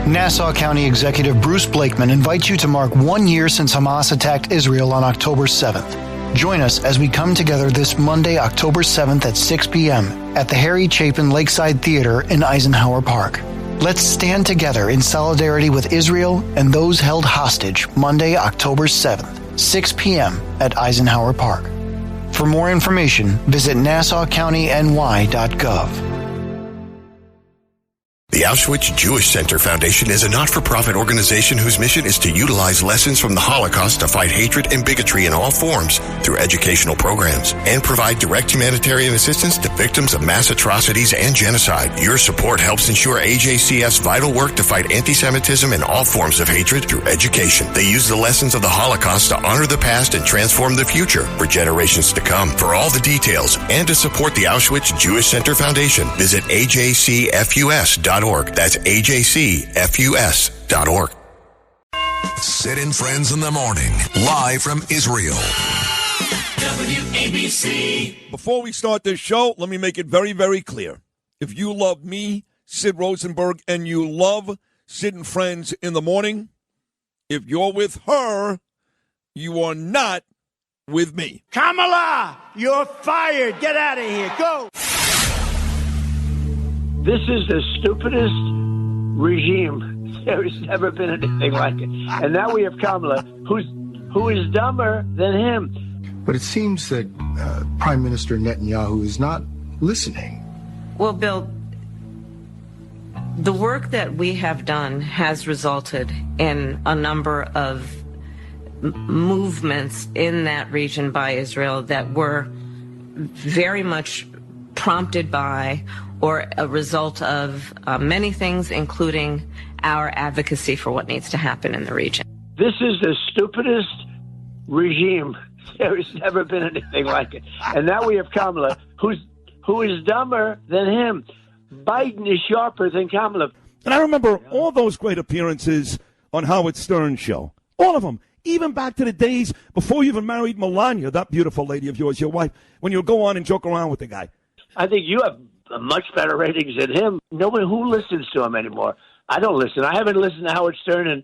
Nassau County Executive Bruce Blakeman invites you to mark 1 year since Hamas attacked Israel on October 7th. Join us as we come together this Monday, October 7th at 6 p.m. at the Harry Chapin Lakeside Theater in Eisenhower Park. Let's stand together in solidarity with Israel and those held hostage Monday, October 7th, 6 p.m. at Eisenhower Park. For more information, visit nassaucountyny.gov. The Auschwitz Jewish Center Foundation is a not-for-profit organization whose mission is to utilize lessons from the Holocaust to fight hatred and bigotry in all forms through educational programs and provide direct humanitarian assistance to victims of mass atrocities and genocide. Your support helps ensure AJCF's vital work to fight anti-Semitism and all forms of hatred through education. They use the lessons of the Holocaust to honor the past and transform the future for generations to come. For all the details and to support the Auschwitz Jewish Center Foundation, visit ajcfus.org. That's ajcfus.org. Sid and Friends in the Morning, live from Israel. WABC. Before we start this show, let me make it very, very clear. If you love me, Sid Rosenberg, and you love Sid and Friends in the Morning, if you're with her, you are not with me. Kamala, you're fired. Get out of here. Go. This is the stupidest regime. There has never been anything like it. And now we have Kamala, who is dumber than him. But it seems that Prime Minister Netanyahu is not listening. Well, Bill, the work that we have done has resulted in a number of movements in that region by Israel that were very much prompted by or a result of many things, including our advocacy for what needs to happen in the region. This is the stupidest regime. There has never been anything like it. And now we have Kamala, who is dumber than him. Biden is sharper than Kamala. And I remember all those great appearances on Howard Stern's show. All of them. Even back to the days before you even married Melania, that beautiful lady of yours, your wife, when you would go on and joke around with the guy. I think you have much better ratings than him. Nobody who listens to him anymore. I don't listen. I haven't listened to Howard Stern in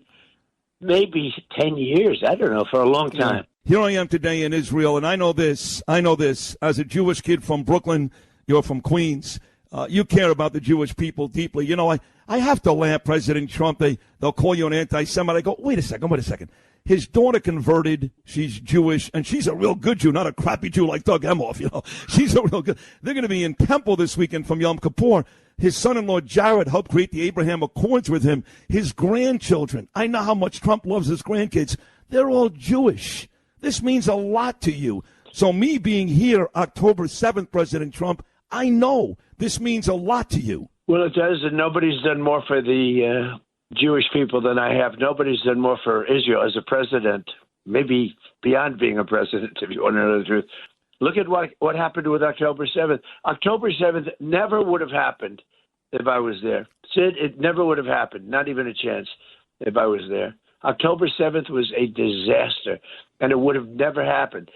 maybe 10 years. I don't know, for a long time. Here I am today in Israel, and I know this, as a Jewish kid from Brooklyn, you're from Queens. You care about the Jewish people deeply. You know, I have to laugh, President Trump. They'll call you an anti-Semite. I go, wait a second. His daughter converted. She's Jewish, and she's a real good Jew, not a crappy Jew like Doug Emhoff, you know. She's a real good. They're going to be in Temple this weekend from Yom Kippur. His son-in-law, Jared, helped create the Abraham Accords with him. His grandchildren, I know how much Trump loves his grandkids. They're all Jewish. This means a lot to you. So me being here October 7th, President Trump, I know this means a lot to you. Well, it does, and nobody's done more for the Jewish people than I have. Nobody's done more for Israel as a president, maybe beyond being a president, if you want to know the truth. Look at what happened with October 7th. October 7th never would have happened if I was there. Sid, it never would have happened, not even a chance if I was there. October 7th was a disaster, and it would have never happened.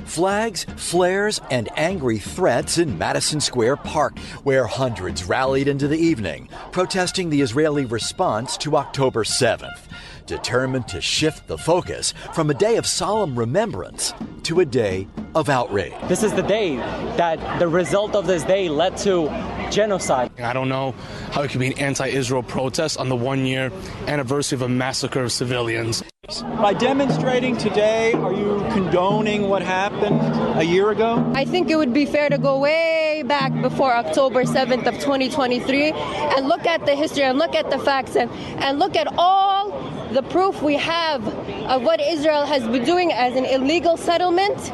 Flags, flares, and angry threats in Madison Square Park, where hundreds rallied into the evening, protesting the Israeli response to October 7th, determined to shift the focus from a day of solemn remembrance to a day of outrage. This is the day that the result of this day led to genocide. I don't know how it could be an anti-Israel protest on the 1-year anniversary of a massacre of civilians. By demonstrating today, are you condoning what happened a year ago? I think it would be fair to go way back before October 7th of 2023 and look at the history and look at the facts and look at all the proof we have of what Israel has been doing as an illegal settlement.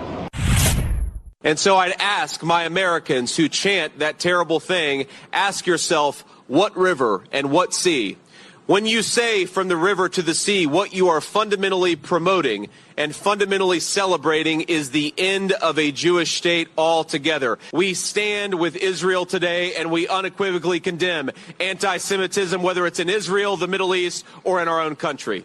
And so I'd ask my Americans who chant that terrible thing, ask yourself, what river and what sea? When you say from the river to the sea, what you are fundamentally promoting and fundamentally celebrating is the end of a Jewish state altogether. We stand with Israel today, and we unequivocally condemn anti-Semitism, whether it's in Israel, the Middle East, or in our own country.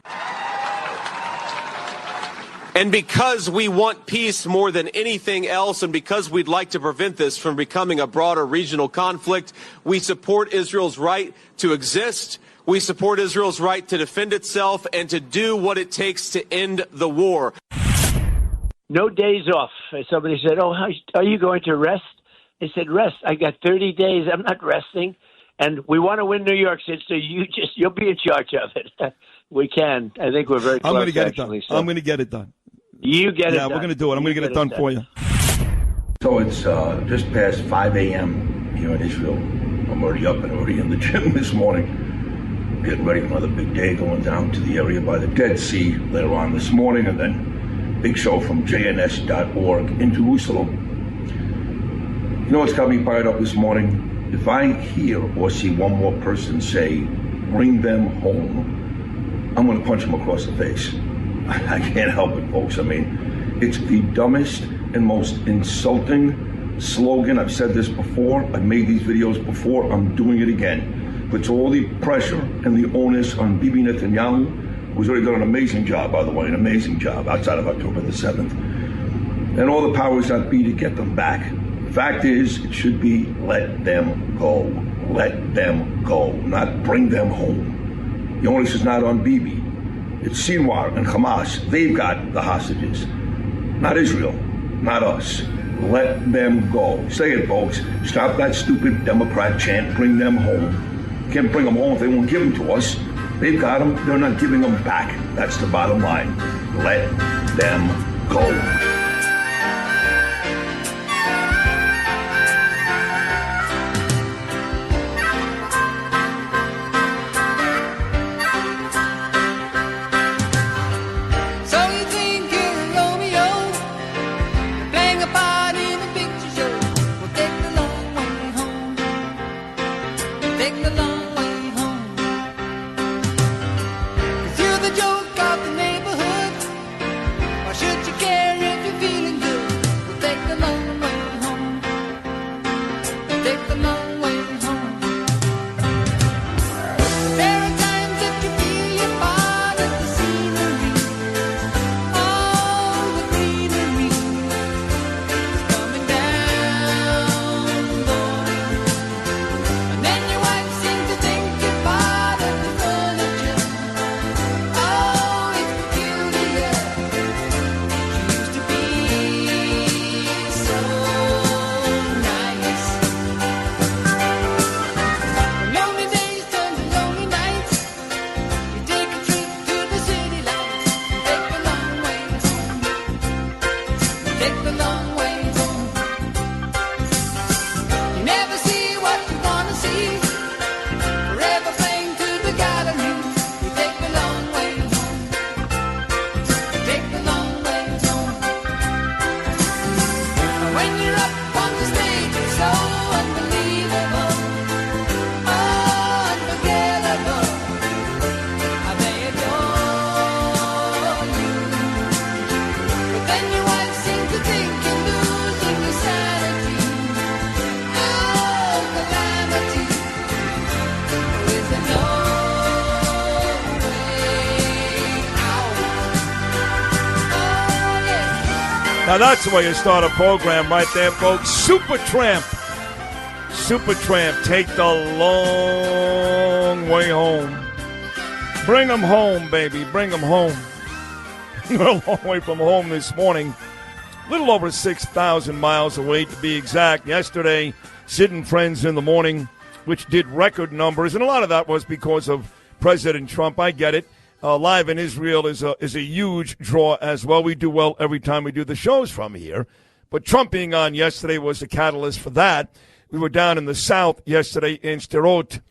And because we want peace more than anything else, and because we'd like to prevent this from becoming a broader regional conflict, we support Israel's right to exist. We support Israel's right to defend itself and to do what it takes to end the war. No days off. Somebody said, "Oh, are you going to rest?" I said, "Rest. I got 30 days. I'm not resting." And we want to win New York, Sid, so you'll be in charge of it. We can. I think we're very close. I'm going to get actually, it done. I'm going to get it done. You get it done. Yeah, we're going to do it. I'm going to get it done for you. So it's just past 5 a.m. here in Israel. I'm already up and already in the gym this morning, getting ready for another big day, going down to the area by the Dead Sea later on this morning, and then big show from JNS.org in Jerusalem. You know what's got me fired up this morning? If I hear or see one more person say, "Bring them home," I'm going to punch them across the face. I can't help it, folks. I mean, it's the dumbest and most insulting slogan. I've said this before. I've made these videos before. I'm doing it again. Puts all the pressure and the onus on Bibi Netanyahu, who's already done an amazing job, by the way, an amazing job outside of October the 7th. And all the powers that be to get them back. The fact is, it should be let them go. Let them go, not bring them home. The onus is not on Bibi. It's Sliwa and Hamas. They've got the hostages. Not Israel. Not us. Let them go. Say it, folks. Stop that stupid Democrat chant. Bring them home. Can't bring them home if they won't give them to us. They've got them. They're not giving them back. That's the bottom line. Let them go. Now that's the way you start a program right there, folks. Supertramp. Supertramp, take the long way home. Bring them home, baby. Bring them home. We're a long way from home this morning. A little over 6,000 miles away to be exact. Yesterday, Sid Friends in the morning, which did record numbers, and a lot of that was because of President Trump. I get it. Live in Israel is a huge draw as well. We do well every time we do the shows from here. But Trump being on yesterday was a catalyst for that. We were down in the South yesterday in Sderot,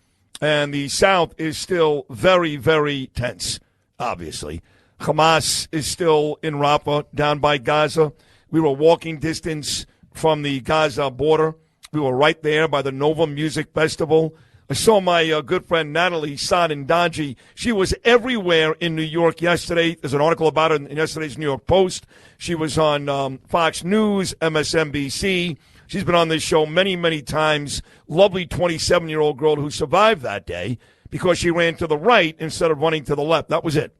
and the South is still very, very tense, obviously. Hamas is still in Rafah, down by Gaza. We were walking distance from the Gaza border. We were right there by the Nova Music Festival. I saw my good friend Natalie Sadandaji. She was everywhere in New York yesterday. There's an article about her in yesterday's New York Post. She was on Fox News, MSNBC. She's been on this show many, many times. Lovely 27-year-old girl who survived that day because she ran to the right instead of running to the left. That was it.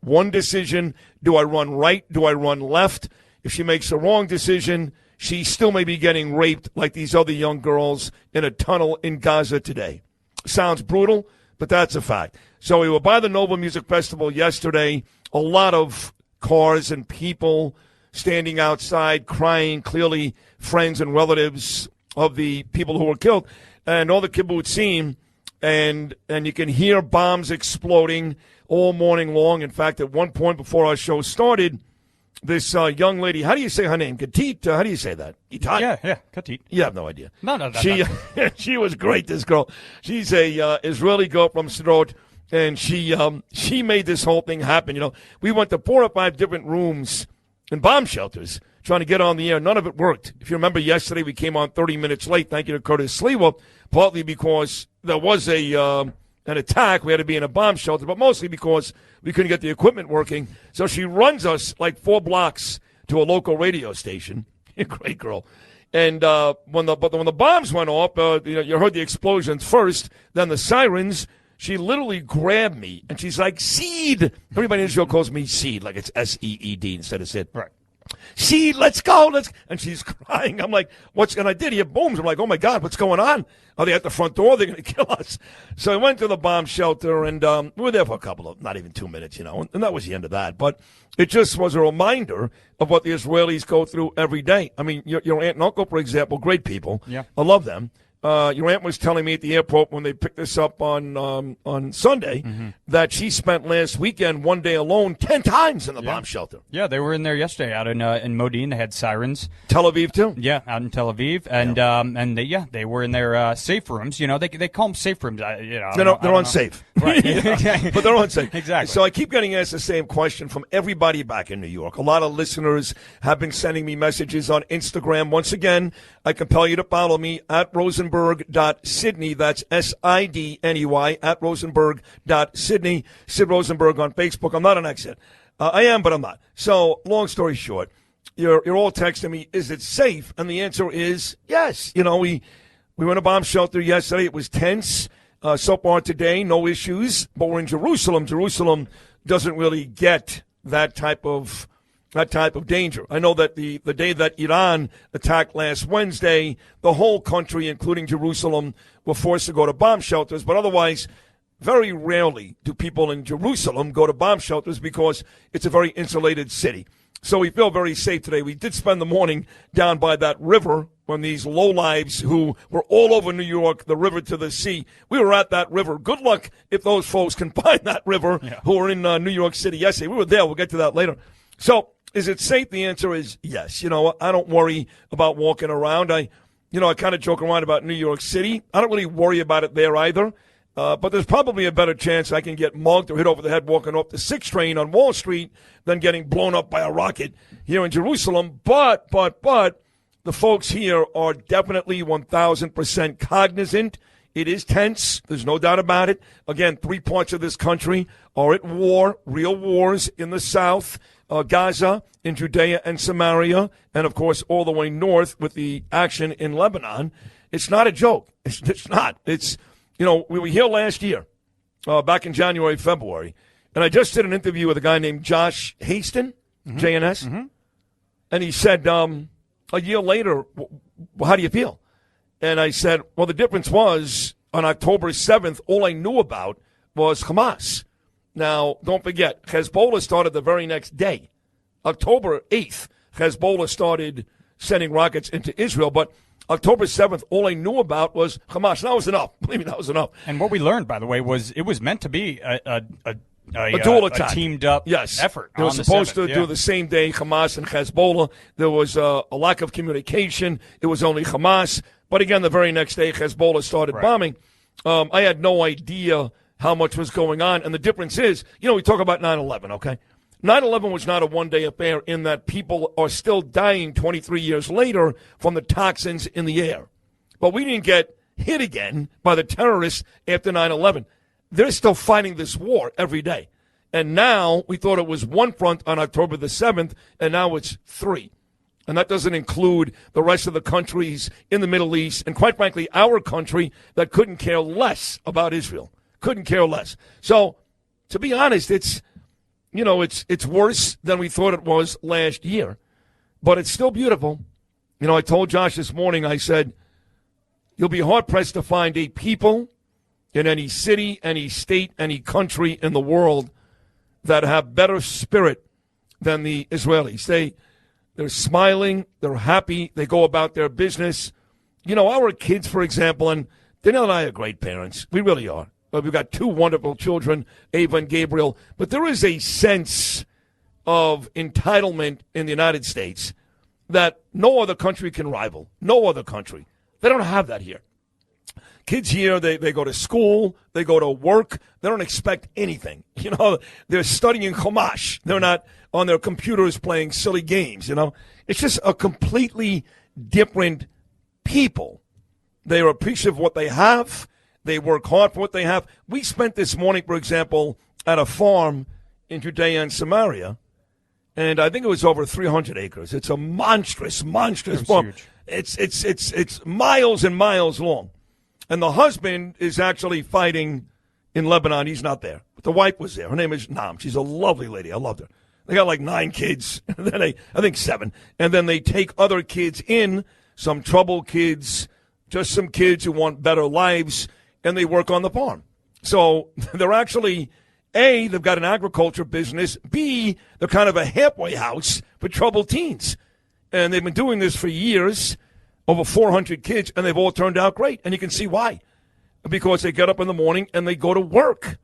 one decision. Do I run right? Do I run left? If she makes the wrong decision, she still may be getting raped like these other young girls in a tunnel in Gaza today. Sounds brutal, but that's a fact. So we were by the Nova Music Festival yesterday. A lot of cars and people standing outside crying, clearly friends and relatives of the people who were killed. And all the kibbutzim, and you can hear bombs exploding all morning long. In fact, at one point before our show started, this young lady, how do you say her name? Katit, how do you say that? Yeah, Katit. You have no idea. No. She was great, this girl. She's a Israeli girl from Sderot, and she made this whole thing happen. You know, we went to 4 or 5 different rooms and bomb shelters trying to get on the air. None of it worked. If you remember yesterday, we came on 30 minutes late. Thank you to Curtis Sliwa, partly because there was an attack. We had to be in a bomb shelter, but mostly because we couldn't get the equipment working. So she runs us like 4 blocks to a local radio station. Great girl. And when the bombs went off, you heard the explosions first, then the sirens. She literally grabbed me, and she's like, Seed. Everybody in Israel calls me Seed, like it's S-E-E-D instead of Sid. Right. Seed, let's go. And she's crying. I'm like, and I did hear booms. I'm like, oh, my God, what's going on? Are they at the front door? They're going to kill us. So I went to the bomb shelter, and we were there for not even 2 minutes, and that was the end of that. But it just was a reminder of what the Israelis go through every day. I mean, your aunt and uncle, for example, great people. Yeah. I love them. Your aunt was telling me at the airport when they picked us up on Sunday that she spent last weekend, one day alone, 10 times in the bomb shelter. Yeah, they were in there yesterday out in Modin. They had sirens. Tel Aviv, too? Yeah, out in Tel Aviv. And they were in their safe rooms. You know, they call them safe rooms. They're unsafe. Right. But they're unsafe. Exactly. So I keep getting asked the same question from everybody back in New York. A lot of listeners have been sending me messages on Instagram. Once again, I compel you to follow me at Rosenberg.Sydney. That's Sidney at Rosenberg.Sydney. Sid Rosenberg on Facebook. I'm not an exit. I am, but I'm not. So long story short, you're all texting me, is it safe? And the answer is yes. You know, we were in a bomb shelter yesterday. It was tense. So far today, no issues. But we're in Jerusalem. Jerusalem doesn't really get that type of danger. I know that the day that Iran attacked last Wednesday, the whole country, including Jerusalem, were forced to go to bomb shelters. But otherwise, very rarely do people in Jerusalem go to bomb shelters because it's a very insulated city. So we feel very safe today. We did spend the morning down by that river when these lowlives who were all over New York, the river to the sea, we were at that river. Good luck if those folks can find that river who are in New York City yesterday. We were there. We'll get to that later. So is it safe? The answer is yes. You know, I don't worry about walking around. I kind of joke around about New York City. I don't really worry about it there either. But there's probably a better chance I can get mugged or hit over the head walking off the 6th train on Wall Street than getting blown up by a rocket here in Jerusalem. But the folks here are definitely 1,000% cognizant. It is tense. There's no doubt about it. Again, 3 parts of this country are at war, real wars in the south, Gaza, in Judea and Samaria, and, of course, all the way north with the action in Lebanon. It's not a joke. It's not. It's, we were here last year, back in January, February, and I just did an interview with a guy named Josh Haston, JNS, and he said, a year later, how do you feel? And I said, well, the difference was on October 7th, all I knew about was Hamas. Now, don't forget, Hezbollah started the very next day. October 8th, Hezbollah started sending rockets into Israel, but October 7th, all I knew about was Hamas. That was enough. Believe me, that was enough. And what we learned, by the way, was it was meant to be a dual attack, a teamed-up effort. They were supposed to do the same day, Hamas and Hezbollah. There was a lack of communication. It was only Hamas. But again, the very next day, Hezbollah started bombing. I had no idea how much was going on. And the difference is, we talk about 9/11, okay? 9/11 was not a one-day affair in that people are still dying 23 years later from the toxins in the air. But we didn't get hit again by the terrorists after 9/11. They're still fighting this war every day. And now we thought it was one front on October the 7th, and now it's 3. And that doesn't include the rest of the countries in the Middle East, and quite frankly, our country that couldn't care less about Israel. Couldn't care less. So, to be honest, it's, it's worse than we thought it was last year, but it's still beautiful. I told Josh this morning, I said, you'll be hard-pressed to find a people in any city, any state, any country in the world that have better spirit than the Israelis. They're smiling, they're happy, they go about their business. Our kids, for example, and Danielle and I are great parents. We really are. We've got two wonderful children, Ava and Gabriel. But there is a sense of entitlement in the United States that no other country can rival. No other country. They don't have that here. Kids here, they go to school, they go to work, they don't expect anything. They're studying Chumash. They're not on their computers playing silly games, It's just a completely different people. They are appreciative of what they have. They work hard for what they have. We spent this morning, for example, at a farm in Judea and Samaria, and I think it was over 300 acres. It's a monstrous farm. Huge. It's miles and miles long. And the husband is actually fighting in Lebanon. He's not there. But the wife was there. Her name is Nam. She's a lovely lady. I loved her. They got like 9 kids, and then I think 7. And then they take other kids in, some troubled kids, just some kids who want better lives, and they work on the farm. So they're actually, A, they've got an agriculture business. B, they're kind of a halfway house for troubled teens. And they've been doing this for years, over 400 kids, and they've all turned out great. And you can see why. Because they get up in the morning and they go to work.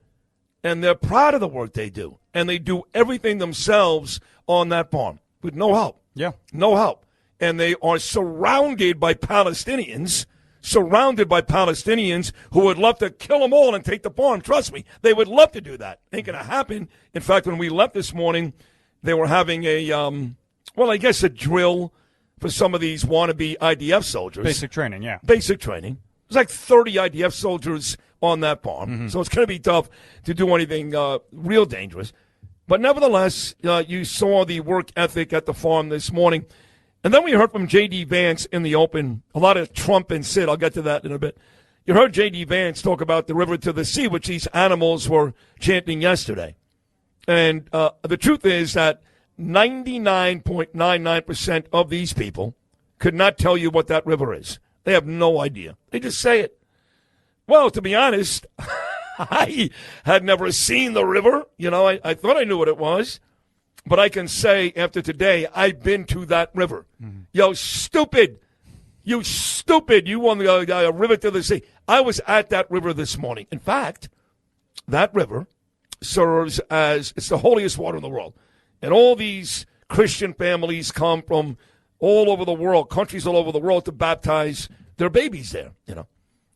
And they're proud of the work they do. And they do everything themselves on that farm with no help. Yeah. No help. And they are surrounded by Palestinians who would love to kill them all and take the farm. Trust me, they would love to do that. Ain't going to happen. In fact, when we left this morning, they were having a drill for some of these wannabe IDF soldiers. Basic training, yeah. Basic training. There's like 30 IDF soldiers on that farm. Mm-hmm. So it's going to be tough to do anything real dangerous. But nevertheless, you saw the work ethic at the farm this morning. And then we heard from J.D. Vance in the open, a lot of Trump and Sid. I'll get to that in a bit. You heard J.D. Vance talk about the river to the sea, which these animals were chanting yesterday. And the truth is that 99.99% of these people could not tell you what that river is. They have no idea. They just say it. Well, to be honest, I had never seen the river. I thought I knew what it was. But I can say after today, I've been to that river. Mm-hmm. Yo, stupid. You stupid. You want the river to the sea. I was at that river this morning. In fact, that river serves as, it's the holiest water in the world. And all these Christian families come from all over the world, countries all over the world, to baptize their babies there,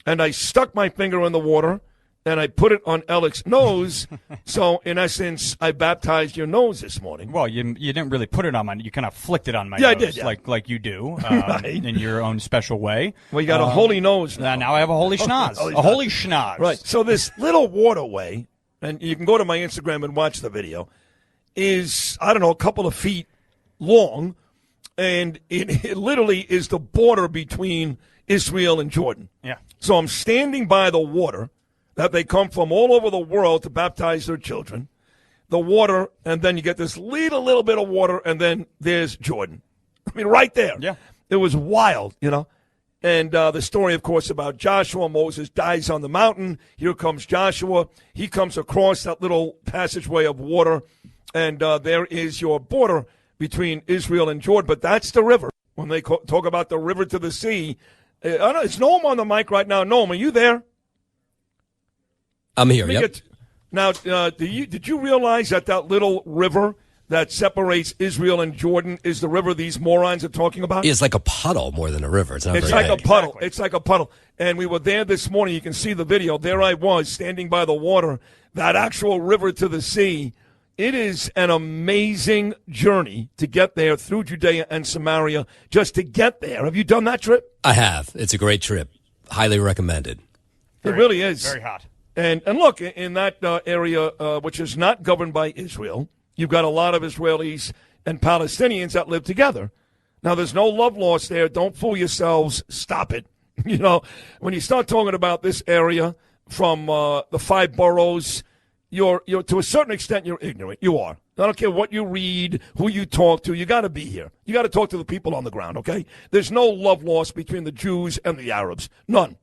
And I stuck my finger in the water, and I put it on Alec's nose. So, in essence, I baptized your nose this morning. Well, you didn't really put it on my. You kind of flicked it on my nose. I did, yeah. Like you do, right. In your own special way. Well, you got a holy nose now. Now I have a holy schnoz. A holy schnoz. Right. So this little waterway, and you can go to my Instagram and watch the video, is, I don't know, a couple of feet long, and it literally is the border between Israel and Jordan. Yeah. So I'm standing by the water that they come from all over the world to baptize their children. The water, and then you get this little bit of water, and then there's Jordan. I mean, right there. Yeah. It was wild, And the story, of course, about Joshua. Moses dies on the mountain. Here comes Joshua. He comes across that little passageway of water, and there is your border between Israel and Jordan. But that's the river. When they talk about the river to the sea, I don't know, it's Noam on the mic right now. Noam, are you there? I'm here, yep. Now, did you realize that little river that separates Israel and Jordan is the river these morons are talking about? It's like a puddle more than a river. It's like a puddle. Exactly. It's like a puddle. And we were there this morning. You can see the video. There I was standing by the water, that actual river to the sea. It is an amazing journey to get there through Judea and Samaria, just to get there. Have you done that trip? I have. It's a great trip. Highly recommended. It really is. Very hot. And look, in that area, which is not governed by Israel, you've got a lot of Israelis and Palestinians that live together. Now, there's no love lost there. Don't fool yourselves. Stop it. When you start talking about this area from the 5 boroughs, you're to a certain extent, you're ignorant. You are. I don't care what you read, who you talk to. You got to be here. You got to talk to the people on the ground, okay? There's no love lost between the Jews and the Arabs. None.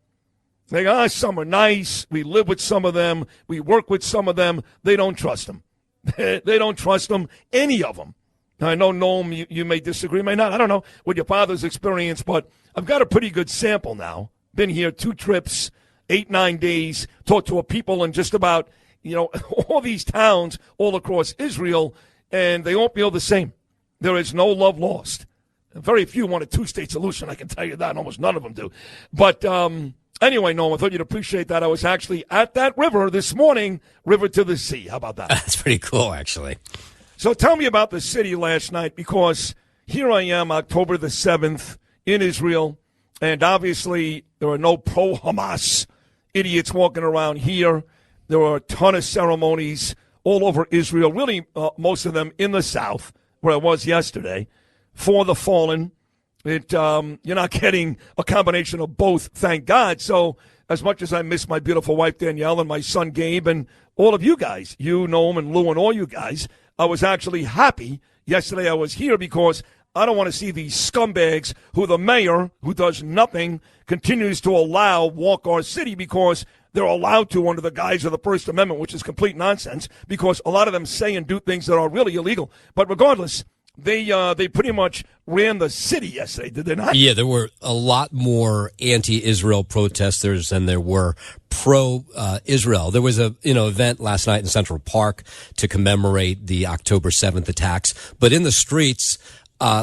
They go, some are nice. We live with some of them. We work with some of them. They don't trust them. They don't trust them, any of them. I know, Noam, you may disagree, may not. I don't know with your father's experience, but I've got a pretty good sample now. Been here 2 trips, 8-9 days, talked to people in just about, all these towns all across Israel, and they all feel the same. There is no love lost. Very few want a 2-state solution, I can tell you that. Almost none of them do. But anyway, Noam, I thought you'd appreciate that. I was actually at that river this morning, river to the sea. How about that? That's pretty cool, actually. So tell me about the city last night, because here I am, October the 7th, in Israel, and obviously there are no pro-Hamas idiots walking around here. There were a ton of ceremonies all over Israel, really most of them in the south, where I was yesterday, for the fallen. You're not getting a combination of both, thank God. So as much as I miss my beautiful wife, Danielle, and my son, Gabe, and all of you guys, you, Noam, and Lou, and all you guys, I was actually happy yesterday I was here, because I don't want to see these scumbags who the mayor, who does nothing, continues to allow walk our city, because they're allowed to under the guise of the First Amendment, which is complete nonsense, because a lot of them say and do things that are really illegal. But regardless, they pretty much ran the city yesterday, did they not? Yeah, there were a lot more anti-Israel protesters than there were pro-Israel. There was a event last night in Central Park to commemorate the October 7th attacks, but in the streets,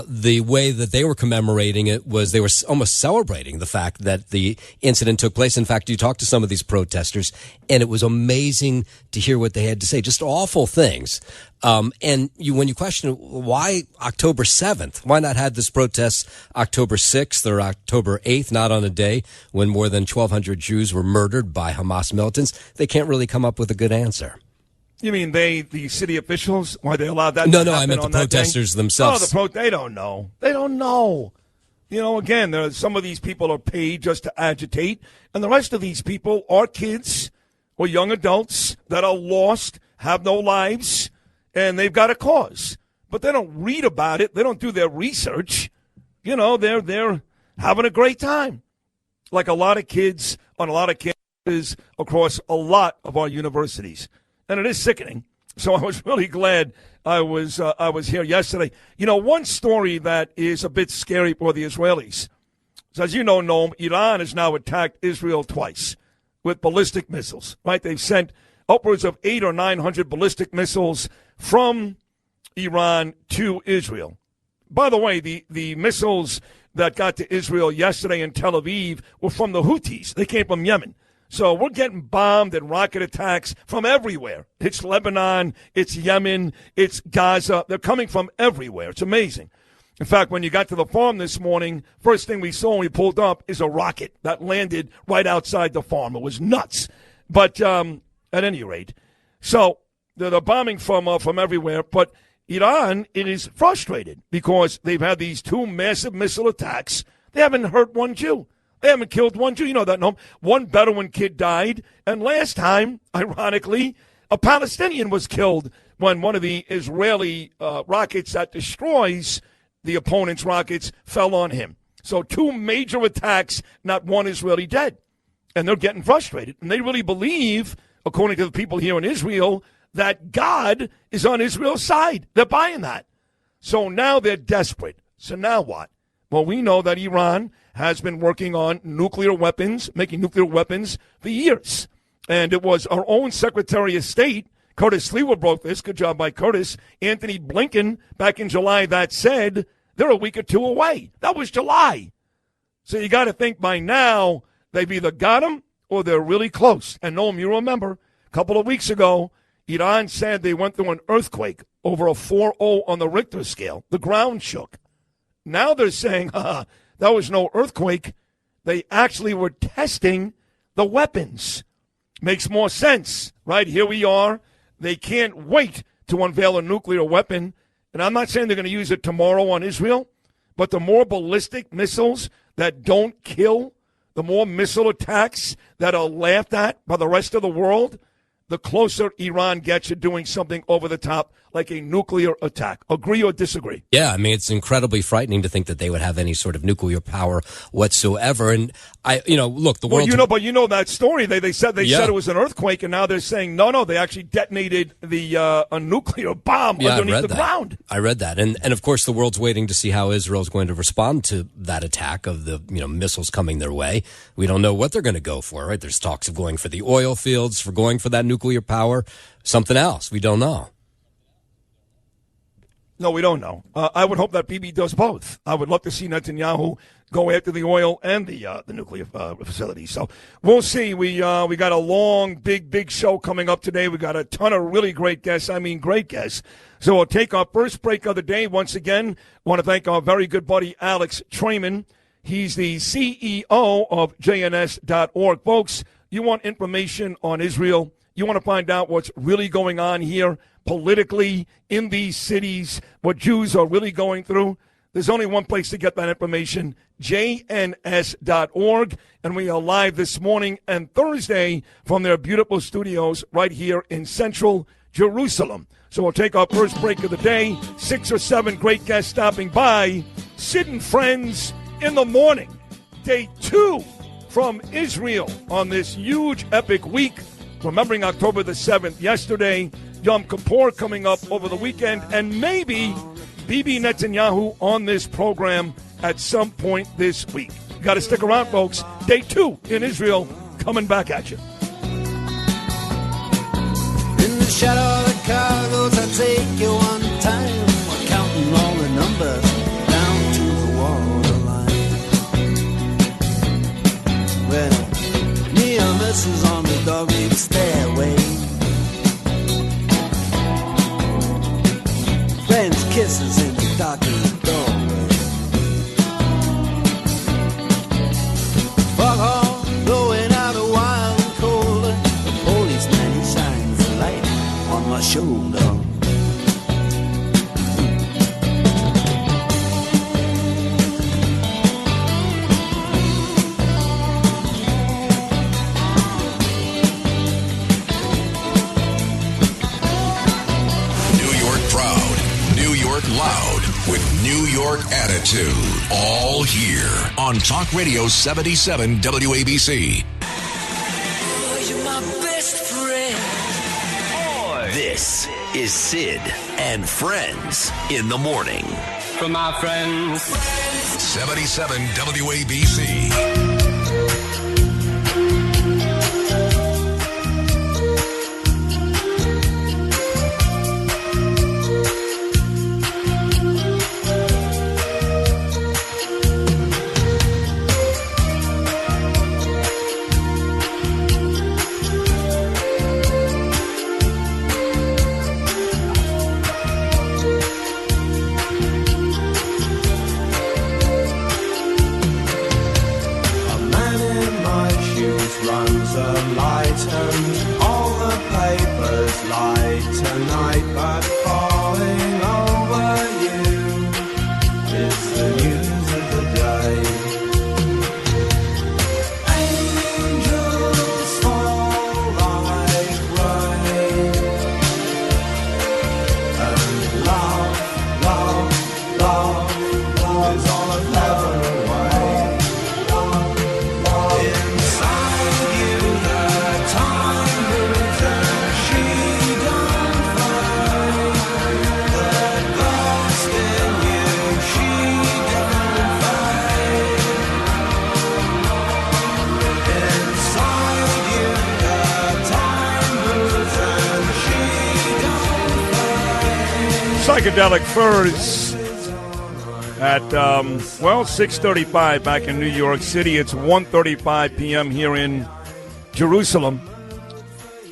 the way that they were commemorating it was they were almost celebrating the fact that the incident took place. In fact, you talked to some of these protesters, and it was amazing to hear what they had to say. Just awful things. And when you question why October 7th, why not have this protest October 6th or October 8th, not on a day when more than 1,200 Jews were murdered by Hamas militants, they can't really come up with a good answer. You mean the city officials? Why they allowed that? No, I meant the protesters themselves. They don't know. They don't know. Again, some of these people are paid just to agitate, and the rest of these people are kids or young adults that are lost, have no lives, and they've got a cause. But they don't read about it. They don't do their research. They're having a great time, like a lot of kids on a lot of campuses across a lot of our universities. And it is sickening. So I was really glad I was here yesterday. One story that is a bit scary for the Israelis. So as you know, Noam, Iran has now attacked Israel twice with ballistic missiles. Right? They've sent upwards of 800 or 900 ballistic missiles from Iran to Israel. By the way, the missiles that got to Israel yesterday in Tel Aviv were from the Houthis. They came from Yemen. So we're getting bombed and rocket attacks from everywhere. It's Lebanon, it's Yemen, it's Gaza. They're coming from everywhere. It's amazing. In fact, when you got to the farm this morning, first thing we saw when we pulled up is a rocket that landed right outside the farm. It was nuts. But at any rate, so they're bombing from everywhere. But Iran, it is frustrated because they've had these 2 massive missile attacks. They haven't hurt one Jew. They haven't killed one Jew. You know that, no? One Bedouin kid died. And last time, ironically, a Palestinian was killed when one of the Israeli rockets that destroys the opponent's rockets fell on him. So 2 major attacks, not one Israeli dead. And they're getting frustrated. And they really believe, according to the people here in Israel, that God is on Israel's side. They're buying that. So now they're desperate. So now what? Well, we know that Iran has been working on nuclear weapons, making nuclear weapons for years. And it was our own Secretary of State, Curtis Sliwa, broke this. Good job by Curtis. Anthony Blinken, back in July, that said they're a week or 2 away. That was July. So you got to think by now they've either got them or they're really close. And Noam, you remember, a couple of weeks ago, Iran said they went through an earthquake over a 4.0 on the Richter scale. The ground shook. Now they're saying, that was no earthquake. They actually were testing the weapons. Makes more sense, right? Here we are. They can't wait to unveil a nuclear weapon. And I'm not saying they're going to use it tomorrow on Israel, but the more ballistic missiles that don't kill, the more missile attacks that are laughed at by the rest of the world, the closer Iran gets to doing something over the top like like a nuclear attack. Agree or disagree? Yeah, I mean, it's incredibly frightening to think that they would have any sort of nuclear power whatsoever. And look, the world. But you know that story. They said it was an earthquake, and now they're saying no, they actually detonated a nuclear bomb underneath the ground. I read that, and of course, the world's waiting to see how Israel is going to respond to that attack of the missiles coming their way. We don't know what they're going to go for. Right? There's talks of going for the oil fields, for going for that nuclear power, something else. We don't know. No, we don't know. I would hope that Bibi does both. I would love to see Netanyahu go after the oil and the nuclear facility. So we'll see. We got a long, big show coming up today. We got a ton of really great guests. I mean, great guests. So we'll take our first break of the day. Once again, want to thank our very good buddy Alex Traiman. He's the CEO of JNS.org. Folks, you want information on Israel? You want to find out what's really going on here politically in these cities, what Jews are really going through? There's only one place to get that information, JNS.org. And we are live this morning and Thursday from their beautiful studios right here in central Jerusalem. So we'll take our first break of the day. 6 or 7 great guests stopping by. Sid Friends in the morning. Day 2 from Israel on this huge epic week. Remembering October the 7th yesterday. Yom Kippur coming up over the weekend, and maybe Bibi Netanyahu on this program at some point this week. You got to stick around, folks. Day 2 in Israel coming back at you. In the shadow of the cargoes, I take you one time. We're counting all the numbers down to the waterline. Well, me and Mrs. on the doggy stairway. Friends' kisses in the darkened doorway. Foghorn blowing out a wild and cold. The policeman, he shines a light on my shoulder. Loud with New York attitude. All here on Talk Radio 77 WABC. Oh, you're my best friend. This is Sid and Friends in the morning. From my friends. 77 WABC. Psychedelic Furs at, 6:35 back in New York City. It's 1:35 p.m. here in Jerusalem.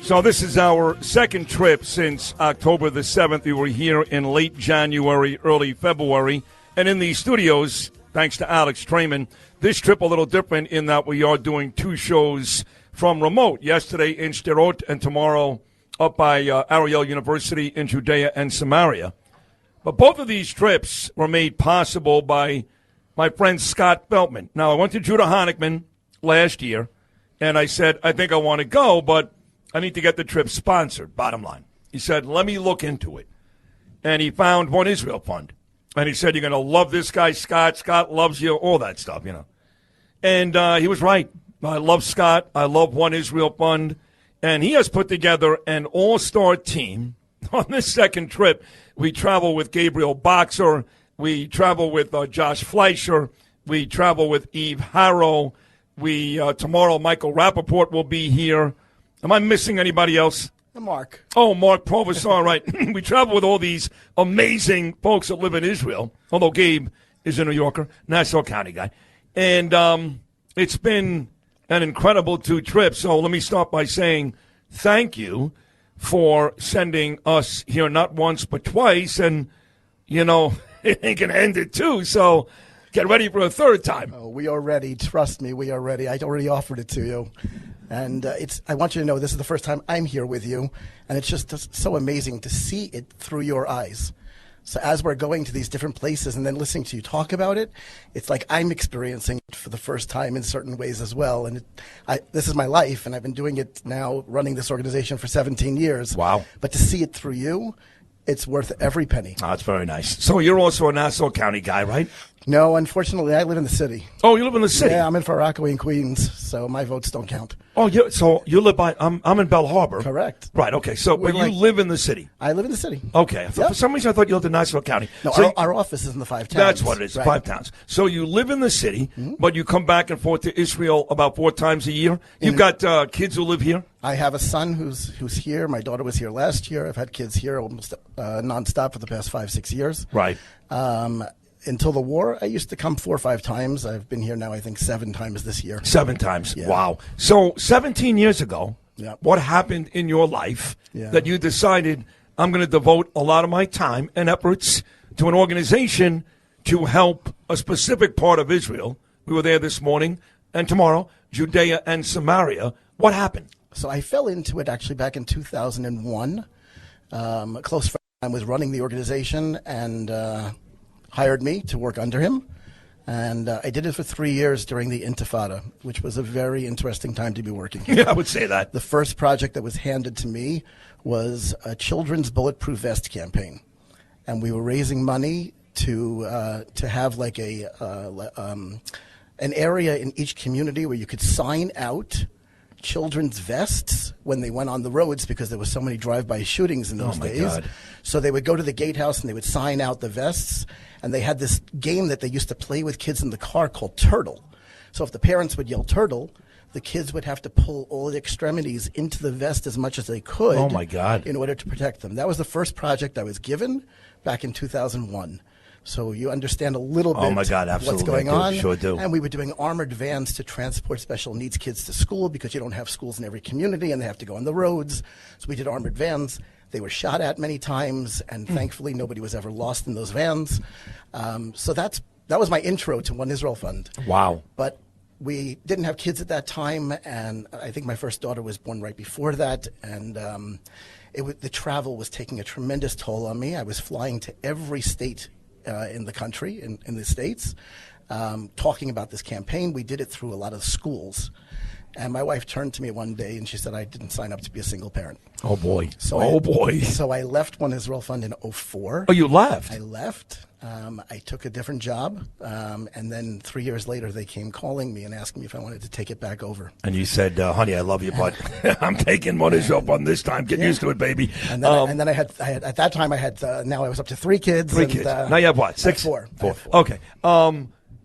So this is our second trip since October the 7th. We were here in late January, early February. And in these studios, thanks to Alex Traiman, this trip a little different in that we are doing 2 shows from remote. Yesterday in Sderot and tomorrow up by Ariel University in Judea and Samaria. But both of these trips were made possible by my friend Scott Feltman. Now, I went to Judah Honickman last year, and I said, I think I want to go, but I need to get the trip sponsored, bottom line. He said, let me look into it. and he found One Israel Fund. And he said, you're going to love this guy, Scott. Scott loves you, all that stuff, you know. And he was right. I love Scott. I love One Israel Fund. And he has put together an all-star team. On this second trip, we travel with Gabriel Boxer. We travel with Josh Fleischer. We travel with Eve Harrow. Tomorrow, Michael Rappaport will be here. Am I missing anybody else? Mark. Oh, Mark Provisor, right. We travel with all these amazing folks that live in Israel, although Gabe is a New Yorker, Nassau County guy. And it's been an incredible 2 trips. So let me start by saying thank you for sending us here not once but twice. And, you know, it ain't going to end it too. So get ready for a third time. Oh, we are ready. Trust me, we are ready. I already offered it to you. And I want you to know this is the first time I'm here with you, and it's just so amazing to see it through your eyes. So as we're going to these different places and then listening to you talk about it, it's like I'm experiencing it for the first time in certain ways as well. And this is my life, and I've been doing it now, running this organization for 17 years. Wow. But to see it through you, it's worth every penny. Oh, that's very nice. So you're also a Nassau County guy, right? No, unfortunately, I live in the city. Oh, you live in the city? Yeah, I'm in Far Rockaway in Queens, so my votes don't count. Oh, so you live by, I'm in Bell Harbor. Correct. Right, okay. So, but you live in the city? I live in the city. Okay. For some reason, I thought you lived in Nassau County. No, so our office is in the 5 towns. That's what it is, right. 5 towns. So you live in the city, but you come back and forth to Israel about 4 times a year? You've got kids who live here? I have a son who's here. My daughter was here last year. I've had kids here almost nonstop for the past 5-6 years. Right. Until the war, I used to come 4 or 5 times. I've been here now, I think, 7 times this year. 7 times. Yeah. Wow. So 17 years ago, Yep. what happened in your life that you decided, I'm going to devote a lot of my time and efforts to an organization to help a specific part of Israel? We were there this morning and tomorrow, Judea and Samaria. What happened? So I fell into it actually back in 2001. A close friend of mine was running the organization and hired me to work under him. And I did it for 3 years during the Intifada, which was a very interesting time to be working here. Yeah, I would say that. The first project that was handed to me was a children's bulletproof vest campaign. And we were raising money to have like an area in each community where you could sign out children's vests when they went on the roads because there were so many drive-by shootings in those days. God. So they would go to the gatehouse and they would sign out the vests. And they had this game that they used to play with kids in the car called Turtle. So if the parents would yell Turtle, the kids would have to pull all the extremities into the vest as much as they could. Oh, my God. In order to protect them. That was the first project I was given back in 2001. So you understand a little bit my God, absolutely. what's going on. Sure do. And we were doing armored vans to transport special needs kids to school because you don't have schools in every community and they have to go on the roads. So we did armored vans. They were shot at many times, and thankfully nobody was ever lost in those vans. So that was my intro to One Israel Fund. Wow. But we didn't have kids at that time, and I think my first daughter was born right before that, and the travel was taking a tremendous toll on me. I was flying to every state in the country, in the States, talking about this campaign. We did it through a lot of schools. And my wife turned to me one day and she said, I didn't sign up to be a single parent. Oh, boy. So I left One Israel Fund in 2004. Oh, you left? I left. I took a different job. And then 3 years later, they came calling me and asking me if I wanted to take it back over. And you said, honey, I love you, but I'm taking One Israel Fund this time. Get used to it, baby. And then I had at that time, now I was up to 3 kids. 3 kids. Now you have what? 6? 4. 4. Okay.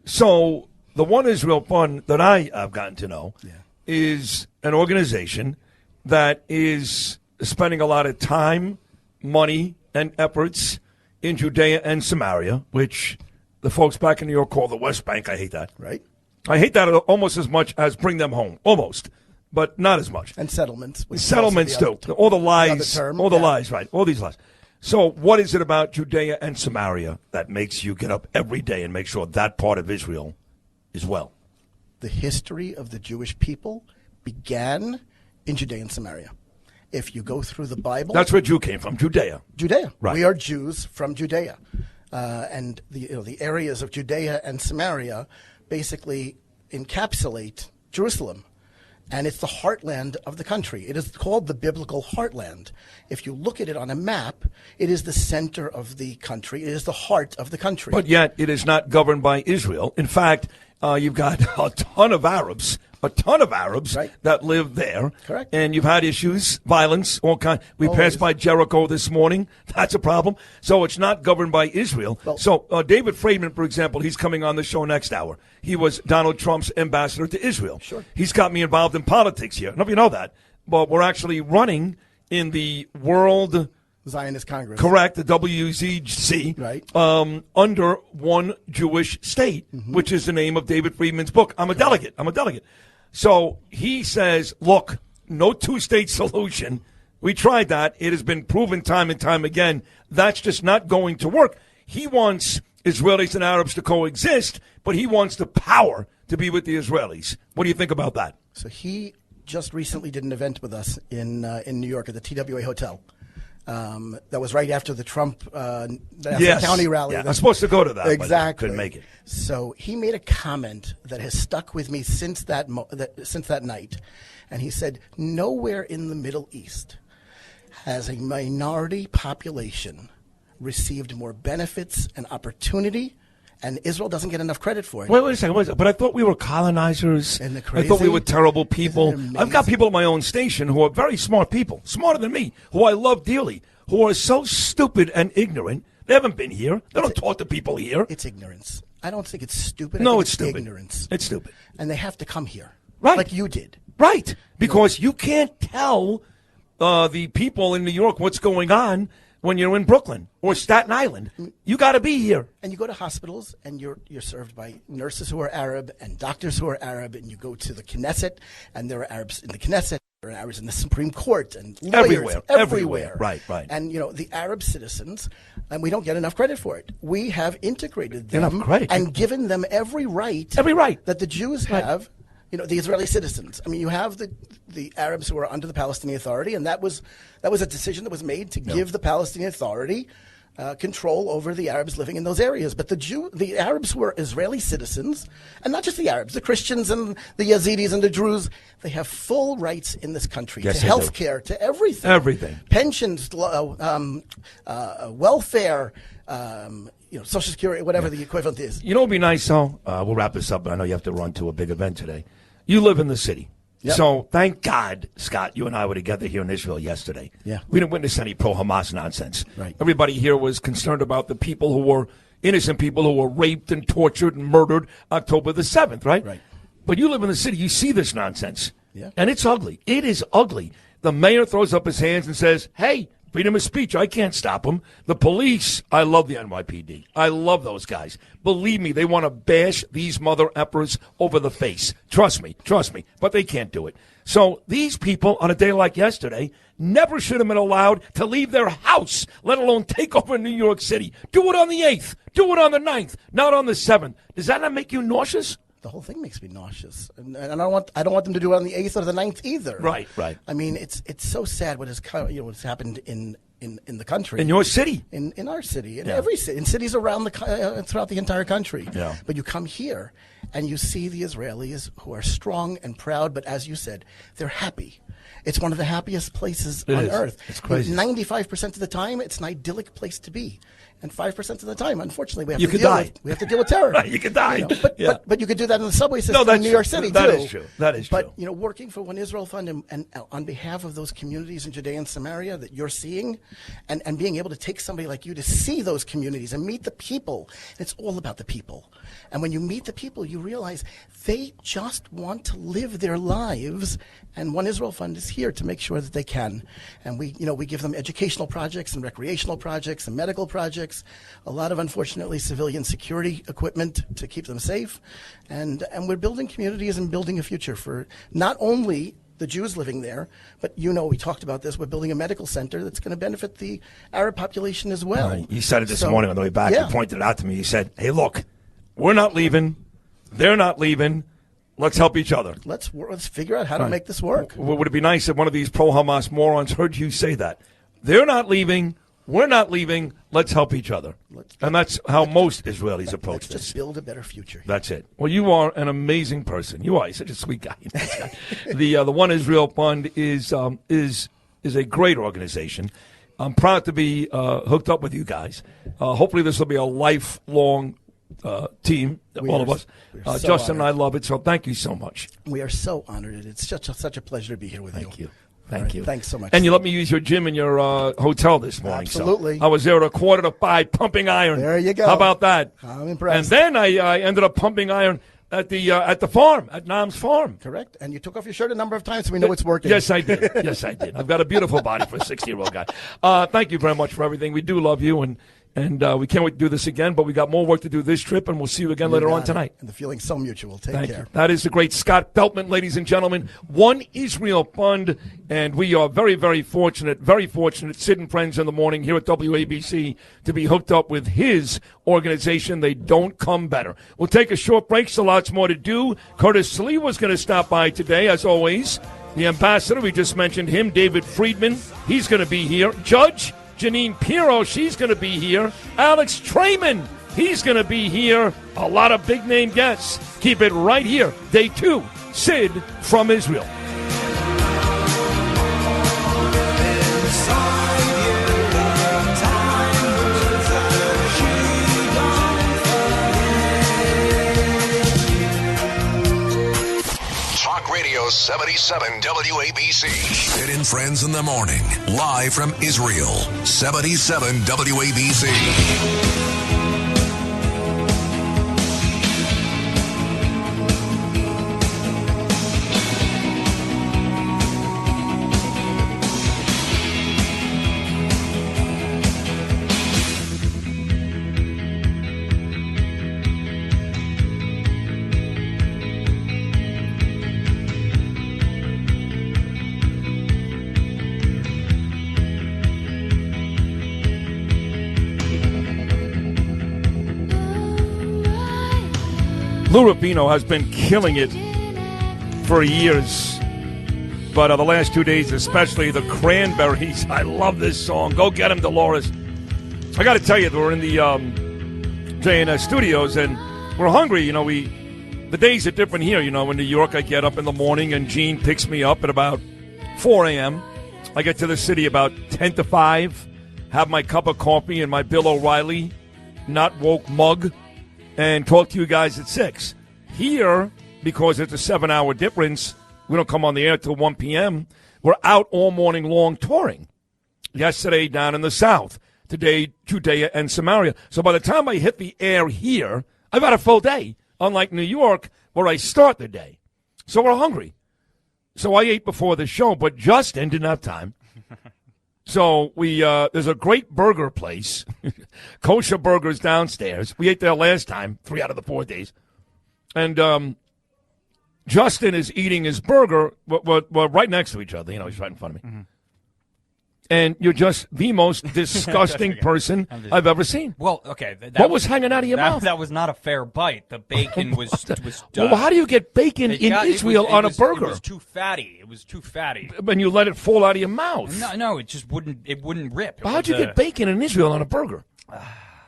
So the One Israel Fund that I have gotten to know is an organization that is spending a lot of time, money, and efforts in Judea and Samaria, which the folks back in New York call the West Bank. I hate that. Right. I hate that almost as much as bring them home. Almost. But not as much. And settlements. Settlements, too. All the lies. All the lies, right. All these lies. So what is it about Judea and Samaria that makes you get up every day and make sure that part of Israel is well? The history of the Jewish people began in Judea and Samaria. If you go through the Bible... That's where Jew came from, Judea. Judea. Right. We are Jews from Judea. And the areas of Judea and Samaria basically encapsulate Jerusalem. And it's the heartland of the country. It is called the biblical heartland. If you look at it on a map, it is the center of the country. It is the heart of the country. But yet it is not governed by Israel. In fact, you've got a ton of Arabs that live there. Correct. And you've had issues, violence, all kind. We passed by Jericho this morning. That's a problem. So it's not governed by Israel. So David Friedman, for example, he's coming on the show next hour. He was Donald Trump's ambassador to Israel. Sure. He's got me involved in politics here. I don't know if you know that. But we're actually running in the World Zionist Congress. Correct, the WZC. Right. Under one Jewish state, which is the name of David Friedman's book. I'm a delegate. So he says, look, no two-state solution. We tried that. It has been proven time and time again. That's just not going to work. He wants Israelis and Arabs to coexist, but he wants the power to be with the Israelis. What do you think about that? So he just recently did an event with us in New York at the TWA Hotel. That was right after the Trump county rally. Yeah, I'm supposed to go to that. Exactly. But I couldn't make it. So he made a comment that has stuck with me since that night. And he said, nowhere in the Middle East has a minority population received more benefits and opportunity, and Israel doesn't get enough credit for it. Wait a second. But I thought we were colonizers. Isn't it crazy? I thought we were terrible people. I've got people at my own station who are very smart people, smarter than me, who I love dearly, who are so stupid and ignorant. They haven't been here. They don't talk to people here. It's ignorance. I don't think it's stupid. No, I think it's stupid. Ignorance. It's stupid. And they have to come here. Right. Like you did. Right. Because you can't tell the people in New York what's going on when you're in Brooklyn or Staten Island. You got to be here. And you go to hospitals, and you're served by nurses who are Arab and doctors who are Arab, and you go to the Knesset, and there are Arabs in the Knesset, there are Arabs in the Supreme Court, and lawyers everywhere. Right. And, the Arab citizens, and we don't get enough credit for it. We have integrated them Enough credit. and given them every right that the Jews have. The Israeli citizens. I mean, you have the Arabs who are under the Palestinian Authority, and that was a decision that was made to give the Palestinian Authority control over the Arabs living in those areas. But the Arabs who are Israeli citizens, and not just the Arabs, the Christians and the Yazidis and the Druze, they have full rights in this country to health care, to everything. Everything. Pensions, welfare, Social Security, whatever the equivalent is. You know what would be nice, though? We'll wrap this up, but I know you have to run to a big event today. You live in the city. Yep. So thank God, Scott, you and I were together here in Israel yesterday. Yeah. We didn't witness any pro-Hamas nonsense. Right. Everybody here was concerned about the people who were innocent people who were raped and tortured and murdered October the 7th, right? Right. But you live in the city. You see this nonsense. Yeah. And it's ugly. It is ugly. The mayor throws up his hands and says, hey, freedom of speech. I can't stop them. The police, I love the NYPD. I love those guys. Believe me, they want to bash these mother effers over the face. Trust me. But they can't do it. So these people, on a day like yesterday, never should have been allowed to leave their house, let alone take over New York City. Do it on the 8th. Do it on the 9th, not on the 7th. Does that not make you nauseous? The whole thing makes me nauseous, and I don't want them to do it on the 8th or the 9th either. Right. I mean, it's so sad what's happened in the country, in your city, in our city, in every city, in cities around throughout the entire country. Yeah. But you come here and you see the Israelis who are strong and proud, but as you said, they're happy. It's one of the happiest places on earth. It's crazy. 95% of the time, it's an idyllic place to be. And 5% of the time, unfortunately, we have to deal with terror. You could die. But you could do that in the subway system in New York City, too. That is true. But, working for One Israel Fund and on behalf of those communities in Judea and Samaria that you're seeing, and being able to take somebody like you to see those communities and meet the people, it's all about the people. And when you meet the people, you realize they just want to live their lives, and One Israel Fund is here to make sure that they can. And we give them educational projects and recreational projects and medical projects, a lot of, unfortunately, civilian security equipment to keep them safe. And we're building communities and building a future for not only the Jews living there, but we talked about this, we're building a medical center that's going to benefit the Arab population as well. Right. You said it this morning on the way back. You pointed it out to me. You said, hey, look, we're not leaving. They're not leaving. Let's help each other. Let's figure out how to make this work. Would it be nice if one of these pro-Hamas morons heard you say that? They're not leaving. We're not leaving. Let's help each other. And that's how most Israelis approach this. Just build a better future. That's it. Well, you are an amazing person. You are. You're such a sweet guy. The One Israel Fund is a great organization. I'm proud to be hooked up with you guys. Hopefully this will be a lifelong team, all of us. So Justin and I love it, so thank you so much. We are so honored. It's such a pleasure to be here with you. Thank you. Thank you. Thanks so much. And you let me use your gym in your hotel this morning. Absolutely. So I was there at 4:45 pumping iron. There you go. How about that? I'm impressed. And then I ended up pumping iron at the farm, at Nam's farm. Correct. And you took off your shirt a number of times, so we know it's working. Yes, I did. Yes, I did. I've got a beautiful body for a 60-year-old guy. Thank you very much for everything. We do love you, and we can't wait to do this again, but we got more work to do this trip, and we'll see you again later on tonight. And the feeling's so mutual. Take Thank care. you. That is the great Scott Feltman, ladies and gentlemen. One Israel Fund, and we are very, very fortunate, Sid and Friends in the morning here at WABC, to be hooked up with his organization. They don't come better. We'll take a short break. So lots more to do. Curtis Sliwa was going to stop by today, as always. The ambassador, we just mentioned him, David Friedman. He's going to be here. Judge Jeanine Pirro, she's going to be here. Alex Traiman, he's going to be here. A lot of big-name guests. Keep it right here. Day 2, Sid from Israel. Radio 77 WABC. Sid and Friends in the morning. Live from Israel. 77 WABC. Lou Rubino has been killing it for years, but the last 2 days, especially the Cranberries. I love this song. Go get him, Dolores. I got to tell you, we're in the JNS studios, and we're hungry. You know, the days are different here. You know, in New York, I get up in the morning, and Jean picks me up at about 4 a.m. I get to the city about 10 to 5, have my cup of coffee and my Bill O'Reilly not woke mug, and talk to you guys at 6. Here, because it's a 7-hour difference, we don't come on the air till 1 p.m. We're out all morning long touring. Yesterday down in the south, today Judea and Samaria. So by the time I hit the air here, I've got a full day, unlike New York, where I start the day. So we're hungry. So I ate before the show, but Justin didn't have time. So there's a great burger place, Kosher Burgers downstairs. We ate there last time, 3 out of the 4 days. And Justin is eating his burger, we're right next to each other. You know, he's right in front of me. Mm-hmm. And you're just the most disgusting person I've ever seen. Well, okay. What was hanging out of your mouth? That was not a fair bite. The bacon was well, how do you get bacon in Israel on a burger? It was too fatty. It was too fatty. And you let it fall out of your mouth. No, it just wouldn't rip. How'd you get bacon in Israel on a burger?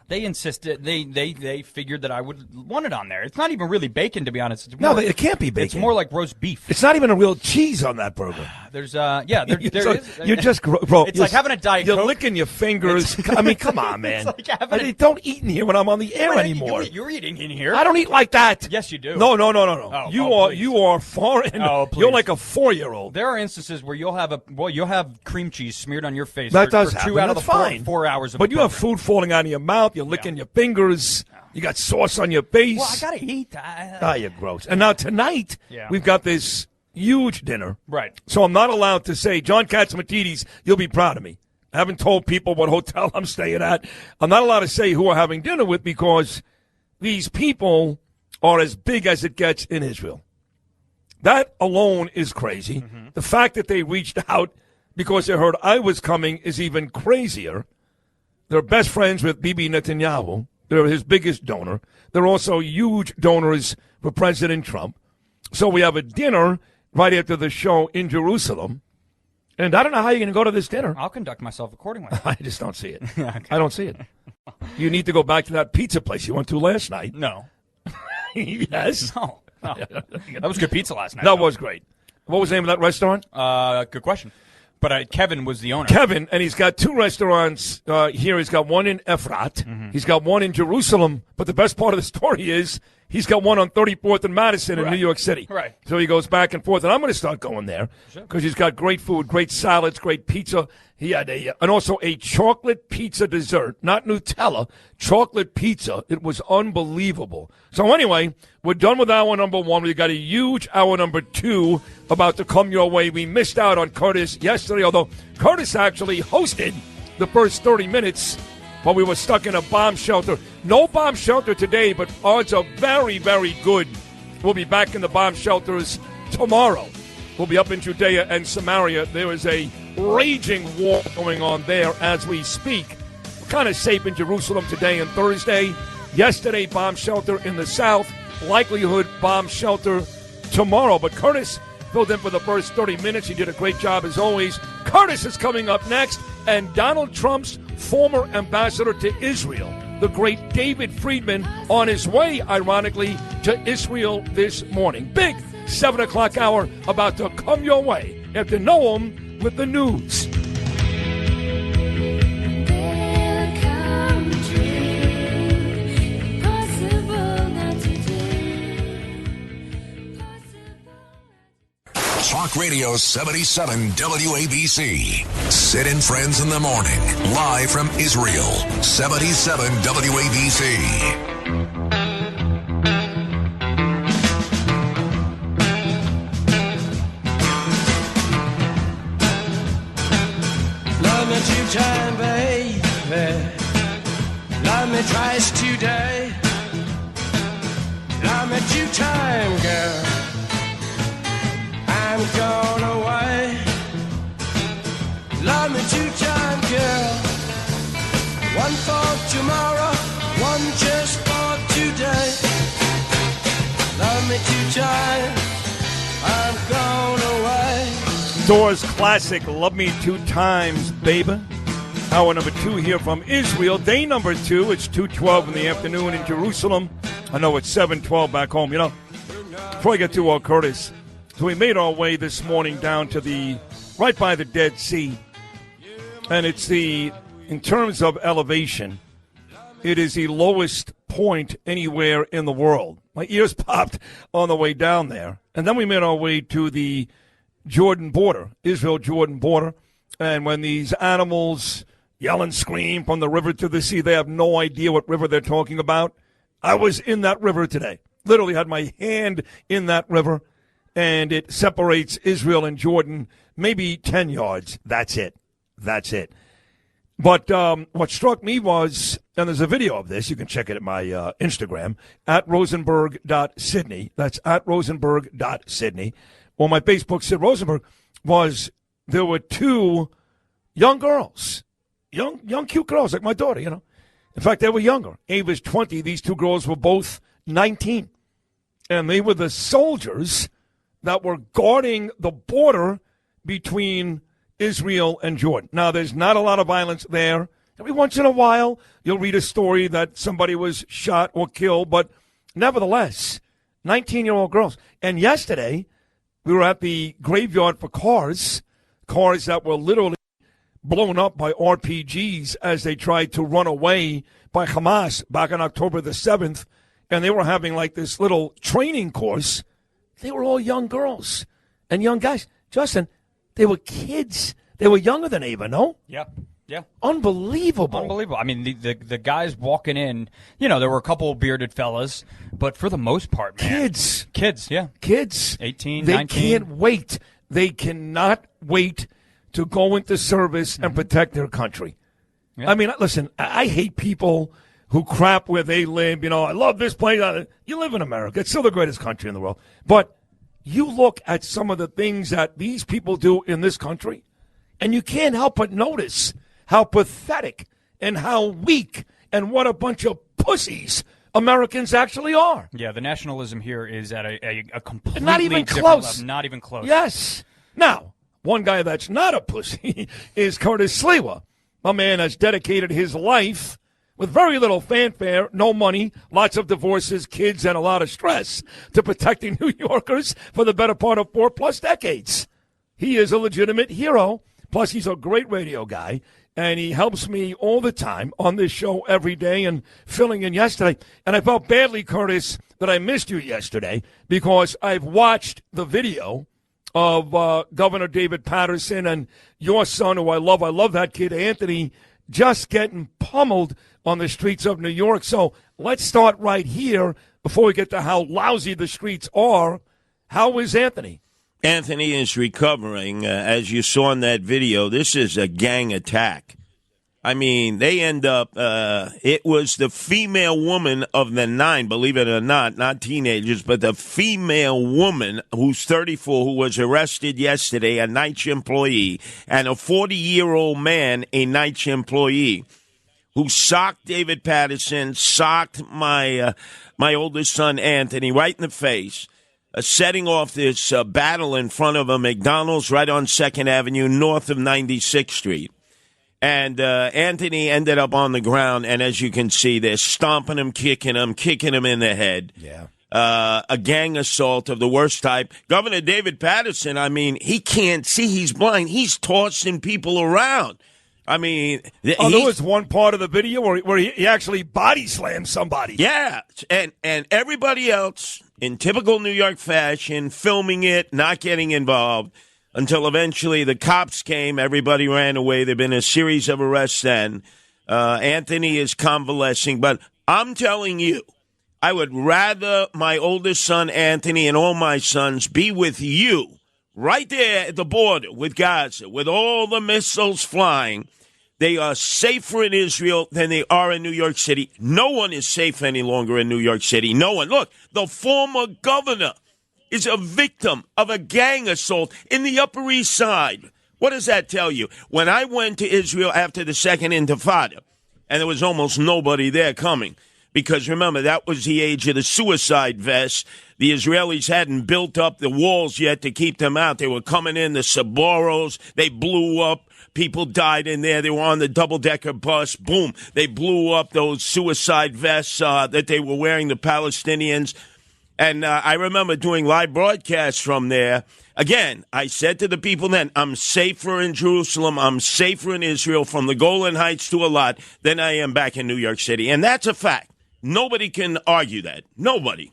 They insisted. They figured that I would want it on there. It's not even really bacon, to be honest. It's no, it can't be bacon. It's more like roast beef. It's not even a real cheese on that burger. There's there is. You're just bro. It's like having a Diet Coke. You're licking your fingers. I mean, come on, man. Don't eat in here when I'm on the air anymore. You're eating in here. I don't eat like that. Yes, you do. No. You are foreign. Oh, please. You're like a 4-year-old. There are instances where you'll have cream cheese smeared on your face. That for, does for happen. 2 out of That's the fine. 4 hours. But you have food falling out of your mouth. You're licking your fingers. You got sauce on your face. Well, I gotta eat. You're gross. And now tonight, we've got this huge dinner. Right. So I'm not allowed to say, John Katzmatidis, you'll be proud of me. I haven't told people what hotel I'm staying at. I'm not allowed to say who we're having dinner with because these people are as big as it gets in Israel. That alone is crazy. Mm-hmm. The fact that they reached out because they heard I was coming is even crazier. They're best friends with Bibi Netanyahu. They're his biggest donor. They're also huge donors for President Trump. So we have a dinner right after the show in Jerusalem. And I don't know how you're going to go to this dinner. I'll conduct myself accordingly. I just don't see it. Okay. I don't see it. You need to go back to that pizza place you went to last night. No. Yes. No. That was good pizza last night. That was great. What was the name of that restaurant? Good question. But Kevin was the owner. Kevin, and he's got 2 restaurants here. He's got one in Efrat. Mm-hmm. He's got one in Jerusalem. But the best part of the story is he's got one on 34th and Madison in New York City. Right. So he goes back and forth. And I'm going to start going there because he's got great food, great salads, great pizza. He had and also a chocolate pizza dessert, not Nutella, chocolate pizza. It was unbelievable. So anyway, we're done with hour number 1. We got a huge hour number 2 about to come your way. We missed out on Curtis yesterday, although Curtis actually hosted the first 30 minutes while we were stuck in a bomb shelter. No bomb shelter today, but odds are very, very good. We'll be back in the bomb shelters tomorrow. We'll be up in Judea and Samaria. There is a raging war going on there as we speak. Kind of safe in Jerusalem today and Thursday. Yesterday, bomb shelter in the south. Likelihood bomb shelter tomorrow. But Curtis filled in for the first 30 minutes. He did a great job as always. Curtis is coming up next. And Donald Trump's former ambassador to Israel, the great David Friedman, on his way, ironically, to Israel this morning. Big 7 o'clock hour about to come your way after Noam with the news. Talk Radio 77 WABC. Sid and Friends in the Morning. Live from Israel. 77 WABC. Love me 2 times, baby. Love me twice today. Love me 2 times, girl. I'm gone away. Love me 2 times, girl. 1 for tomorrow, 1 just for today. Love me 2 times. I'm gone away. Doors classic, Love Me 2 Times, baby. Hour number 2 here from Israel. Day number 2, it's 2:12 in the afternoon in Jerusalem. I know it's 7:12 back home. You know, before I get to Curtis, so we made our way this morning down to right by the Dead Sea. And it's in terms of elevation, it is the lowest point anywhere in the world. My ears popped on the way down there. And then we made our way to the Jordan border, Israel-Jordan border. And when these animals yell and scream from the river to the sea, they have no idea what river they're talking about. I was in that river today. Literally had my hand in that river. And it separates Israel and Jordan maybe 10 yards. That's it. But what struck me was, and there's a video of this. You can check it at my Instagram, at rosenberg.sydney. That's at rosenberg.sydney. Or my Facebook, Sid Rosenberg, was there were 2 young girls, young cute girls like my daughter, you know. In fact, they were younger. Ava's 20. These 2 girls were both 19. And they were the soldiers that were guarding the border between Israel and Jordan. Now, there's not a lot of violence there. Every once in a while, you'll read a story that somebody was shot or killed, but nevertheless, 19-year-old girls. And yesterday, we were at the graveyard for cars that were literally blown up by RPGs as they tried to run away by Hamas back on October the 7th, and they were having like this little training course. They were all young girls and young guys. Justin, they were kids. They were younger than Ava, no? Yeah. Unbelievable. I mean, the guys walking in, you know, there were a couple of bearded fellas, but for the most part, man. Kids, yeah. Kids. 18, they 19. They can't wait. They cannot wait to go into service and protect their country. Yeah. I mean, listen, I hate people who crap where they live. You know, I love this place. You live in America. It's still the greatest country in the world. But you look at some of the things that these people do in this country, and you can't help but notice how pathetic and how weak and what a bunch of pussies Americans actually are. Yeah, the nationalism here is at a completely not even different close. level. Not even close. Yes. Now, One guy that's not a pussy is Curtis Sliwa. A man has dedicated his life with very little fanfare, no money, lots of divorces, kids, and a lot of stress to protecting New Yorkers for the better part of 4+ decades. He is a legitimate hero. Plus, he's a great radio guy, and he helps me all the time on this show every day and filling in yesterday. And I felt badly, Curtis, that I missed you yesterday because I've watched the video of Governor David Patterson and your son, who I love that kid, Anthony, just getting pummeled on the streets of New York. So let's start right here before we get to how lousy the streets are. How is Anthony? Anthony is recovering. As you saw in that video, this is a gang attack. I mean, they end up, it was the female woman of the 9, believe it or not teenagers, but the female woman who's 34 who was arrested yesterday, a Night's employee, and a 40-year-old man, a Night's employee, who socked David Patterson, socked my oldest son, Anthony, right in the face, setting off this battle in front of a McDonald's right on 2nd Avenue, north of 96th Street. And Anthony ended up on the ground, and as you can see, they're stomping him, kicking him in the head. Yeah. A gang assault of the worst type. Governor David Patterson, I mean, he can't see. He's blind. He's tossing people around. I mean, there was one part of the video where he actually body slammed somebody. Yeah, and everybody else, in typical New York fashion, filming it, not getting involved. Until eventually the cops came, everybody ran away. There have been a series of arrests then. Anthony is convalescing. But I'm telling you, I would rather my oldest son, Anthony, and all my sons be with you right there at the border with Gaza, with all the missiles flying. They are safer in Israel than they are in New York City. No one is safe any longer in New York City. No one. Look, the former governor is a victim of a gang assault in the Upper East Side. What does that tell you? When I went to Israel after the Second Intifada, and there was almost nobody there coming, because remember, that was the age of the suicide vests. The Israelis hadn't built up the walls yet to keep them out. They were coming in, the Saboros, they blew up. People died in there. They were on the double-decker bus. Boom. They blew up those suicide vests that they were wearing, the Palestinians. And I remember doing live broadcasts from there. Again, I said to the people then, I'm safer in Jerusalem, I'm safer in Israel from the Golan Heights to Eilat than I am back in New York City. And that's a fact. Nobody can argue that. Nobody.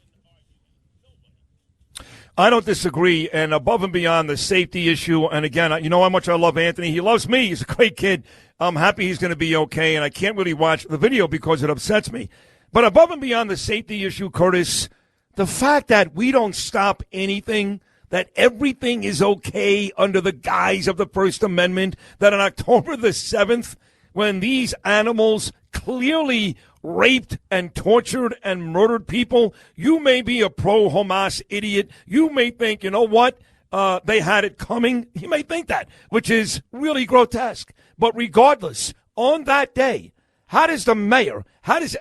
I don't disagree. And above and beyond the safety issue, and again, you know how much I love Anthony. He loves me. He's a great kid. I'm happy he's going to be okay. And I can't really watch the video because it upsets me. But above and beyond the safety issue, Curtis, the fact that we don't stop anything, that everything is okay under the guise of the First Amendment, that on October the 7th, when these animals clearly raped and tortured and murdered people, you may be a pro-Hamas idiot. You may think, you know what, they had it coming. You may think that, which is really grotesque. But regardless, on that day, how does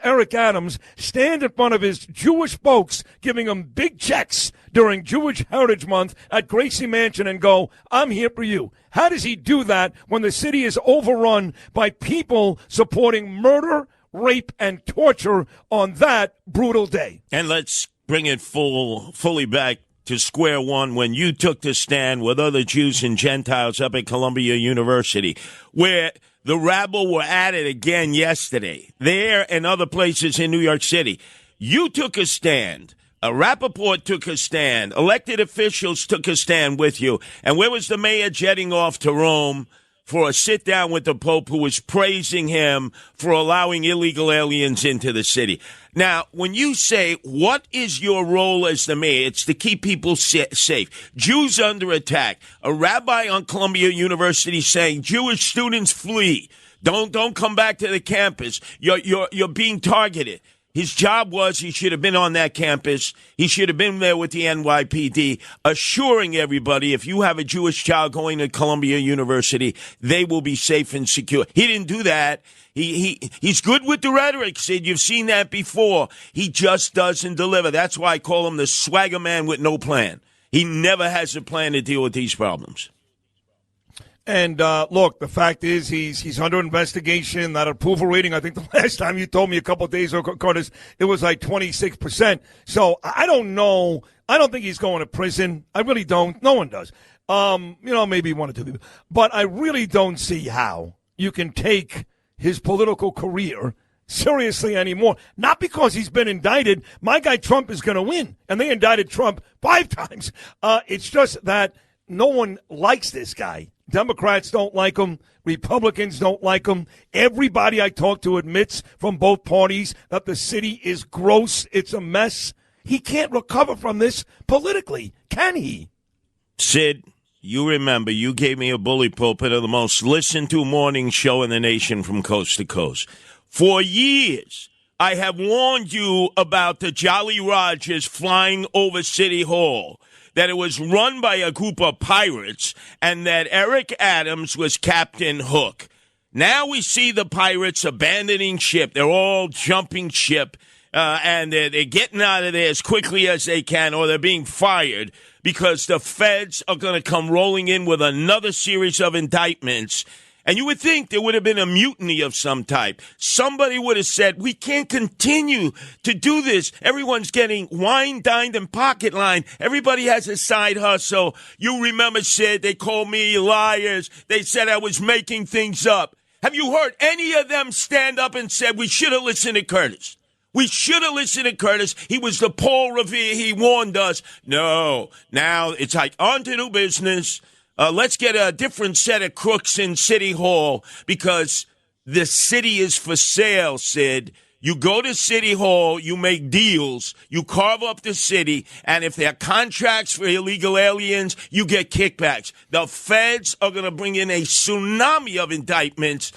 Eric Adams stand in front of his Jewish folks, giving them big checks during Jewish Heritage Month at Gracie Mansion and go, I'm here for you? How does he do that when the city is overrun by people supporting murder, rape, and torture on that brutal day? And let's bring it fully back to square one when you took the stand with other Jews and Gentiles up at Columbia University, where the rabble were at it again yesterday, there and other places in New York City. You took a stand. Rappaport took a stand. Elected officials took a stand with you. And where was the mayor jetting off to Rome for a sit-down with the Pope, who was praising him for allowing illegal aliens into the city? Now, when you say, what is your role as the mayor? It's to keep people safe. Jews under attack. A rabbi on Columbia University saying, Jewish students flee. Don't come back to the campus. You're being targeted. His job was he should have been on that campus. He should have been there with the NYPD, assuring everybody if you have a Jewish child going to Columbia University, they will be safe and secure. He didn't do that. He's good with the rhetoric, Sid. You've seen that before. He just doesn't deliver. That's why I call him the swagger man with no plan. He never has a plan to deal with these problems. And look, the fact is he's under investigation. That approval rating, I think the last time you told me a couple of days ago, Curtis, it was like 26%. So I don't know. I don't think he's going to prison. I really don't. No one does. Maybe one or two people. But I really don't see how you can take his political career seriously anymore. Not because he's been indicted. My guy Trump is going to win. And they indicted Trump 5 times. It's just that no one likes this guy. Democrats don't like him. Republicans don't like him. Everybody I talk to admits from both parties that the city is gross. It's a mess. He can't recover from this politically, can he? Sid, you remember you gave me a bully pulpit of the most listened to morning show in the nation from coast to coast. For years, I have warned you about the Jolly Rogers flying over City Hall, that it was run by a group of pirates, and that Eric Adams was Captain Hook. Now we see the pirates abandoning ship. They're all jumping ship, and they're getting out of there as quickly as they can, or they're being fired because the feds are going to come rolling in with another series of indictments. And you would think there would have been a mutiny of some type. Somebody would have said, we can't continue to do this. Everyone's getting wine, dined, and pocket lined. Everybody has a side hustle. You remember, Sid, they called me liars. They said I was making things up. Have you heard any of them stand up and said, we should have listened to Curtis? We should have listened to Curtis. He was the Paul Revere. He warned us. No. Now it's like on to new business. Let's get a different set of crooks in City Hall because the city is for sale, Sid. You go to City Hall, you make deals, you carve up the city, and if there are contracts for illegal aliens, you get kickbacks. The feds are going to bring in a tsunami of indictments,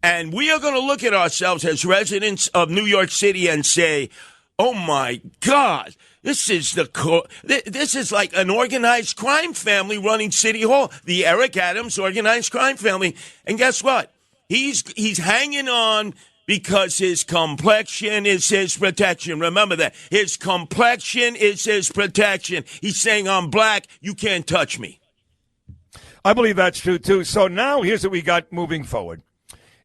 and we are going to look at ourselves as residents of New York City and say, oh, my God. This is like an organized crime family running City Hall, the Eric Adams organized crime family. And guess what? He's hanging on because his complexion is his protection. Remember that. His complexion is his protection. He's saying, I'm black, you can't touch me. I believe that's true, too. So now here's what we got moving forward.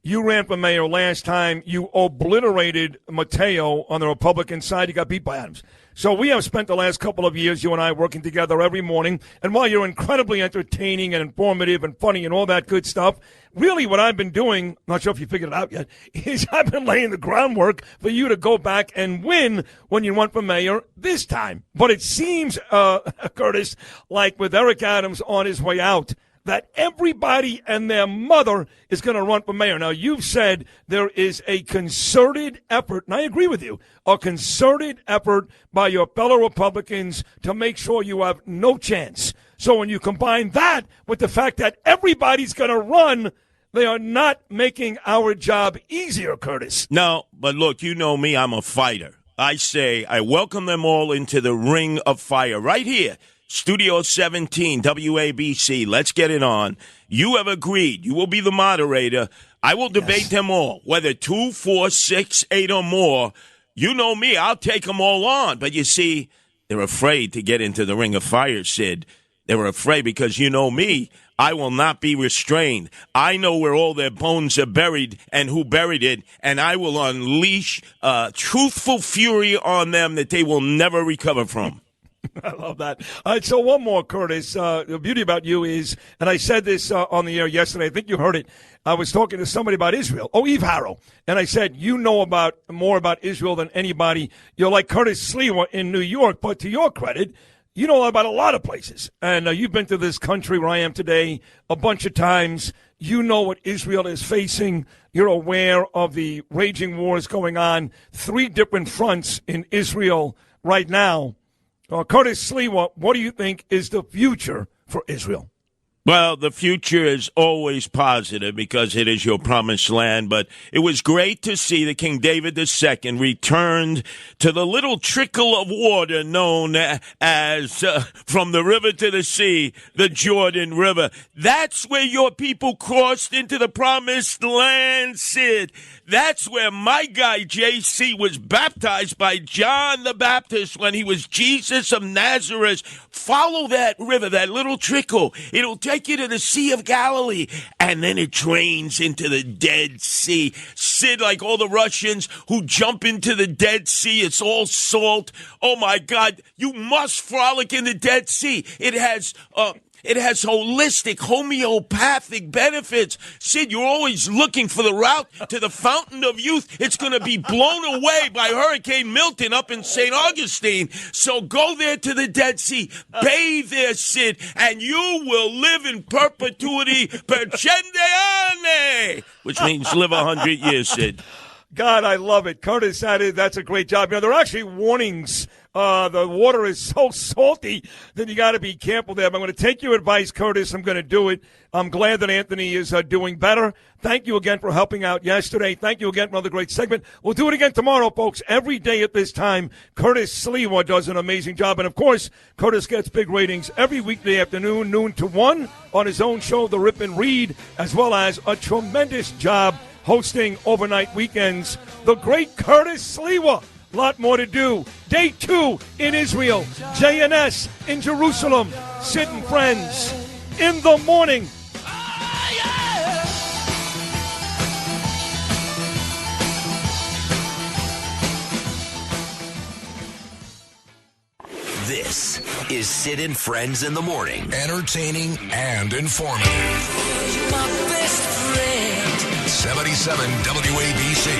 You ran for mayor last time. You obliterated Mateo on the Republican side. You got beat by Adams. So we have spent the last couple of years, you and I, working together every morning. And while you're incredibly entertaining and informative and funny and all that good stuff, really what I've been doing, not sure if you figured it out yet, is I've been laying the groundwork for you to go back and win when you run for mayor this time. But it seems, Curtis, like with Eric Adams on his way out, that everybody and their mother is going to run for mayor. Now, you've said there is a concerted effort, and I agree with you, a concerted effort by your fellow Republicans to make sure you have no chance. So when you combine that with the fact that everybody's going to run, they are not making our job easier, Curtis. No, but look, you know me, I'm a fighter. I say I welcome them all into the ring of fire right here. Studio 17, WABC, let's get it on. You have agreed. You will be the moderator. I will debate them all, whether 2, 4, 6, 8 or more. You know me, I'll take them all on. But you see, they're afraid to get into the ring of fire, Sid. They're afraid because you know me, I will not be restrained. I know where all their bones are buried and who buried it, and I will unleash truthful fury on them that they will never recover from. I love that. All right, so one more, Curtis. The beauty about you is, and I said this on the air yesterday, I think you heard it. I was talking to somebody about Israel. Oh, Eve Harrow. And I said, you know more about Israel than anybody. You're like Curtis Sliwa in New York, but to your credit, you know about a lot of places. And you've been to this country where I am today a bunch of times. You know what Israel is facing. You're aware of the raging wars going on. 3 different fronts in Israel right now. Curtis Sliwa, what do you think is the future for Israel? Well, the future is always positive because it is your promised land, but it was great to see that King David II returned to the little trickle of water known as, from the river to the sea, the Jordan River. That's where your people crossed into the promised land, Sid. That's where my guy JC was baptized by John the Baptist when he was Jesus of Nazareth. Follow that river, that little trickle. It'll take strike you to the Sea of Galilee, and then it drains into the Dead Sea. Sid, like all the Russians who jump into the Dead Sea, it's all salt. Oh, my God, you must frolic in the Dead Sea. It has holistic, homeopathic benefits. Sid, you're always looking for the route to the fountain of youth. It's going to be blown away by Hurricane Milton up in St. Augustine. So go there to the Dead Sea, bathe there, Sid, and you will live in perpetuity, percendiane, which means live 100 years, Sid. God, I love it. Curtis, that's a great job. There are actually warnings. The water is so salty that you got to be careful there. But I'm going to take your advice, Curtis. I'm going to do it. I'm glad that Anthony is doing better. Thank you again for helping out yesterday. Thank you again for another great segment. We'll do it again tomorrow, folks. Every day at this time, Curtis Sliwa does an amazing job. And, of course, Curtis gets big ratings every weekday afternoon, noon to 1, on his own show, The Rip and Read, as well as a tremendous job hosting overnight weekends. The great Curtis Sliwa. Lot more to do. Day 2 in Israel. JNS in Jerusalem. Sid and Friends in the morning. This is Sid and Friends in the morning. Entertaining and informative. You're my best friend. 77 WABC.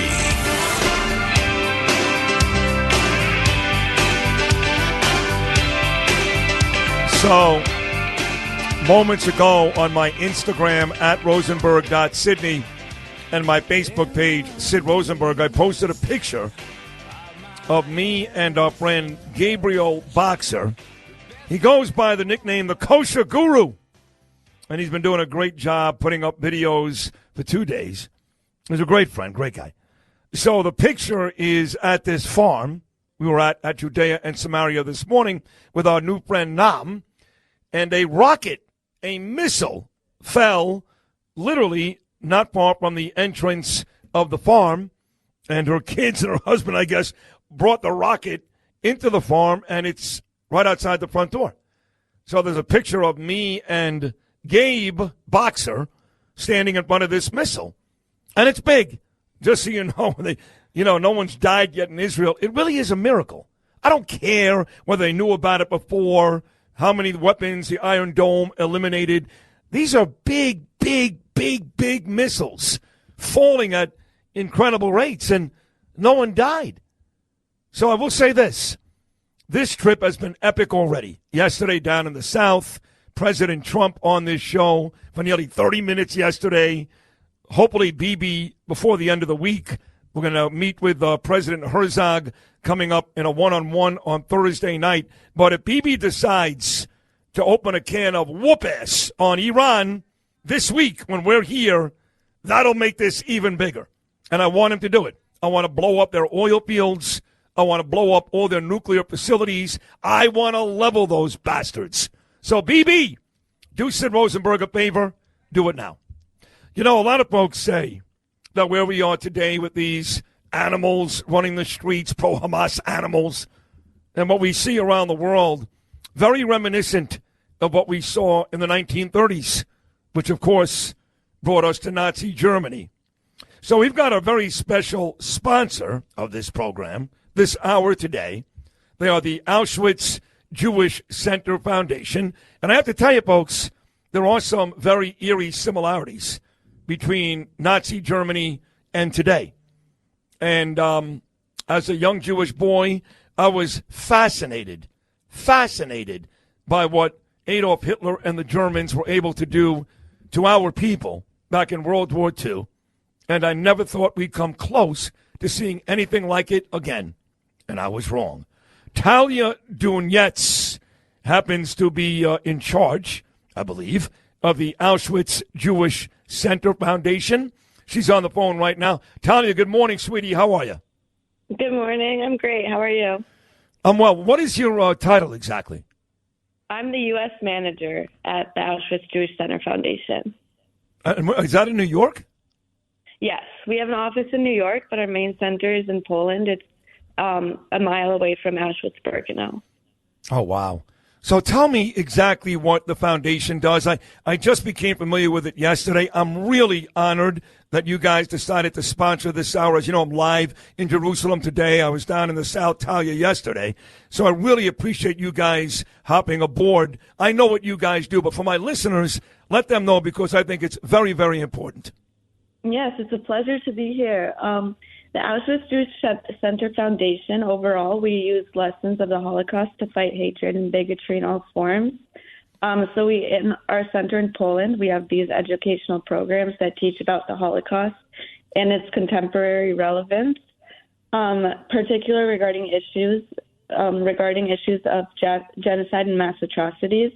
So, moments ago on my Instagram at Rosenberg.Sydney and my Facebook page, Sid Rosenberg, I posted a picture of me and our friend Gabriel Boxer. He goes by the nickname the Kosher Guru, and he's been doing a great job putting up videos for 2 days. He's a great friend, great guy. So the picture is at this farm we were at Judea and Samaria this morning with our new friend Nam, and a rocket, a missile, fell literally not far from the entrance of the farm, and her kids and her husband, I guess, brought the rocket into the farm, and it's right outside the front door. So there's a picture of me and Gabe Boxer standing in front of this missile, and it's big. Just so you know, no one's died yet in Israel. It really is a miracle. I don't care whether they knew about it before, how many weapons the Iron Dome eliminated. These are big, big, big, big missiles falling at incredible rates, and no one died. So I will say this. This trip has been epic already. Yesterday down in the South, President Trump on this show for nearly 30 minutes yesterday. Hopefully, Bibi, before the end of the week, we're going to meet with President Herzog coming up in a one-on-one on Thursday night. But if Bibi decides to open a can of whoop-ass on Iran this week when we're here, that'll make this even bigger. And I want him to do it. I want to blow up their oil fields. I want to blow up all their nuclear facilities. I want to level those bastards. So, Bibi, do Sid Rosenberg a favor. Do it now. A lot of folks say that where we are today with these animals running the streets, pro-Hamas animals, and what we see around the world, very reminiscent of what we saw in the 1930s, which, of course, brought us to Nazi Germany. So we've got a very special sponsor of this program this hour today. They are the Auschwitz Jewish Center Foundation. And I have to tell you, folks, there are some very eerie similarities between Nazi Germany and today. And as a young Jewish boy, I was fascinated by what Adolf Hitler and the Germans were able to do to our people back in World War II. And I never thought we'd come close to seeing anything like it again. And I was wrong. Talia Dunietz happens to be in charge, I believe, of the Auschwitz Jewish Center Foundation. She's on the phone right now. Talia, good morning, sweetie. How are you? Good morning. I'm great. How are you? I'm well. What is your title exactly? I'm the U.S. manager at the Auschwitz Jewish Center Foundation. Is that in New York? Yes. We have an office in New York, but our main center is in Poland. It's a mile away from Auschwitz-Birkenau. Oh, wow. So tell me exactly what the foundation does. I just became familiar with it yesterday. I'm really honored that you guys decided to sponsor this hour. As you know, I'm live in Jerusalem today. I was down in the South Talia yesterday. So I really appreciate you guys hopping aboard. I know what you guys do, but for my listeners, let them know because I think it's very, very important. Yes, it's a pleasure to be here. The Auschwitz Jewish Center Foundation, overall, we use lessons of the Holocaust to fight hatred and bigotry in all forms. So we, in our center in Poland, we have these educational programs that teach about the Holocaust and its contemporary relevance, particularly regarding issues of genocide and mass atrocities.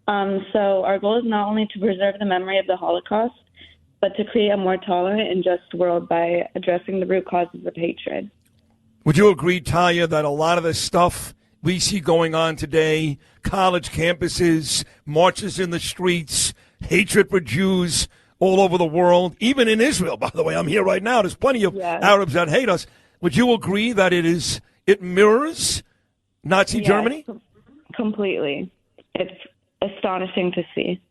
So our goal is not only to preserve the memory of the Holocaust, but to create a more tolerant and just world by addressing the root causes of hatred. Would you agree, Talia, that a lot of the stuff we see going on today, college campuses, marches in the streets, hatred for Jews all over the world, even in Israel, by the way, I'm here right now, there's plenty of Arabs that hate us. Would you agree that it mirrors Nazi Germany? Completely. It's astonishing to see.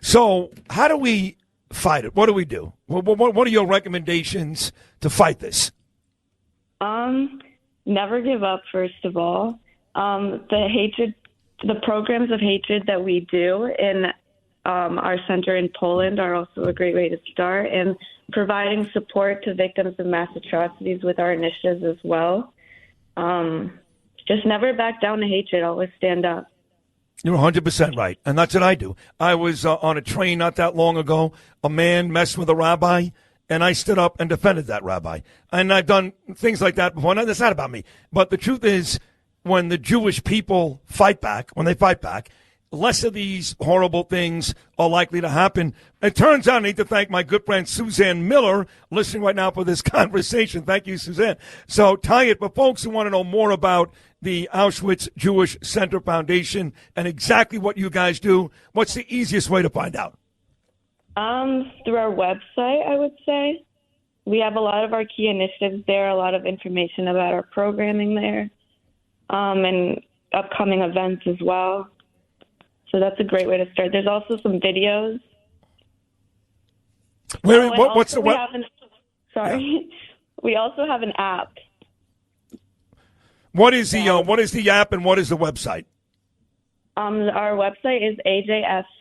So how do we fight it? What do we do? What are your recommendations to fight this? Never give up, first of all. The programs of hatred that we do in our center in Poland are also a great way to start, and providing support to victims of mass atrocities with our initiatives as well. Just never back down to hatred. Always stand up. You're 100% right, and that's what I do. I was on a train not that long ago. A man messed with a rabbi, and I stood up and defended that rabbi. And I've done things like that before. Now, that's not about me. But the truth is, when the Jewish people fight back, less of these horrible things are likely to happen. It turns out I need to thank my good friend Suzanne Miller, listening right now for this conversation. Thank you, Suzanne. So, Talia, for folks who want to know more about the Auschwitz Jewish Center Foundation and exactly what you guys do, what's the easiest way to find out? Through our website, I would say. We have a lot of our key initiatives there, a lot of information about our programming there, and upcoming events as well. So that's a great way to start. There's also some videos. We also have an app. What is the app and what is the website? Our website is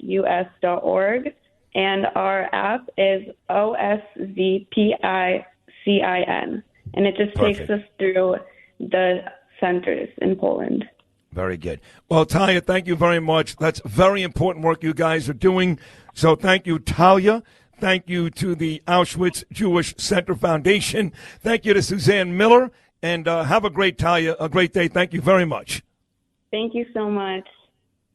ajfus.org, and our app is OSVPICIN, and it just takes us through the centers in Poland. Very good. Well, Talia, thank you very much. That's very important work you guys are doing. So thank you, Talia. Thank you to the Auschwitz Jewish Center Foundation. Thank you to Suzanne Miller. And have a great, Talia, a great day. Thank you very much. Thank you so much.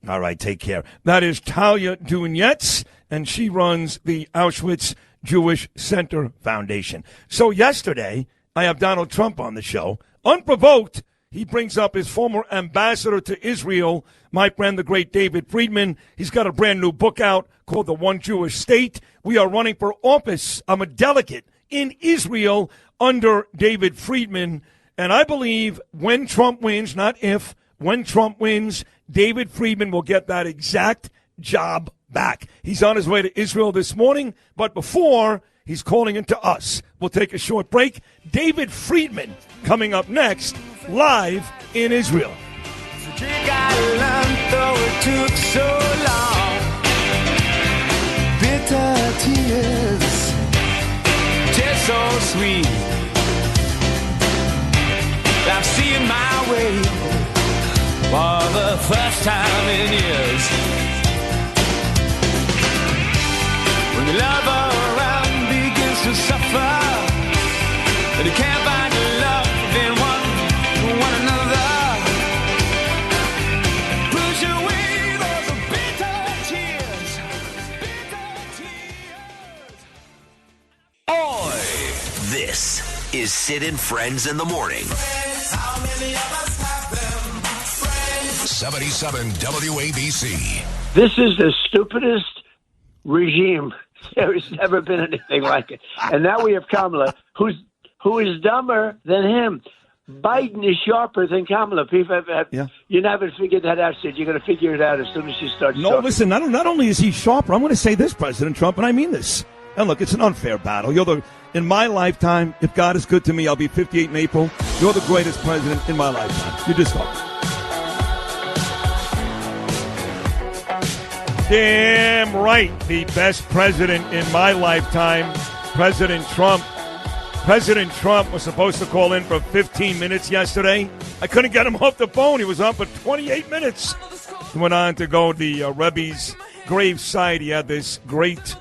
All right, take care. That is Talia Dunietz, and she runs the Auschwitz Jewish Center Foundation. So yesterday, I have Donald Trump on the show. Unprovoked, he brings up his former ambassador to Israel, my friend, the great David Friedman. He's got a brand new book out called The One Jewish State. We are running for office. I'm a delegate in Israel under David Friedman. And I believe when Trump wins, not if, when Trump wins, David Friedman will get that exact job back. He's on his way to Israel this morning, but before, he's calling into us. We'll take a short break. David Friedman coming up next, live in Israel. It took so long. Bitter tears, taste so sweet. I'm seeing my way for the first time in years. When the love around begins to suffer, and you can't find love in one another, push away those bitter tears, Oi! This is Sid and Friends in the Morning. 77 WABC. This is the stupidest regime. There has never been anything like it. And now we have Kamala, who is dumber than him. Biden is sharper than Kamala. People you never figured that out, Sid. You're going to figure it out as soon as you start No, talking. listen, not only is he sharper, I'm going to say this, President Trump, and I mean this. And look, it's an unfair battle. In my lifetime, if God is good to me, I'll be 58 in April. You're the greatest president in my lifetime. You just are. Damn right, the best president in my lifetime, President Trump. President Trump was supposed to call in for 15 minutes yesterday. I couldn't get him off the phone. He was on for 28 minutes. He went on to go to the Rebbe's grave site. He had this great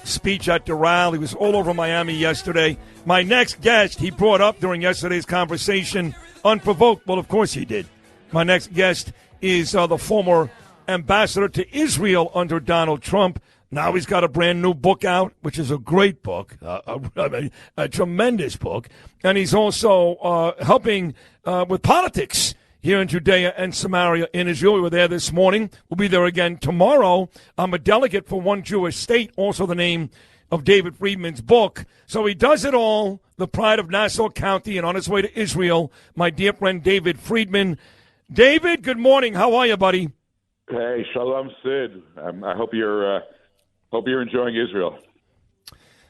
speech at Doral. He was all over Miami yesterday. My next guest, he brought up during yesterday's conversation, unprovoked. Well, of course he did. My next guest is the former ambassador to Israel under Donald Trump. Now he's got a brand new book out, which is a great book, a tremendous book. And he's also helping with politics here in Judea and Samaria in Israel. We were there this morning. We'll be there again tomorrow. I'm a delegate for One Jewish State, also the name of David Friedman's book. So he does it all, the pride of Nassau County, and on his way to Israel, my dear friend David Friedman. David, good morning. How are you, buddy? Hey, shalom, Sid. I hope you're enjoying Israel.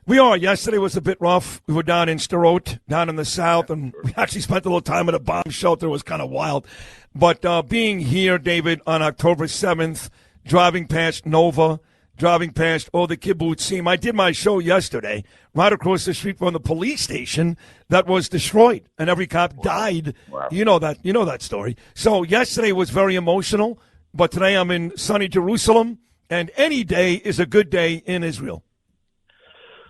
We are. Yesterday was a bit rough. We were down in Sderot, down in the south, and we actually spent a little time at a bomb shelter. It was kind of wild. But being here, David, on October 7th, driving past Nova, driving past all the kibbutzim. I did my show yesterday right across the street from the police station that was destroyed, and every cop died. Wow. You know that story. So yesterday was very emotional, but today I'm in sunny Jerusalem, and any day is a good day in Israel.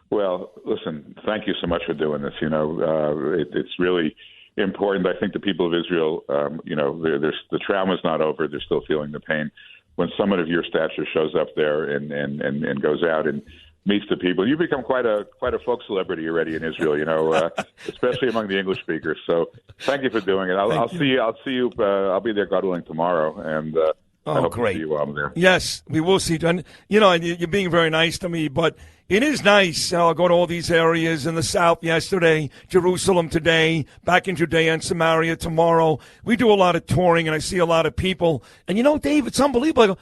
Well, listen, thank you so much for doing this. It's really important. I think the people of Israel, the trauma's not over. They're still feeling the pain. When someone of your stature shows up there and goes out and meets the people, you become quite a folk celebrity already in Israel. Especially among the English speakers. So thank you for doing it. I'll see you. I'll be there, God willing, tomorrow, and I hope great. to see you while I'm there. Yes, we will see. And you're being very nice to me, but it is nice. I'll go to all these areas in the south yesterday, Jerusalem today, back in Judea and Samaria tomorrow. We do a lot of touring, and I see a lot of people. And Dave, it's unbelievable. I go,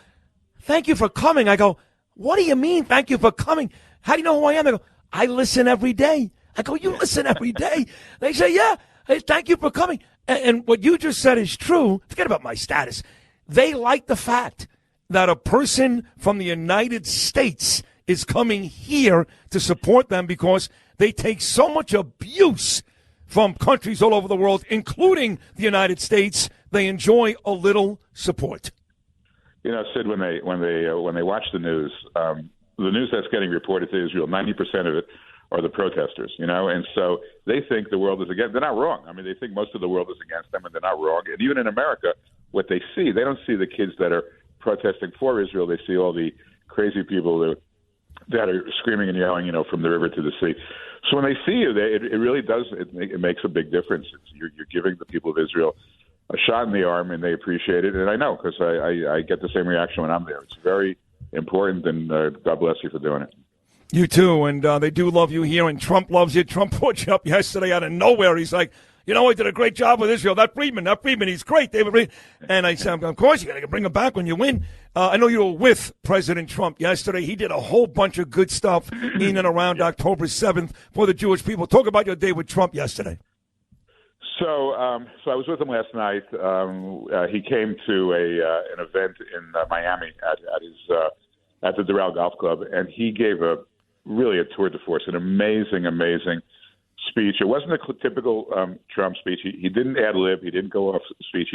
thank you for coming. I go, what do you mean, thank you for coming? How do you know who I am? They go, I listen every day. I go, you listen every day? They say, yeah, hey, thank you for coming. And what you just said is true. Forget about my status. They like the fact that a person from the United States is coming here to support them because they take so much abuse from countries all over the world, including the United States. They enjoy a little support. Sid, when they watch the news that's getting reported to Israel, 90% of it are the protesters, and so they think the world is against. They're not wrong. I mean, they think most of the world is against them, and they're not wrong. And even in America, what they don't see the kids that are protesting for Israel. They see all the crazy people that are screaming and yelling, from the river to the sea. So when they see you, it really does. It makes a big difference. You're giving the people of Israel a shot in the arm, and they appreciate it. And I know because I get the same reaction when I'm there. It's very important, and God bless you for doing it. You too, and they do love you here, and Trump loves you. Trump put you up yesterday out of nowhere. He's like, I did a great job with Israel. That Friedman, he's great, David Friedman. And I said, of course, you got to bring him back when you win. I know you were with President Trump yesterday. He did a whole bunch of good stuff in and around October 7th for the Jewish people. Talk about your day with Trump yesterday. So I was with him last night. He came to an event in Miami at the Doral Golf Club, and he gave a tour de force, an amazing speech. It wasn't a typical Trump speech. He didn't ad-lib. He didn't go off speech.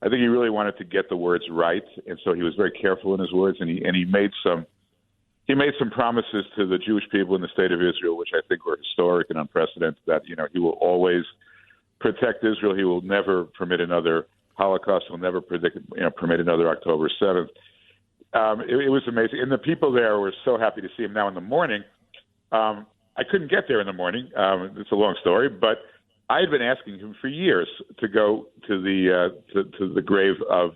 I think he really wanted to get the words right, and so he was very careful in his words, and he made some promises to the Jewish people in the state of Israel, which I think were historic and unprecedented, that, he will always protect Israel. He will never permit another Holocaust. He'll never permit another October 7th. It was amazing. And the people there were so happy to see him. Now in the morning, I couldn't get there in the morning. It's a long story, but I had been asking him for years to go to the grave of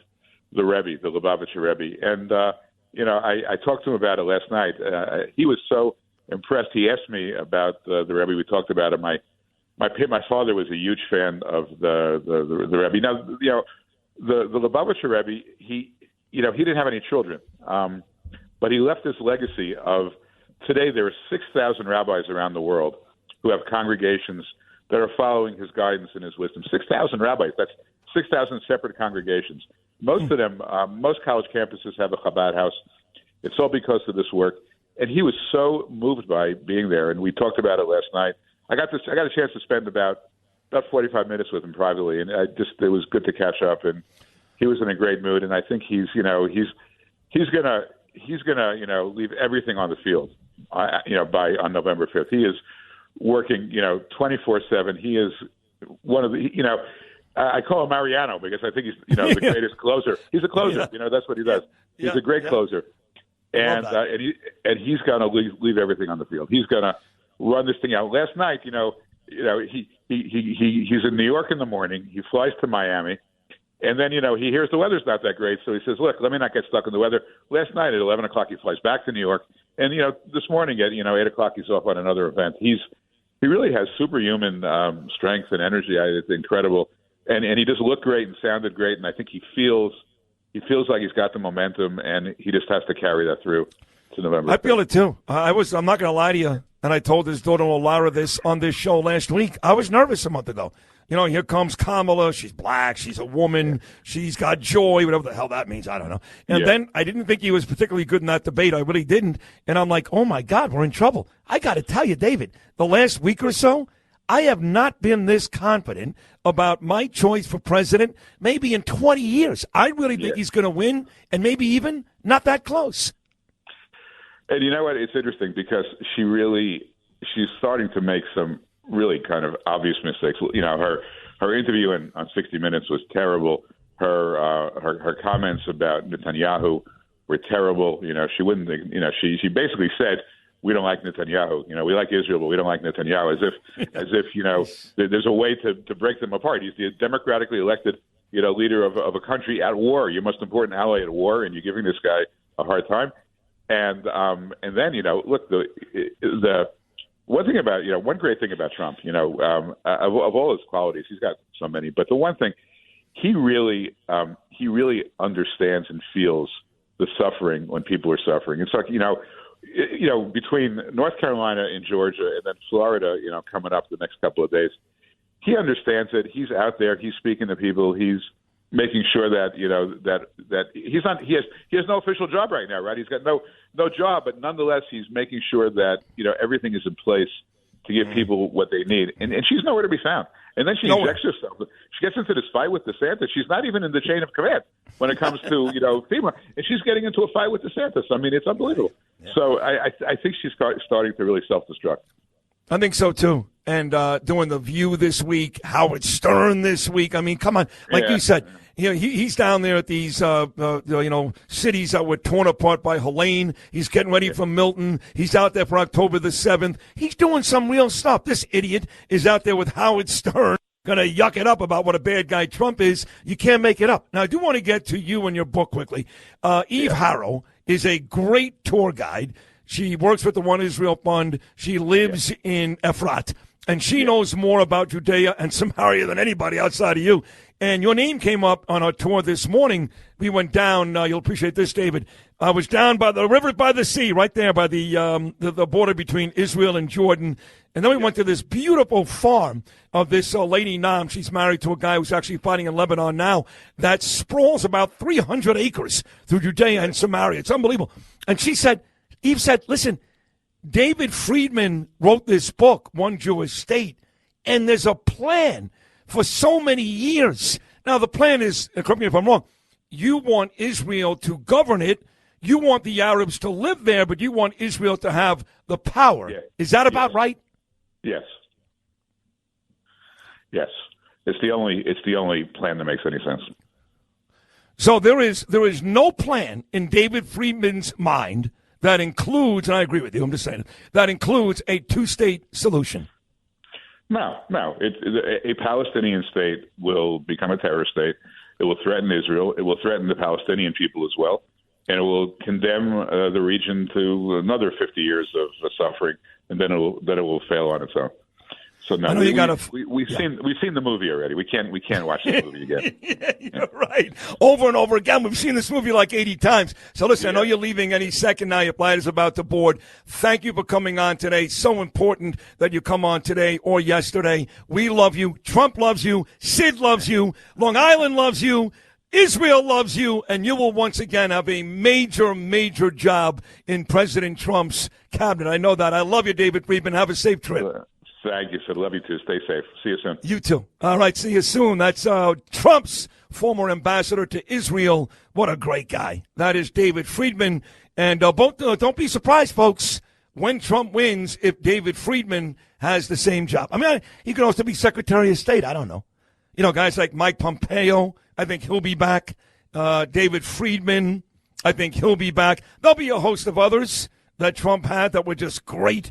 the Rebbe, the Lubavitcher Rebbe. And, I talked to him about it last night. He was so impressed. He asked me about the Rebbe. We talked about it. My my father was a huge fan of the Rebbe. Now, the Lubavitcher Rebbe, he didn't have any children, but he left this legacy of today there are 6,000 rabbis around the world who have congregations that are following his guidance and his wisdom. 6,000 rabbis. That's 6,000 separate congregations. Most of them, most college campuses have a Chabad house. It's all because of this work. And he was so moved by being there, and we talked about it last night. I got a chance to spend about 45 minutes with him privately, and it was good to catch up. And he was in a great mood, and I think he's gonna leave everything on the field, on November 5th. He is working 24/7. He is one of the I call him Mariano because I think he's the greatest closer. He's a closer. Yeah. That's what he does. He's a great closer. And he's going to leave everything on the field. He's going to run this thing out. Last night, he's in New York in the morning. He flies to Miami, and then he hears the weather's not that great, so he says, "Look, let me not get stuck in the weather." Last night at 11 o'clock, he flies back to New York, and this morning at 8 o'clock, he's off on another event. He really has superhuman strength and energy. It's incredible, and he just looked great and sounded great, and I think he feels like he's got the momentum, and he just has to carry that through to November. I feel it too. I'm not going to lie to you, and I told his daughter-in-law Lara this on this show last week. I was nervous a month ago. Here comes Kamala. She's black. She's a woman. She's got joy, whatever the hell that means. I don't know. And then I didn't think he was particularly good in that debate. I really didn't. And I'm like, oh, my God, we're in trouble. I got to tell you, David, the last week or so, I have not been this confident about my choice for president maybe in 20 years. I really think he's going to win, and maybe even not that close. And you know what? It's interesting because she's starting to make some really kind of obvious mistakes. Her interview on 60 Minutes was terrible. Her comments about Netanyahu were terrible. She wouldn't. She basically said, "We don't like Netanyahu. We like Israel, but we don't like Netanyahu." As if there's a way to break them apart. He's the democratically elected leader of a country at war, your most important ally at war, and you're giving this guy a hard time. And then look, the one thing about one great thing about Trump, of all his qualities, he's got so many, but the one thing he really understands and feels the suffering when people are suffering. It's like between North Carolina and Georgia and then Florida, coming up the next couple of days, he understands it. He's out there. He's speaking to people. He's making sure that that he's not. He has no official job right now, right? He's got no job, but nonetheless, he's making sure that everything is in place to give people what they need. And she's nowhere to be found. And then she injects herself. She gets into this fight with DeSantis. She's not even in the chain of command when it comes to FEMA, and she's getting into a fight with DeSantis. I mean, it's unbelievable. Yeah. So I think she's starting to really self-destruct. I think so too. And doing The View this week, Howard Stern this week. I mean, come on, like you said, he's down there at these cities that were torn apart by Helene. He's getting ready for Milton. He's out there for October the 7th. He's doing some real stuff. This idiot is out there with Howard Stern, going to yuck it up about what a bad guy Trump is. You can't make it up. Now, I do want to get to you and your book quickly. Eve Harrow is a great tour guide. She works with the One Israel Fund. She lives in Efrat, and she knows more about Judea and Samaria than anybody outside of you. And your name came up on our tour this morning. We went down. You'll appreciate this, David. I was down by the river by the sea, right there by the border between Israel and Jordan. And then we went to this beautiful farm of this lady, Nam. She's married to a guy who's actually fighting in Lebanon now. That sprawls about 300 acres through Judea and Samaria. It's unbelievable. And Eve said, listen, David Friedman wrote this book, One Jewish State, and there's a plan for so many years. Now, the plan is, correct me if I'm wrong, you want Israel to govern it. You want the Arabs to live there, but you want Israel to have the power. Yeah. Is that about right? Yes. Yes. It's the only plan that makes any sense. So there is no plan in David Friedman's mind that includes, and I agree with you, I'm just saying, that includes a two-state solution. No. A Palestinian state will become a terrorist state. It will threaten Israel. It will threaten the Palestinian people as well. And it will condemn the region to another 50 years of suffering, and then it will fail on its own. So no, I know you got we've seen the movie already. We can't watch the movie again. Yeah, you're right. Over and over again. We've seen this movie like 80 times. So listen, I know you're leaving any second now. Your flight is about to board. Thank you for coming on today. So important that you come on today or yesterday. We love you. Trump loves you. Sid loves you. Long Island loves you. Israel loves you, and you will once again have a major, major job in President Trump's cabinet. I know that. I love you, David Friedman. Have a safe trip. Thank you, Sid. Love you too. Stay safe. See you soon. You too. All right, see you soon. That's Trump's former ambassador to Israel. What a great guy. That is David Friedman. And don't be surprised, folks, when Trump wins, if David Friedman has the same job. I mean, he could also be Secretary of State. I don't know. You know, guys like Mike Pompeo, I think he'll be back. David Friedman, I think he'll be back. There'll be a host of others that Trump had that were just great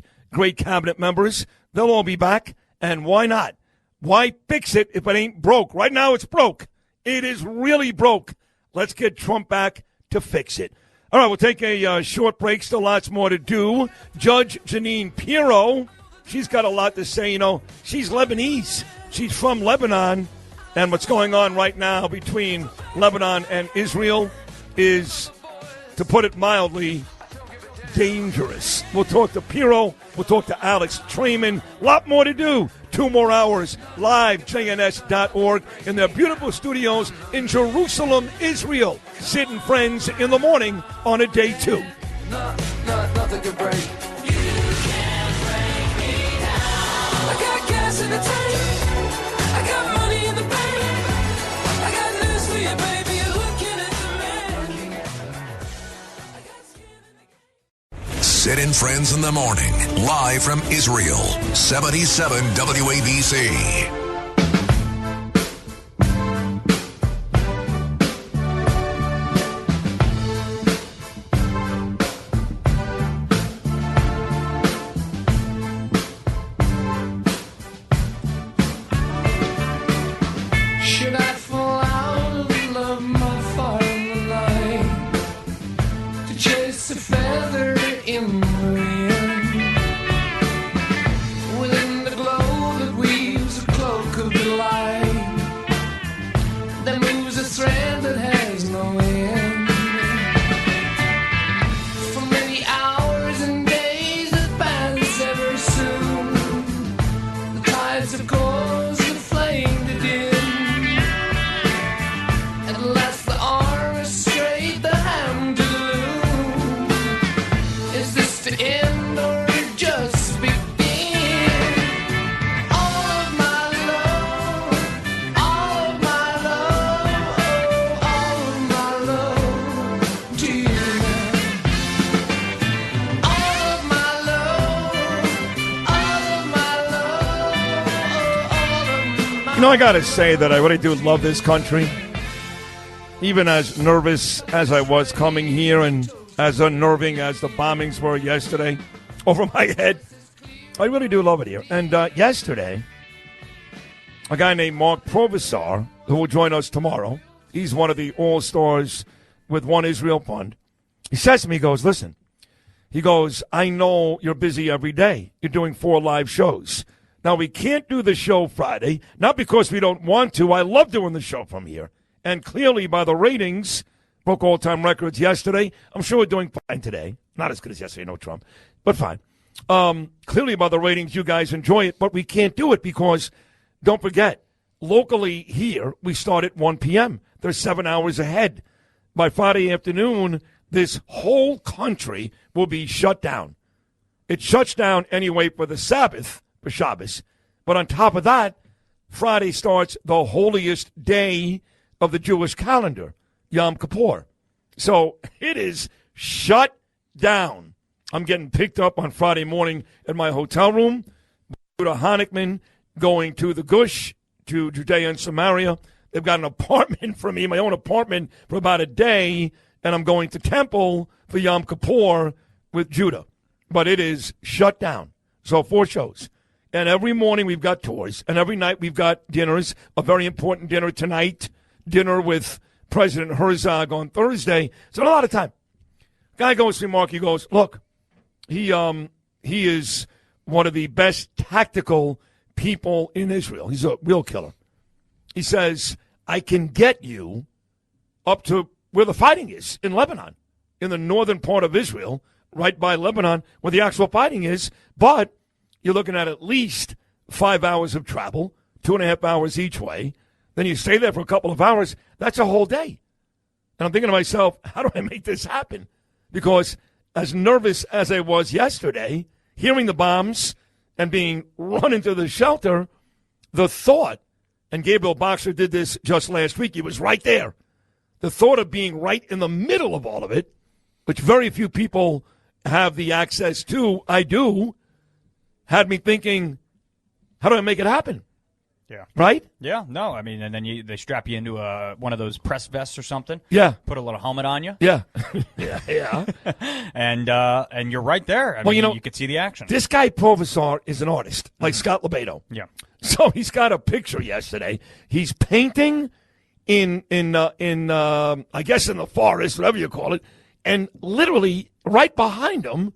cabinet members. They'll all be back, and why not? Why fix it if it ain't broke? Right now it's broke. It is really broke. Let's get Trump back to fix it. All right, we'll take a short break. Still lots more to do. Judge Jeanine Pirro, she's got a lot to say. You know, she's Lebanese. She's from Lebanon, and what's going on right now between Lebanon and Israel is, to put it mildly, dangerous. We'll talk to Pirro. We'll talk to Alex Traiman. A lot more to do. 2 more hours. Live, JNS.org, in their beautiful studios in Jerusalem, Israel. Sid and Friends in the morning on a day 2. Nothing can break. You can't break me down. I got gas in the tank. I got money in the bank. I got news for you, baby. You're looking at the man. Sid and Friends in the morning, live from Israel, 77 WABC. Should I fall out of love more far in the night to chase a feather in the wind? Within the glow that weaves a cloak of delight, that moves a thread that has no end. For many hours and days that pass ever soon, the tides of course that flamed it in. At last the arm is straight, the hand to loom. Is this the end or just begin? All of my love, all of my love, oh, all of my love to you now. All of my love, all of my love, oh, all of my. You know, I got to say that I really do love this country. Even as nervous as I was coming here and as unnerving as the bombings were yesterday over my head, I really do love it here. And yesterday, a guy named Mark Provisor, who will join us tomorrow, he's one of the all-stars with One Israel Fund. He says to me, he goes, listen, he goes, I know you're busy every day. You're doing 4 live shows. Now, we can't do the show Friday, not because we don't want to. I love doing the show from here. And clearly, by the ratings, broke all-time records yesterday. I'm sure we're doing fine today. Not as good as yesterday, no Trump, but fine. Clearly, by the ratings, you guys enjoy it, but we can't do it because, don't forget, locally here, we start at 1 p.m. They're 7 hours ahead. By Friday afternoon, this whole country will be shut down. It shuts down anyway for the Sabbath, for Shabbos. But on top of that, Friday starts the holiest day of the Jewish calendar, Yom Kippur. So it is shut down. I'm getting picked up on Friday morning at my hotel room. Judah Honickman going to the Gush, to Judea and Samaria. They've got an apartment for me, my own apartment, for about a day, and I'm going to Temple for Yom Kippur with Judah. But it is shut down. So 4 shows. And every morning we've got tours, and every night we've got dinners, a very important dinner tonight, dinner with President Herzog on Thursday. So a lot of time. Guy goes to me, Mark, he goes, look, he is one of the best tactical people in Israel. He's a real killer. He says, I can get you up to where the fighting is in Lebanon, in the northern part of Israel, right by Lebanon, where the actual fighting is. But you're looking at least 5 hours of travel, 2.5 hours each way. Then you stay there for a couple of hours. That's a whole day. And I'm thinking to myself, how do I make this happen? Because as nervous as I was yesterday, hearing the bombs and being run into the shelter, the thought, and Gabriel Boxer did this just last week, he was right there. The thought of being right in the middle of all of it, which very few people have the access to, I do, had me thinking, how do I make it happen? Yeah. Right? Yeah, no, I mean, and then they strap you into one of those press vests or something. Yeah. Put a little helmet on you. Yeah. yeah. And you're right there. I mean, you could see the action. This guy, Provisor, is an artist, like Scott Lebedo. Yeah. So he's got a picture yesterday. He's painting in I guess in the forest, whatever you call it, and literally right behind him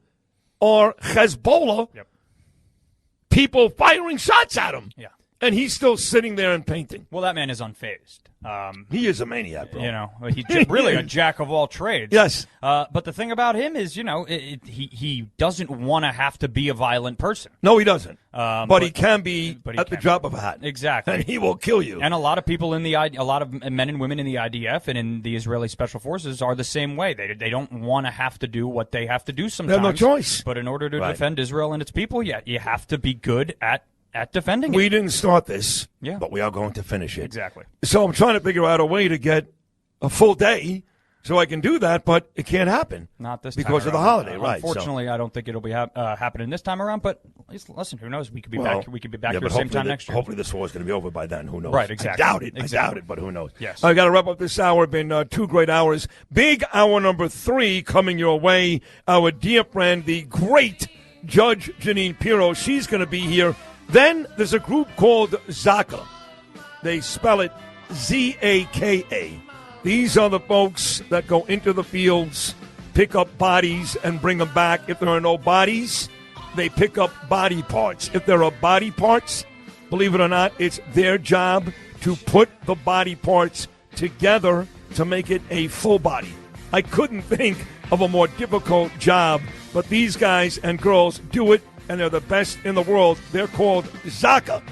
are Hezbollah people firing shots at him. Yeah. And he's still sitting there and painting. Well, that man is unfazed. He is a maniac, bro. You know, he's really a jack of all trades. Yes. But the thing about him is, he doesn't want to have to be a violent person. No, he doesn't. But he can be at the drop of a hat. Exactly. And he will kill you. And a lot of people a lot of men and women in the IDF and in the Israeli Special Forces are the same way. They don't want to have to do what they have to do sometimes. They have no choice. But in order to defend Israel and its people, you have to be good at defending it. We didn't start this, but we are going to finish it. Exactly. So I'm trying to figure out a way to get a full day so I can do that, but it can't happen. Not this because time of the around. holiday, right? Unfortunately, I don't think it'll be happening this time around. But listen, who knows? We could be back. We could be back here the same time next year. Hopefully, this war is going to be over by then. Who knows? Right? Exactly. I doubt it. Exactly. I doubt it, but who knows? Yes. I got to wrap up this hour. Been 2 great hours. Big hour number 3 coming your way. Our dear friend, the great Judge Jeanine Pirro. She's going to be here. Then there's a group called Zaka. They spell it Z-A-K-A. These are the folks that go into the fields, pick up bodies, and bring them back. If there are no bodies, they pick up body parts. If there are body parts, believe it or not, it's their job to put the body parts together to make it a full body. I couldn't think of a more difficult job, but these guys and girls do it, and they're the best in the world. They're called Zaka.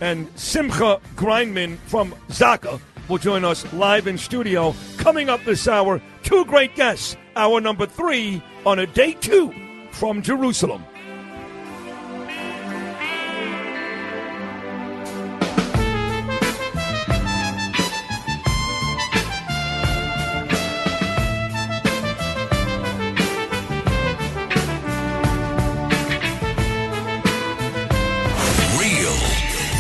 And Simcha Greiniman from Zaka will join us live in studio coming up this hour. 2 great guests. Hour number 3 on a day 2 from Jerusalem. Real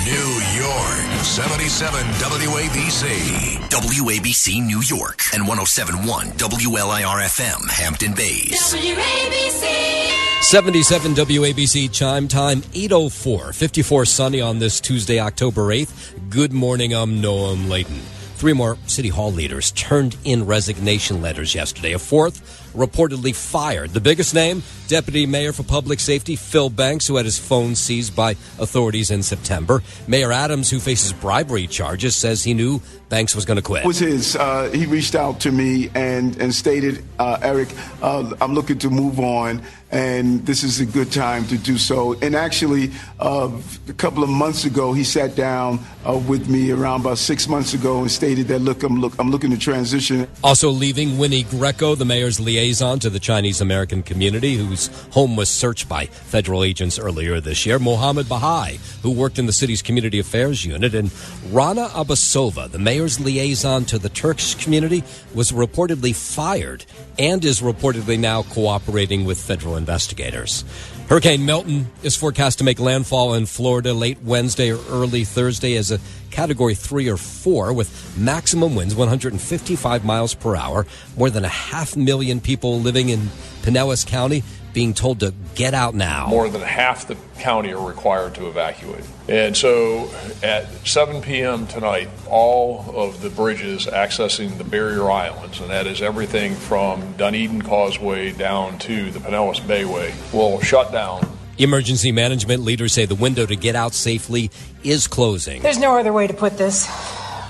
New York. 77 WABC. WABC New York and 107.1 WLIR-FM Hampton Bays. WABC. 77 WABC chime time, 8:04. 54 sunny on this Tuesday, October 8th. Good morning, I'm Noam Layton. 3 more City Hall leaders turned in resignation letters yesterday. A 4th reportedly fired. The biggest name, Deputy Mayor for Public Safety Phil Banks, who had his phone seized by authorities in September. Mayor Adams, who faces bribery charges, says he knew Banks was going to quit. It was his. He reached out to me and stated, Eric, I'm looking to move on, and this is a good time to do so. And actually, a couple of months ago, he sat down with me around about 6 months ago and stated that, look, I'm looking to transition. Also leaving, Winnie Greco, the mayor's liaison to the Chinese-American community, whose home was searched by federal agents earlier this year. Mohammed Bahai, who worked in the city's community affairs unit. And Rana Abbasova, the mayor's liaison to the Turkish community, was reportedly fired and is reportedly now cooperating with federal investigators. Hurricane Milton is forecast to make landfall in Florida late Wednesday or early Thursday as a Category 3 or 4 with maximum winds 155 miles per hour. More than 500,000 people living in Pinellas County being told to get out now. More than half the county are required to evacuate. And so at 7 p.m. tonight, all of the bridges accessing the barrier islands, and that is everything from Dunedin Causeway down to the Pinellas Bayway, will shut down Emergency management leaders say the window to get out safely is closing. There's no other way to put this.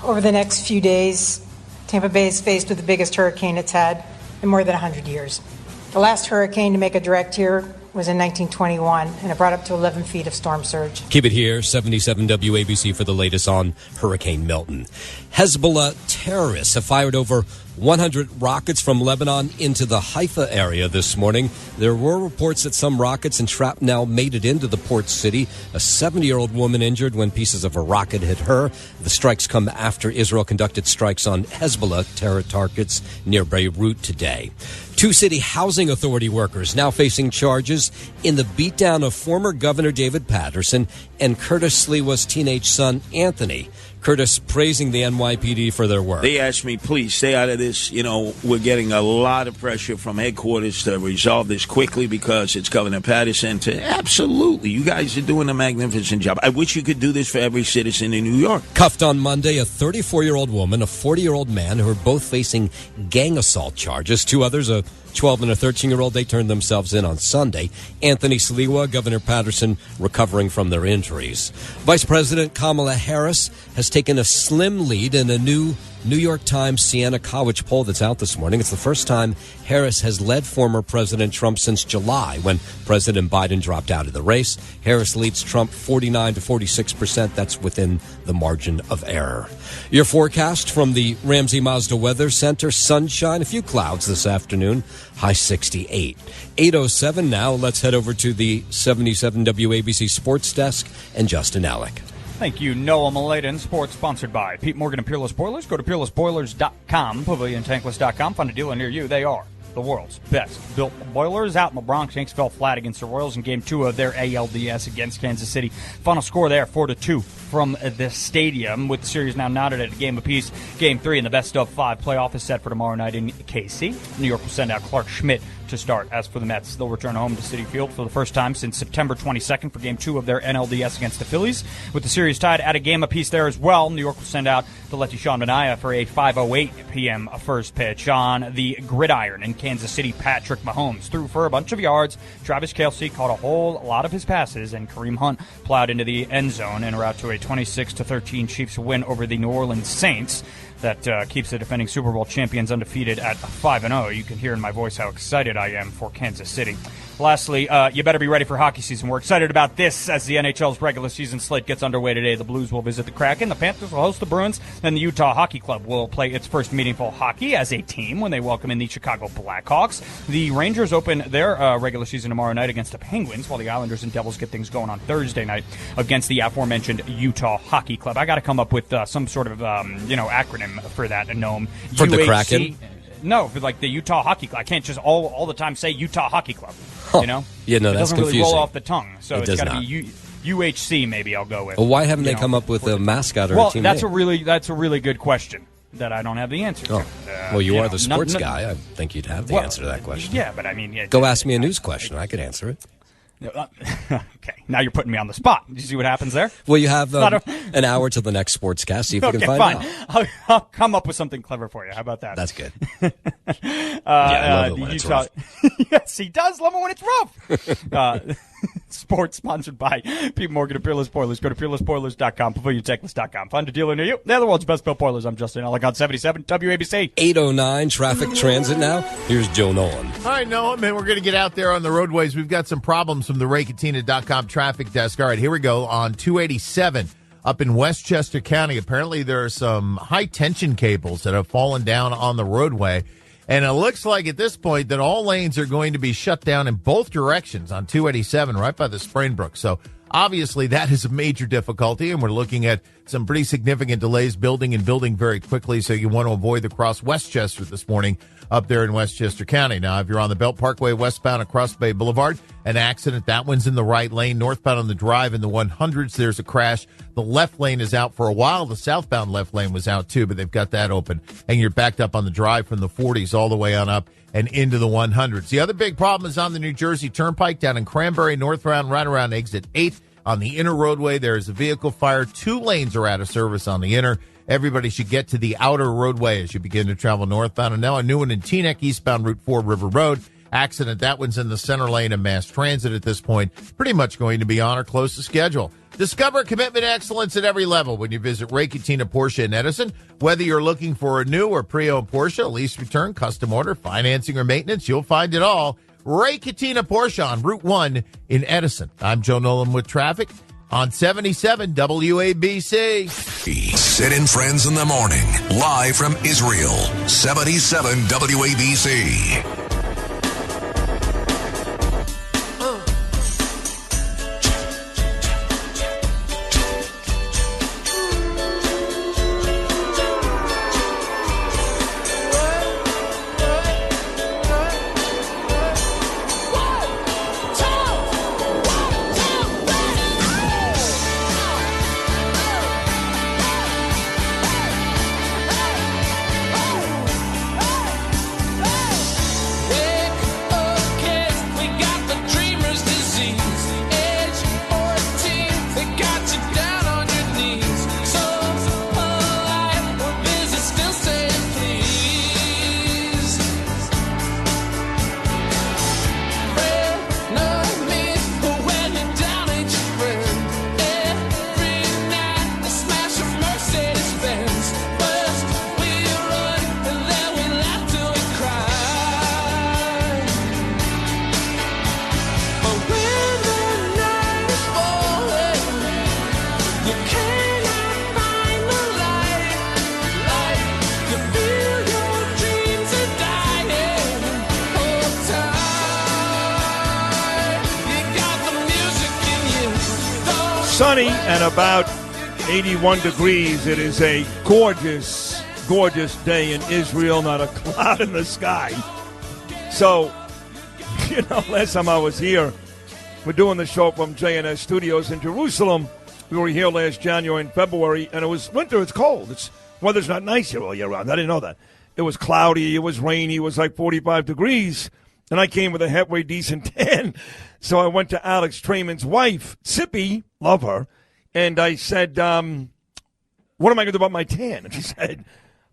Over the next few days, Tampa Bay is faced with the biggest hurricane it's had in more than 100 years. The last hurricane to make a direct here was in 1921, and it brought up to 11 feet of storm surge. Keep it here, 77 WABC for the latest on Hurricane Milton. Hezbollah terrorists have fired over 100 rockets from Lebanon into the Haifa area this morning. There were reports that some rockets and shrapnel made it into the port city. A 70-year-old woman injured when pieces of a rocket hit her. The strikes come after Israel conducted strikes on Hezbollah terror targets near Beirut today. Two city housing authority workers now facing charges in the beatdown of former Governor David Patterson and Curtis Sliwa's teenage son, Anthony. Curtis praising the NYPD for their work. They asked me, please stay out of this. You know, we're getting a lot of pressure from headquarters to resolve this quickly because it's Governor Patterson. Absolutely. You guys are doing a magnificent job. I wish you could do this for every citizen in New York. Cuffed on Monday, a 34-year-old woman, a 40-year-old man who are both facing gang assault charges. Two others, a 12 and a 13-year-old, they turned themselves in on Sunday. Anthony Sliwa, Governor Patterson, recovering from their injuries. Vice President Kamala Harris has taken a slim lead in a new New York Times Siena College poll that's out this morning. It's the first time Harris has led former President Trump since July, when President Biden dropped out of the race. Harris leads Trump 49 to 46%. That's within the margin of error. Your forecast from the Ramsey Mazda Weather Center: sunshine, a few clouds this afternoon, high 68. 8:07 now. Let's head over to the 77 WABC Sports Desk and Justin Alec. Thank you, Noah Maladen. Sports sponsored by Pete Morgan and Peerless Boilers. Go to peerlessboilers.com, paviliontankless.com. Find a dealer near you. They are the world's best built boilers. Out in the Bronx, Yanks fell flat against the Royals in Game 2 of their ALDS against Kansas City. Final score there, 4-2 from the stadium, with the series now knotted at a game apiece. Game 3 in the best-of-5 playoff is set for tomorrow night in KC. New York will send out Clark Schmidt to start. As for the Mets, they'll return home to Citi Field for the first time since September 22nd for Game 2 of their NLDS against the Phillies. With the series tied at a game apiece there as well, New York will send out the lefty Sean Manaea for a 5:08 p.m. first pitch. On the gridiron in Kansas City, Patrick Mahomes threw for a bunch of yards. Travis Kelce caught a whole lot of his passes, and Kareem Hunt plowed into the end zone en route to a 26-13 Chiefs win over the New Orleans Saints. That keeps the defending Super Bowl champions undefeated at 5-0. You can hear in my voice how excited I am for Kansas City. Lastly, you better be ready for hockey season. We're excited about this as the NHL's regular season slate gets underway today. The Blues will visit the Kraken, the Panthers will host the Bruins, and the Utah Hockey Club will play its first meaningful hockey as a team when they welcome in the Chicago Blackhawks. The Rangers open their regular season tomorrow night against the Penguins, while the Islanders and Devils get things going on Thursday night against the aforementioned Utah Hockey Club. I got to come up with some sort of acronym for that, Gnome. For UHC, the Kraken? No, for like the Utah Hockey Club. I can't just all the time say Utah Hockey Club. You know? Yeah, no, it that's doesn't confusing. really roll off the tongue, so It it's does got to not. be UHC. Maybe I'll go with. Well, why haven't they come up with a mascot or a team that's name? a really good question that I don't have the answer to. Oh. Well, you are know, the sports guy. I think you'd have the answer to that question. Yeah, but I mean, Go ask me a news question. I could answer it. Okay, now you're putting me on the spot. Did you see what happens there? Well, you have an hour till the next sportscast. See if we can find out. I'll come up with something clever for you. How about that? That's good. I love it when it's rough. Yes, he does. Love it when it's rough. Sports sponsored by Pete Morgan and Peerless Boilers. Go to peerlessboilers.com, paviliontankless.com. Find a dealer near you. They're the world's best built boilers. I'm Justin Alec on 77 WABC. 8:09 traffic transit now. Here's Joe Nolan. All right, Noah, man, we're going to get out there on the roadways. We've got some problems from the RayCatina.com traffic desk. All right, here we go. On 287 up in Westchester County, apparently there are some high-tension cables that have fallen down on the roadway. And it looks like at this point that all lanes are going to be shut down in both directions on 287 right by the Sprainbrook. So obviously that is a major difficulty, and we're looking at some pretty significant delays building very quickly. So you want to avoid the cross Westchester this morning up there in Westchester County. Now, if you're on the Belt Parkway westbound across Bay Boulevard, an accident. That one's in the right lane. Northbound on the drive in the 100s, there's a crash. The left lane is out for a while. The southbound left lane was out too, but they've got that open. And you're backed up on the drive from the 40s all the way on up and into the 100s. The other big problem is on the New Jersey Turnpike down in Cranberry, northbound, right around exit 8. On the inner roadway, there is a vehicle fire. 2 lanes are out of service on the inner. Everybody should get to the outer roadway as you begin to travel northbound. And now a new one in Teaneck, eastbound Route 4 River Road. accident. That one's in the center lane of mass transit at this point. Pretty much going to be on or close to schedule. Discover commitment excellence at every level when you visit Ray Cattina Porsche in Edison. Whether you're looking for a new or pre-owned Porsche, lease return, custom order, financing, or maintenance, you'll find it all. Ray Cattina Porsche on Route 1 in Edison. I'm Joe Nolan with traffic on 77 WABC. Sid and Friends in the Morning, live from Israel, 77 WABC. Sunny and about 81 degrees. It is a gorgeous, gorgeous day in Israel, not a cloud in the sky. So, last time I was here, we're doing the show from JNS Studios in Jerusalem. We were here last January and February, and it was winter. It's cold. Weather's not nice here all year round. I didn't know that. It was cloudy. It was rainy. It was like 45 degrees. And I came with a halfway decent tan. So I went to Alex Traiman's wife, Sippy, love her, and I said, what am I going to do about my tan? And she said,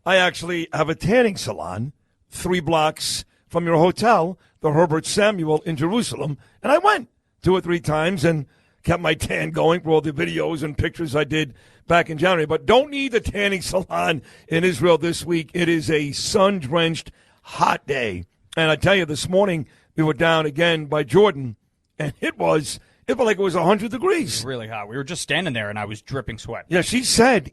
I actually have a tanning salon 3 blocks from your hotel, the Herbert Samuel in Jerusalem. And I went 2 or 3 times and kept my tan going for all the videos and pictures I did back in January. But don't need the tanning salon in Israel this week. It is a sun-drenched, hot day. And I tell you, this morning we were down again by Jordan, and it felt like it was 100 degrees. It was really hot. We were just standing there, and I was dripping sweat. Yeah,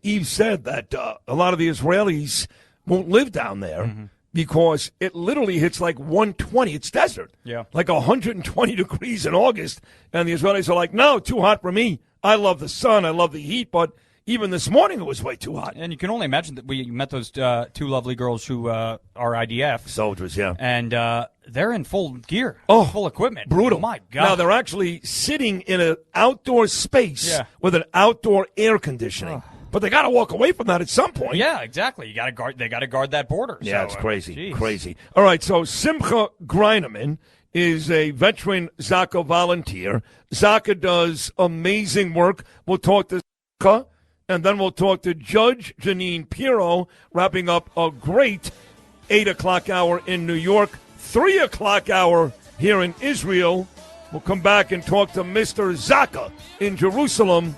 Eve said that a lot of the Israelis won't live down there because it literally hits like 120. It's desert. Yeah. Like 120 degrees in August, and the Israelis are like, no, too hot for me. I love the sun. I love the heat, but even this morning it was way too hot. And you can only imagine that we met those 2 lovely girls who are IDF. Soldiers, yeah. And they're in full gear, full equipment. Brutal. Oh, my God. Now, they're actually sitting in an outdoor space with an outdoor air conditioning. But they got to walk away from that at some point. Yeah, exactly. They got to guard that border. Yeah, it's crazy. Crazy. All right, so Simcha Greiniman is a veteran Zaka volunteer. Zaka does amazing work. We'll talk to Zaka. And then we'll talk to Judge Jeanine Pirro, wrapping up a great 8 o'clock hour in New York, 3 o'clock hour here in Israel. We'll come back and talk to Mr. Zaka in Jerusalem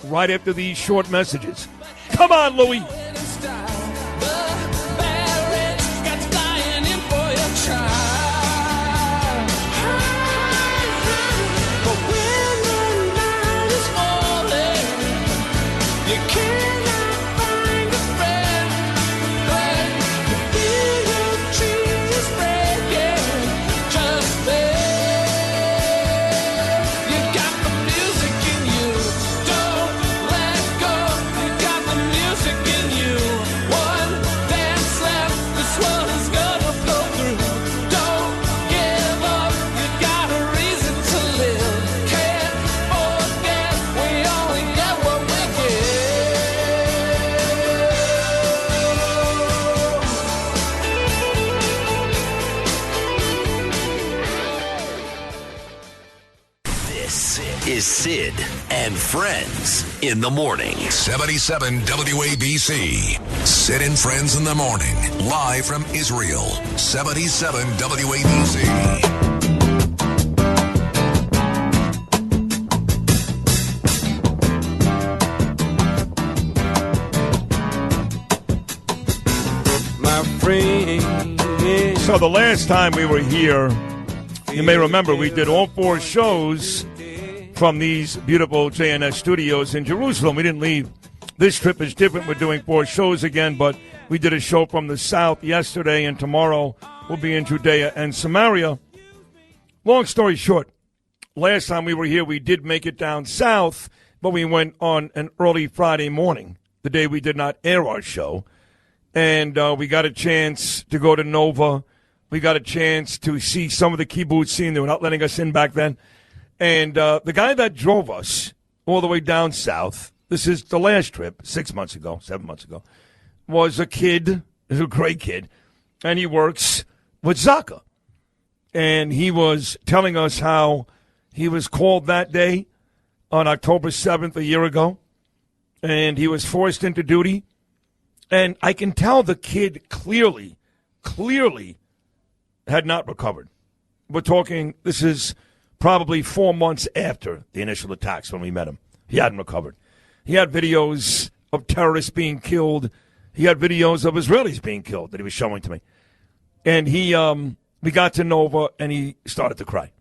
right after these short messages. Come on, Louie. is Sid and Friends in the morning. 77 WABC. Sid and Friends in the morning. Live from Israel. 77 WABC. So the last time we were here, you may remember we did all 4 shows from these beautiful JNS studios in Jerusalem. We didn't leave. This trip is different. We're doing 4 shows again, but we did a show from the south yesterday, and tomorrow we'll be in Judea and Samaria. Long story short, last time we were here, we did make it down south, but we went on an early Friday morning, the day we did not air our show. And we got a chance to go to Nova. We got a chance to see some of the kibbutzim. They were not letting us in back then. And the guy that drove us all the way down south, this is the last trip, 7 months ago, was a kid, a great kid, and he works with Zaka. And he was telling us how he was called that day on October 7th a year ago, and he was forced into duty. And I can tell the kid clearly had not recovered. We're talking, this is probably 4 months after the initial attacks when we met him. He hadn't recovered. He had videos of terrorists being killed. He had videos of Israelis being killed that he was showing to me. And we got to Nova, and he started to cry.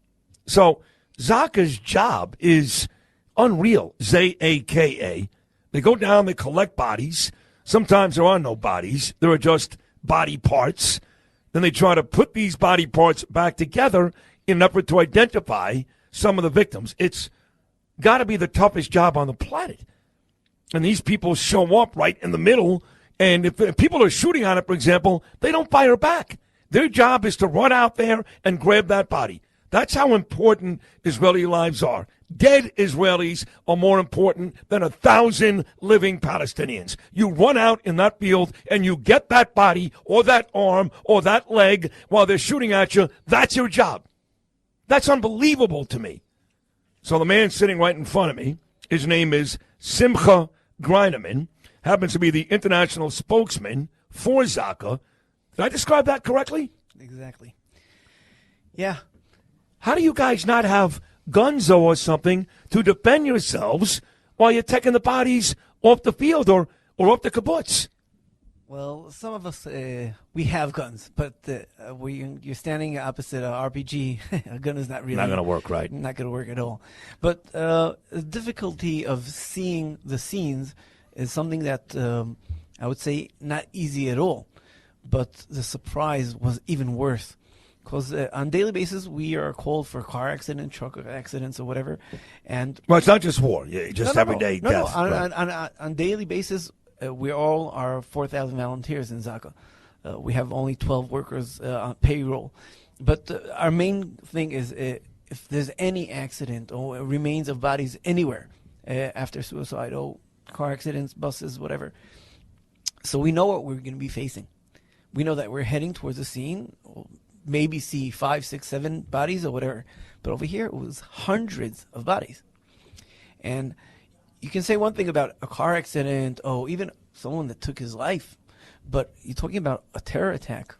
So Zaka's job is unreal, Z-A-K-A. They go down, they collect bodies. Sometimes there are no bodies. There are just body parts. Then they try to put these body parts back together in an effort to identify some of the victims. It's got to be the toughest job on the planet. And these people show up right in the middle, and if people are shooting on it, for example, they don't fire back. Their job is to run out there and grab that body. That's how important Israeli lives are. Dead Israelis are more important than 1,000 living Palestinians. You run out in that field and you get that body or that arm or that leg while they're shooting at you. That's your job. That's unbelievable to me. So the man sitting right in front of me, his name is Simcha Greiniman, happens to be the international spokesman for Zaka. Did I describe that correctly? Exactly. Yeah. How do you guys not have guns or something to defend yourselves while you're taking the bodies off the field or off the kibbutz? Well, some of us, we have guns, but you're standing opposite an RPG. A gun is not really... Not going to work, right? Not going to work at all. But the difficulty of seeing the scenes is something that I would say not easy at all. But the surprise was even worse. Because on a daily basis, we are called for car accidents, truck accidents, or whatever. And well, it's not just war. Yeah, just everyday death. No. On a daily basis, we all are 4,000 volunteers in Zaka. We have only 12 workers on payroll. But our main thing is if there's any accident or remains of bodies anywhere after suicide, car accidents, buses, whatever. So we know what we're going to be facing. We know that we're heading towards a scene, maybe see 5, 6, 7 bodies or whatever. But over here, it was hundreds of bodies. And you can say one thing about a car accident, even someone that took his life. But you're talking about a terror attack.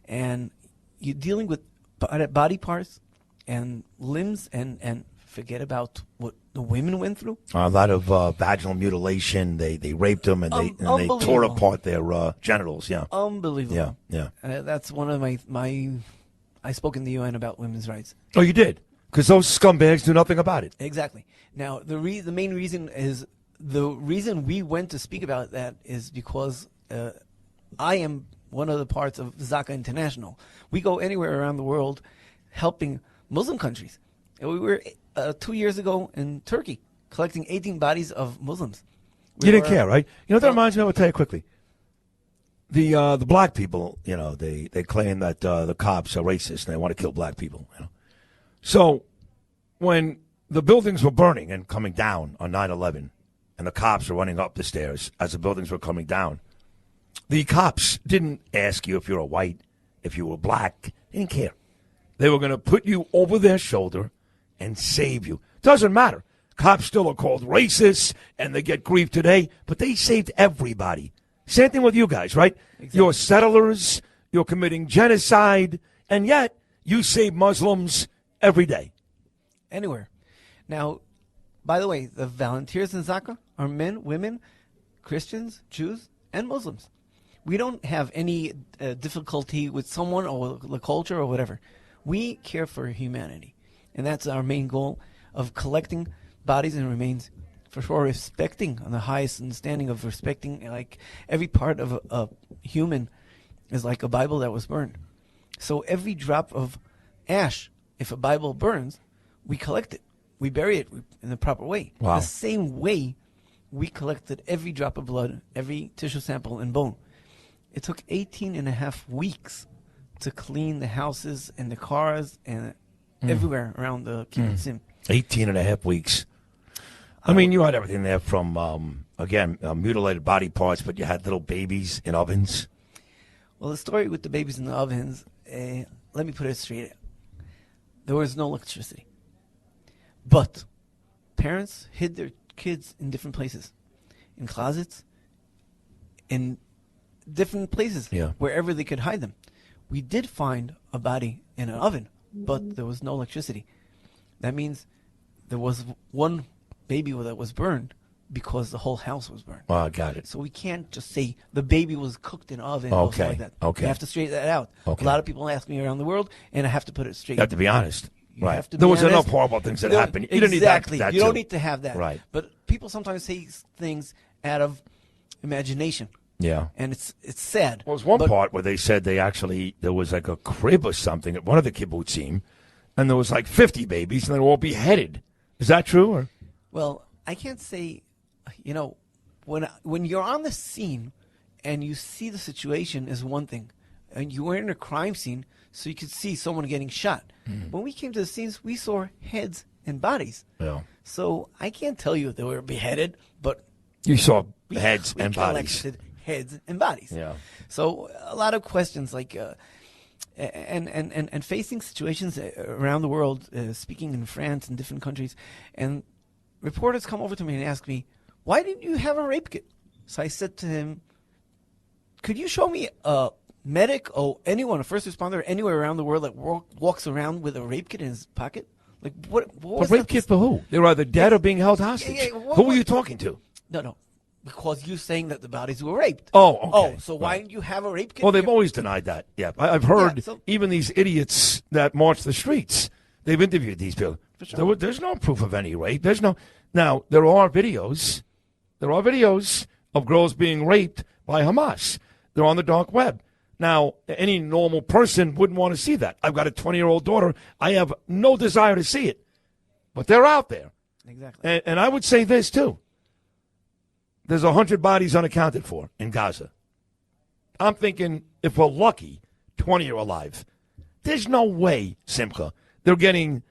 And you're dealing with body parts and limbs and forget about what the women went through. A lot of vaginal mutilation. They raped them and they tore apart their genitals. Yeah, unbelievable. Yeah. That's one of my. I spoke in the UN about women's rights. Oh, you did? Because those scumbags do nothing about it. Exactly. Now the main reason is the reason we went to speak about that is because I am one of the parts of Zaka International. We go anywhere around the world helping Muslim countries. And we were 2 years ago in Turkey collecting 18 bodies of Muslims. You didn't care, right? You know what that reminds me of? I'll tell you quickly. The black people, they claim that the cops are racist and they want to kill black people. So when the buildings were burning and coming down on 9/11 and the cops were running up the stairs as the buildings were coming down, the cops didn't ask you if you were white, if you were black. They didn't care. They were going to put you over their shoulder and save you. Doesn't matter. Cops still are called racist, and they get grief today, but they saved everybody. Same thing with you guys, right? Exactly. You're settlers, you're committing genocide, and yet you save Muslims every day. Anywhere. Now, by the way, the volunteers in Zaka are men, women, Christians, Jews, and Muslims. We don't have any difficulty with someone or the culture or whatever. We care for humanity, and that's our main goal of collecting bodies and remains, for sure, respecting on the highest understanding of respecting, like every part of a human is like a Bible that was burned. So every drop of ash, if a Bible burns, we collect it. We bury it in the proper way. Wow. The same way we collected every drop of blood, every tissue sample and bone. It took 18 and a half weeks to clean the houses and the cars and everywhere around the kibbutzim. 18 and a half weeks. I mean, you had everything there from, mutilated body parts, but you had little babies in ovens. Well, the story with the babies in the ovens, let me put it straight. There was no electricity. But parents hid their kids in different places. In closets, in different places, wherever they could hide them. We did find a body in an oven, but there was no electricity. That means there was one baby that was burned because the whole house was burned. Oh, I got it. So we can't just say the baby was cooked in an oven or something like that. Okay. We have to straighten that out. Okay. A lot of people ask me around the world, and I have to put it straight. You have to be honest. You right. have to there be was honest. enough horrible things that happened. You didn't need exactly. that You too. don't need to have that. Right. But people sometimes say things out of imagination. Yeah. And it's sad. Well, there's one part where they said there was like a crib or something at one of the kibbutzim, and there was like 50 babies, and they were all beheaded. Is that true? Or? Well, I can't say, when you're on the scene and you see the situation is one thing, and you were in a crime scene, so you could see someone getting shot. When we came to the scenes, we saw heads and bodies. Yeah. So I can't tell you if they were beheaded, but you saw heads and bodies. Heads and bodies. Yeah. So a lot of questions like, and facing situations around the world, speaking in France and different countries, and reporters come over to me and ask me, why didn't you have a rape kit? So I said to him, could you show me a medic or anyone, a first responder anywhere around the world that walks around with a rape kit in his pocket? Like what was a rape kit for who? They were either dead or being held hostage. Who were you talking to? No. Because you're saying that the bodies were raped. Oh, okay. Oh, so why didn't you have a rape kit? Well, they've always denied that. Yeah, I've heard even these idiots that march the streets, they've interviewed these people. Sure. There's no proof of any rape. Now, there are videos. There are videos of girls being raped by Hamas. They're on the dark web. Now, any normal person wouldn't want to see that. I've got a 20-year-old daughter. I have no desire to see it. But they're out there. Exactly. And I would say this, too. There's 100 bodies unaccounted for in Gaza. I'm thinking, if we're lucky, 20 are alive. There's no way, Simcha, they're getting,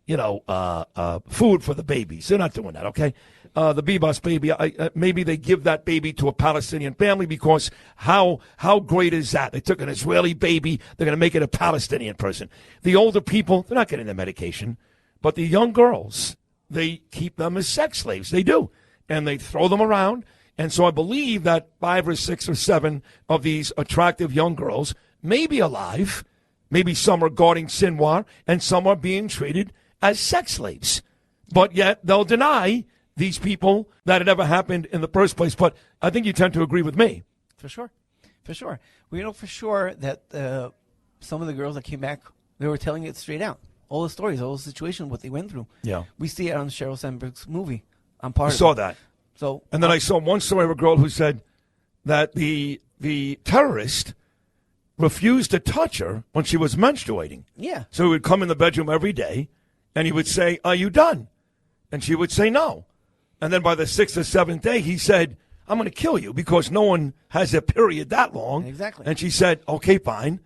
food for the babies. They're not doing that, okay? The Bibas baby, maybe they give that baby to a Palestinian family because how great is that? They took an Israeli baby. They're going to make it a Palestinian person. The older people, they're not getting the medication. But the young girls, they keep them as sex slaves. They do. And they throw them around. And so I believe that 5 or 6 or 7 of these attractive young girls may be alive. Maybe some are guarding Sinwar, and some are being treated as sex slaves. But yet they'll deny these people that it ever happened in the first place. But I think you tend to agree with me. For sure. We know for sure that some of the girls that came back, they were telling it straight out. All the stories, all the situation, what they went through. Yeah. We see it on Sheryl Sandberg's movie. I'm part of it. I saw that. So, and then I saw one story of a girl who said that the terrorist refused to touch her when she was menstruating. Yeah. So he would come in the bedroom every day, and he would say, "Are you done?" And she would say no. And then by the 6th or 7th day, he said, "I'm going to kill you because no one has a period that long." Exactly. And she said, "Okay, fine."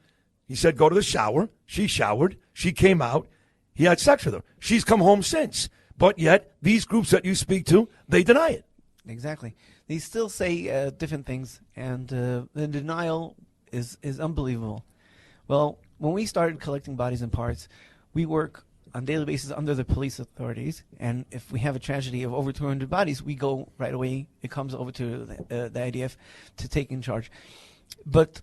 He said, "Go to the shower." She showered. She came out. He had sex with her. She's come home since. But yet, these groups that you speak to, they deny it. Exactly. They still say different things, and the denial is unbelievable. Well, when we started collecting bodies and parts, we work on a daily basis under the police authorities. And if we have a tragedy of over 200 bodies, we go right away. It comes over to the IDF to take in charge. But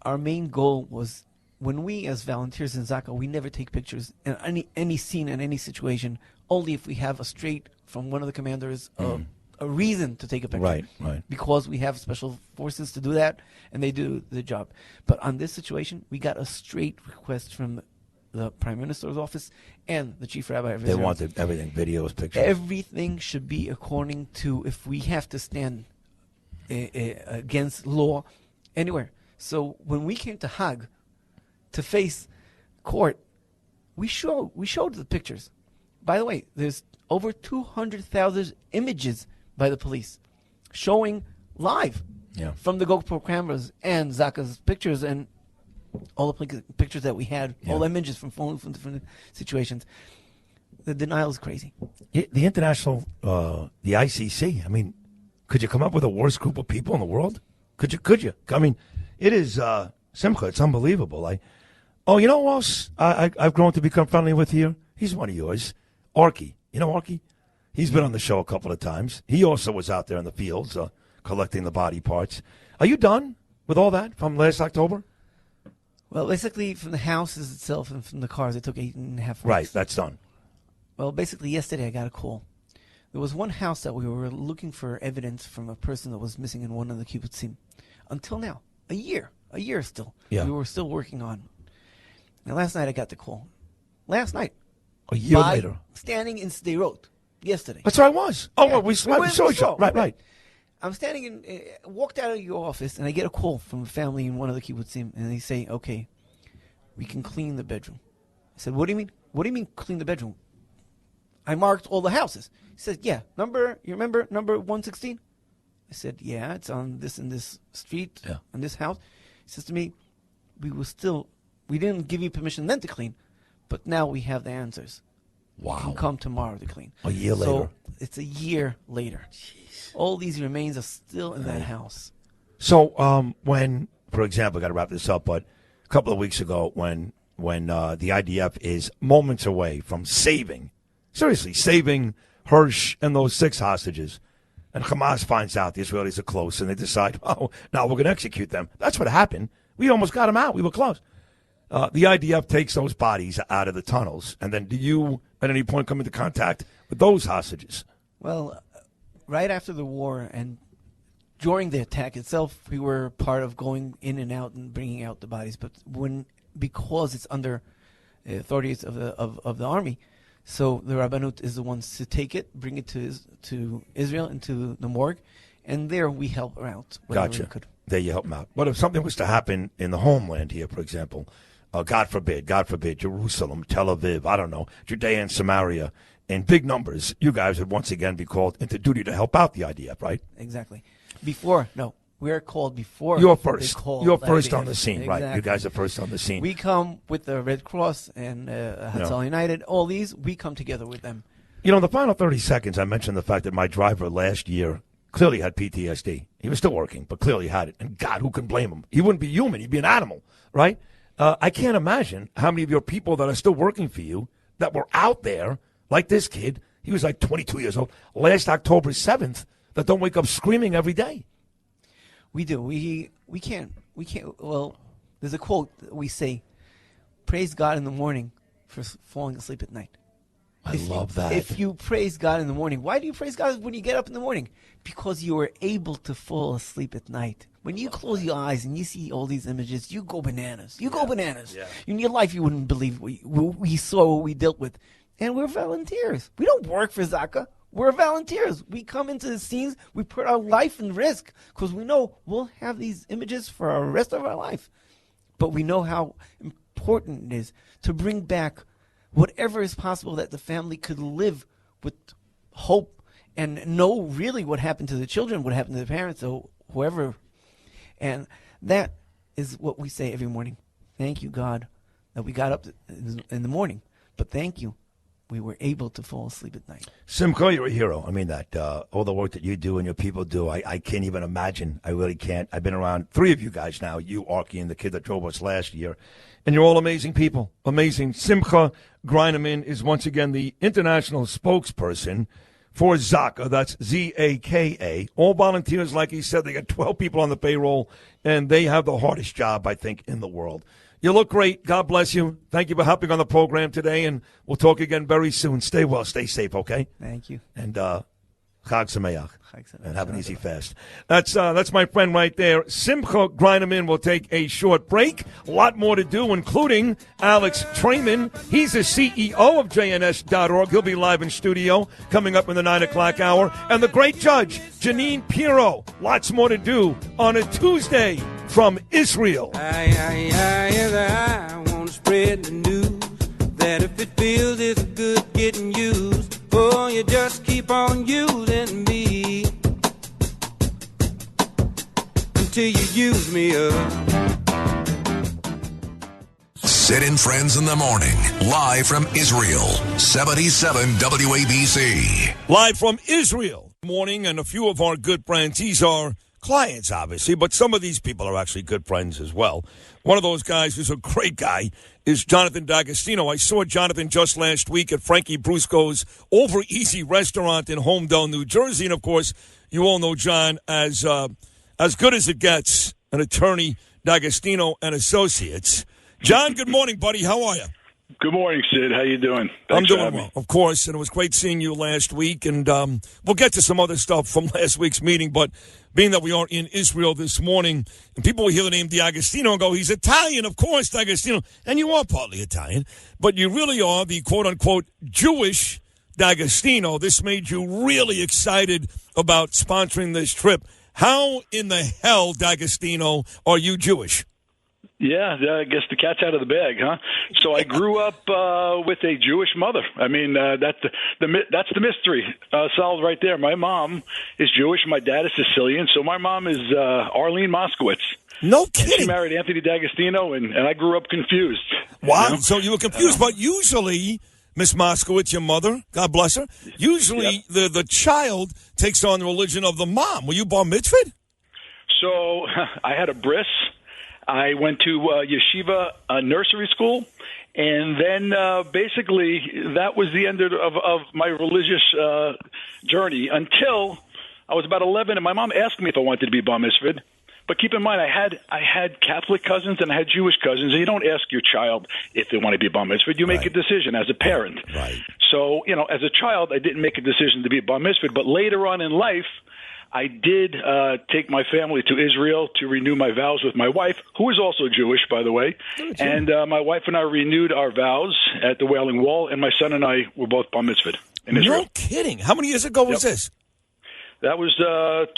our main goal was, when we as volunteers in Zaka, we never take pictures in any scene and any situation, only if we have a straight from one of the commanders, a reason to take a picture. Right. Because we have special forces to do that, and they do the job. But on this situation, we got a straight request from the Prime Minister's office and the Chief Rabbi of Israel. They wanted everything, videos, pictures. Everything should be according to, if we have to stand against law anywhere. So when we came to Hague to face court, we showed the pictures. By the way, there's over 200,000 images by the police showing live from the GoPro cameras and Zaka's pictures and all the pictures that we had, all the images from phones from different situations. The denial is crazy. The international, the ICC, I mean, could you come up with a worse group of people in the world? Could you? I mean, it is, Simcha, it's unbelievable. You know who else I've grown to become friendly with here? He's one of yours. Arky. You know Arky? He's been on the show a couple of times. He also was out there in the fields collecting the body parts. Are you done with all that from last October? Well, basically, from the houses itself and from the cars, it took 8.5 weeks. Right, that's done. Well, basically, yesterday I got a call. There was one house that we were looking for evidence from a person that was missing in one of the kibbutzim. Until now, a year still. Yeah. We were still working on. Now, last night I got the call. Last night. A year later. Standing in Sderot yesterday. That's where I was. We saw each other. Right. I'm standing walked out of your office, and I get a call from a family in one of the kibbutzim, and they say, okay, we can clean the bedroom. I said, what do you mean? What do you mean clean the bedroom? I marked all the houses. He said, yeah, you remember number 116? I said, yeah, it's on this and this street, on this house. He says to me, we didn't give you permission then to clean, but now we have the answers. Wow. You can come tomorrow to clean. A year later. So it's a year later. Jeez. All these remains are still in that house. So when, for example, I got to wrap this up, but a couple of weeks ago when the IDF is moments away from saving Hirsch and those 6 hostages, and Hamas finds out the Israelis are close, and they decide, now we're going to execute them. That's what happened. We almost got them out. We were close. The IDF takes those bodies out of the tunnels, and then do you at any point come into contact with those hostages? Well, right after the war and during the attack itself, we were part of going in and out and bringing out the bodies. But because it's under the authorities of the army, so the Rabbanut is the ones to take it, bring it to Israel, into the morgue, and there we help out. Gotcha. We could. There you help them out. But if something was to happen in the homeland here, for example, God forbid, Jerusalem, Tel Aviv, I don't know, Judea and Samaria, in big numbers, you guys would once again be called into duty to help out the IDF, right? Exactly. We're called before. You're first. You're the first IDF. on the scene, Exactly. right? You guys are first on the scene. We come with the Red Cross and Hatzalah United, all these, we come together with them. You know, in the final 30 seconds, I mentioned the fact that my driver last year clearly had PTSD. He was still working, but clearly had it. And God, who can blame him? He wouldn't be human. He'd be an animal, right? I can't imagine how many of your people that are still working for you that were out there, like this kid, he was like 22 years old, last October 7th, that don't wake up screaming every day. We do. We can't. Well, there's a quote that we say, praise God in the morning for falling asleep at night. I love that. If you praise God in the morning, why do you praise God when you get up in the morning? Because you are able to fall asleep at night. When you close your eyes and you see all these images, you go bananas. Go bananas. Yeah. In your life, you wouldn't believe what we saw, what we dealt with. And we're volunteers. We don't work for Zaka. We're volunteers. We come into the scenes. We put our life in risk because we know we'll have these images for the rest of our life. But we know how important it is to bring back whatever is possible that the family could live with hope and know really what happened to the children, what happened to the parents, or whoever. And that is what we say every morning. Thank you, God, that we got up in the morning. But thank you we were able to fall asleep at night. Simcha, you're a hero. I mean that. All the work that you do and your people do, I can't even imagine. I really can't. I've been around three of you guys now, you, Arky, and the kid that drove us last year. And you're all amazing people. Amazing. Simcha Greiniman is once again the international spokesperson for Zaka. That's Zaka. All volunteers, like he said. They got 12 people on the payroll, and they have the hardest job, I think, in the world. You look great. God bless you. Thank you for hopping on the program today, and we'll talk again very soon. Stay well. Stay safe, okay? Thank you. And Chag Sameach. And have an easy fast. That's my friend right there. Simcha Greiniman will take a short break. A lot more to do, including Alex Traiman. He's the CEO of JNS.org. He'll be live in studio coming up in the 9 o'clock hour. And the great judge, Jeanine Pirro. Lots more to do on a Tuesday from Israel. I want to spread the news that if it feels it's good getting used, oh, you just keep on using me until you use me up. Sid and Friends in the Morning, live from Israel, 77 WABC. Live from Israel. Morning, and a few of our good friends. These are clients, obviously, but some of these people are actually good friends as well. One of those guys who's a great guy is Jonathan D'Agostino. I saw Jonathan just last week at Frankie Brusco's Over Easy restaurant in Homedale, New Jersey. And, of course, you all know John as good as it gets, an attorney, D'Agostino and Associates. John, good morning, buddy. How are you? Good morning, Sid. How you doing? I'm doing well, of course, and it was great seeing you last week. And we'll get to some other stuff from last week's meeting, but being that we are in Israel this morning, and people will hear the name D'Agostino and go, he's Italian, of course, D'Agostino. And you are partly Italian, but you really are the quote-unquote Jewish D'Agostino. This made you really excited about sponsoring this trip. How in the hell, D'Agostino, are you Jewish? Yeah, I guess the cat's out of the bag, huh? So I grew up with a Jewish mother. I mean, that's the mystery solved right there. My mom is Jewish. My dad is Sicilian. So my mom is Arlene Moskowitz. No kidding. And she married Anthony D'Agostino, and I grew up confused. Wow. You know? So you were confused, but usually, Miss Moskowitz, your mother, God bless her, usually the child takes on the religion of the mom. Were you bar mitzvahed? So I had a bris. I went to yeshiva nursery school, and then basically that was the end of my religious journey until I was about 11, and my mom asked me if I wanted to be bar mitzvahed. But keep in mind, I had Catholic cousins and I had Jewish cousins, and you don't ask your child if they want to be bar mitzvahed. You make a decision as a parent. Right. So, as a child, I didn't make a decision to be bar mitzvahed, but later on in life, I did take my family to Israel to renew my vows with my wife, who is also Jewish, by the way. And my wife and I renewed our vows at the Wailing Wall, and my son and I were both bar mitzvahed in Israel. No kidding. How many years ago was this? That was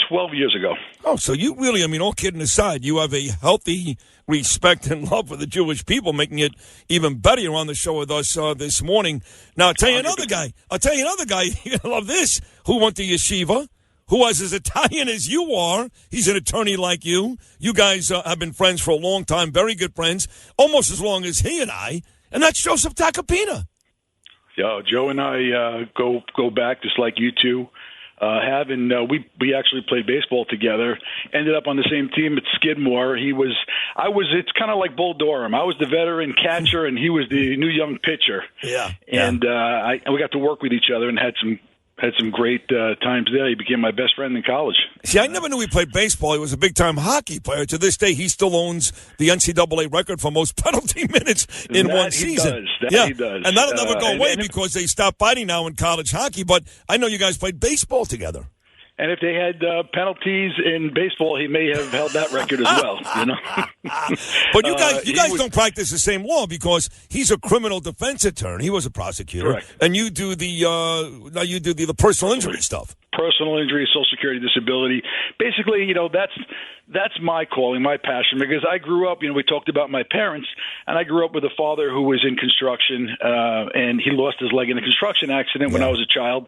12 years ago. Oh, so you really, all kidding aside, you have a healthy respect and love for the Jewish people, making it even better. You're on the show with us this morning. Now, I'll tell you another guy, you're going to love this, who went to yeshiva, who was as Italian as you are. He's an attorney like you. You guys have been friends for a long time, very good friends, almost as long as he and I, and that's Joseph Tacopina. Yeah, Joe and I go back just like you two have, and we actually played baseball together. Ended up on the same team at Skidmore. It's kind of like Bull Durham. I was the veteran catcher, and he was the new young pitcher. Yeah, and we got to work with each other and had some great times there. He became my best friend in college. See, I never knew he played baseball. He was a big-time hockey player. To this day, he still owns the NCAA record for most penalty minutes in one season. He does. And that'll never go away because they stopped fighting now in college hockey. But I know you guys played baseball together. And if they had penalties in baseball, he may have held that record as well. But you guys don't practice the same law because he's a criminal defense attorney. He was a prosecutor, correct. And you do the personal injury stuff. Personal injury, Social Security, disability. Basically, that's my calling, my passion. Because I grew up, we talked about my parents, and I grew up with a father who was in construction, and he lost his leg in a construction accident when I was a child.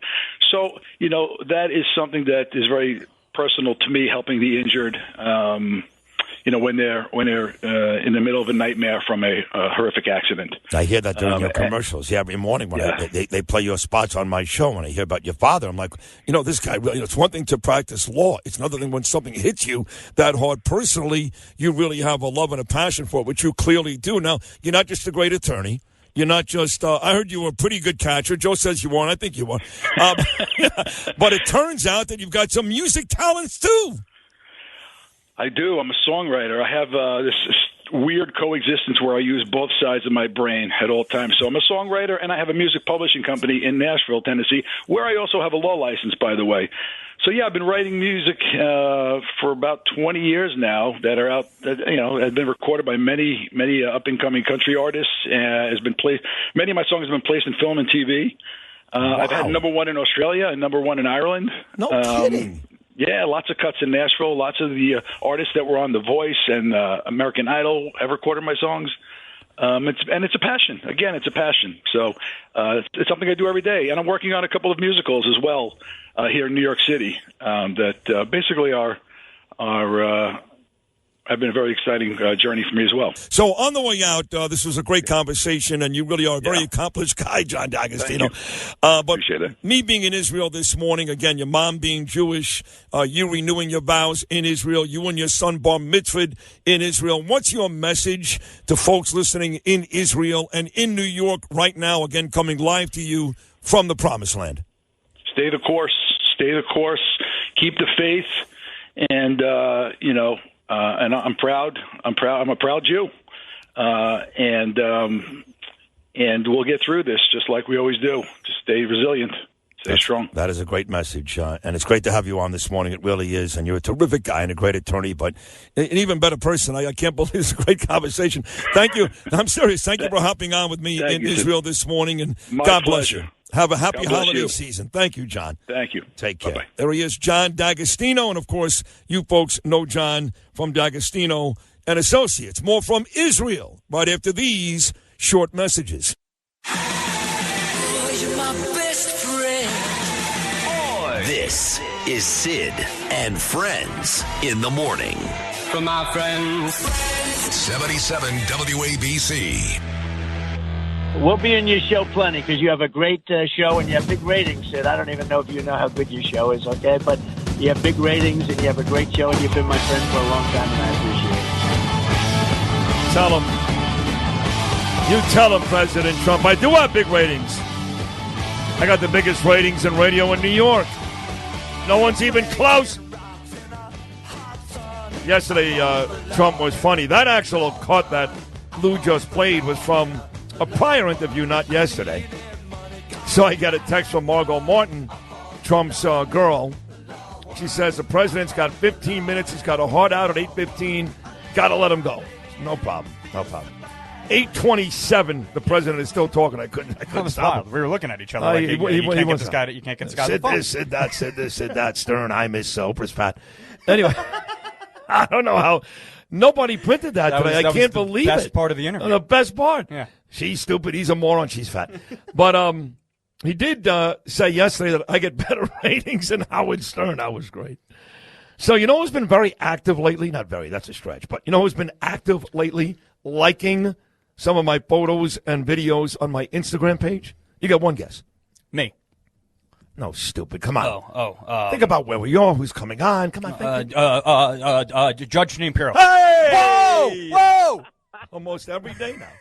So, that is something that is very personal to me, helping the injured. when they're in the middle of a nightmare from a horrific accident. I hear that during your commercials. Every morning when they play your spots on my show, and I hear about your father, I'm like, this guy really. It's one thing to practice law. It's another thing when something hits you that hard personally. You really have a love and a passion for it, which you clearly do. Now, you're not just a great attorney. You're not just, I heard you were a pretty good catcher. Joe says you weren't. I think you were. But it turns out that you've got some music talents, too. I do. I'm a songwriter. I have this weird coexistence where I use both sides of my brain at all times. So I'm a songwriter, and I have a music publishing company in Nashville, Tennessee, where I also have a law license, by the way. So, I've been writing music for about 20 years now that are out, have been recorded by many up-and-coming country artists. Many of my songs have been placed in film and TV. Wow. I've had #1 in Australia and #1 in Ireland. No kidding. Yeah, lots of cuts in Nashville. Lots of the artists that were on The Voice and American Idol have recorded my songs. It's a passion. Again, it's a passion. So it's something I do every day. And I'm working on a couple of musicals as well here in New York City that basically have been a very exciting journey for me as well. So on the way out, this was a great conversation, and you really are a very accomplished guy, John D'Agostino. But appreciate it. Me being in Israel this morning, again, your mom being Jewish, you renewing your vows in Israel, you and your son bar mitzvahed in Israel. What's your message to folks listening in Israel and in New York right now, again, coming live to you from the Promised Land? Stay the course. Stay the course. Keep the faith. And, and I'm proud. I'm a proud Jew, and we'll get through this just like we always do. Just stay resilient, stay strong. That is a great message, and it's great to have you on this morning. It really is, and you're a terrific guy and a great attorney, but an even better person. I can't believe it's a great conversation. Thank you. I'm serious. Thank you for hopping on with me in Israel this morning, and God bless you. Have a happy holiday season. Thank you, John. Thank you. Take care. Bye-bye. There he is, John D'Agostino. And, of course, you folks know John from D'Agostino and Associates. More from Israel right after these short messages. Oh, you're my best friend. Boy. This is Sid and Friends in the morning. From my friends. 77 WABC. We'll be in your show plenty because you have a great show and you have big ratings, Sid. I don't even know if you know how good your show is, okay? But you have big ratings and you have a great show and you've been my friend for a long time and I appreciate it. Tell him. You tell him, President Trump. I do have big ratings. I got the biggest ratings in radio in New York. No one's even close. Yesterday, Trump was funny. That actual cut that Lou just played was from a prior interview, not yesterday. So I got a text from Margot Martin, Trump's girl. She says the president's got 15 minutes. He's got a heart out at 8:15. Got to let him go. No problem. 8:27. The president is still talking. I couldn't stop him. We were looking at each other. You can't get this guy to phone. Said that. Stern. I miss Oprah's fat. Anyway, I don't know how. Nobody printed that today. I can't believe it. The best part of the interview. The best part. Yeah. She's stupid. He's a moron. She's fat. But he did say yesterday that I get better ratings than Howard Stern. That was great. So you know who's been very active lately? Not very. That's a stretch. But you know who's been active lately, liking some of my photos and videos on my Instagram page? You got one guess. Me. No, stupid. Come on. Think about where we are, who's coming on. Come on. Judge Jeanine Pirro. Hey! Whoa! Almost every day now.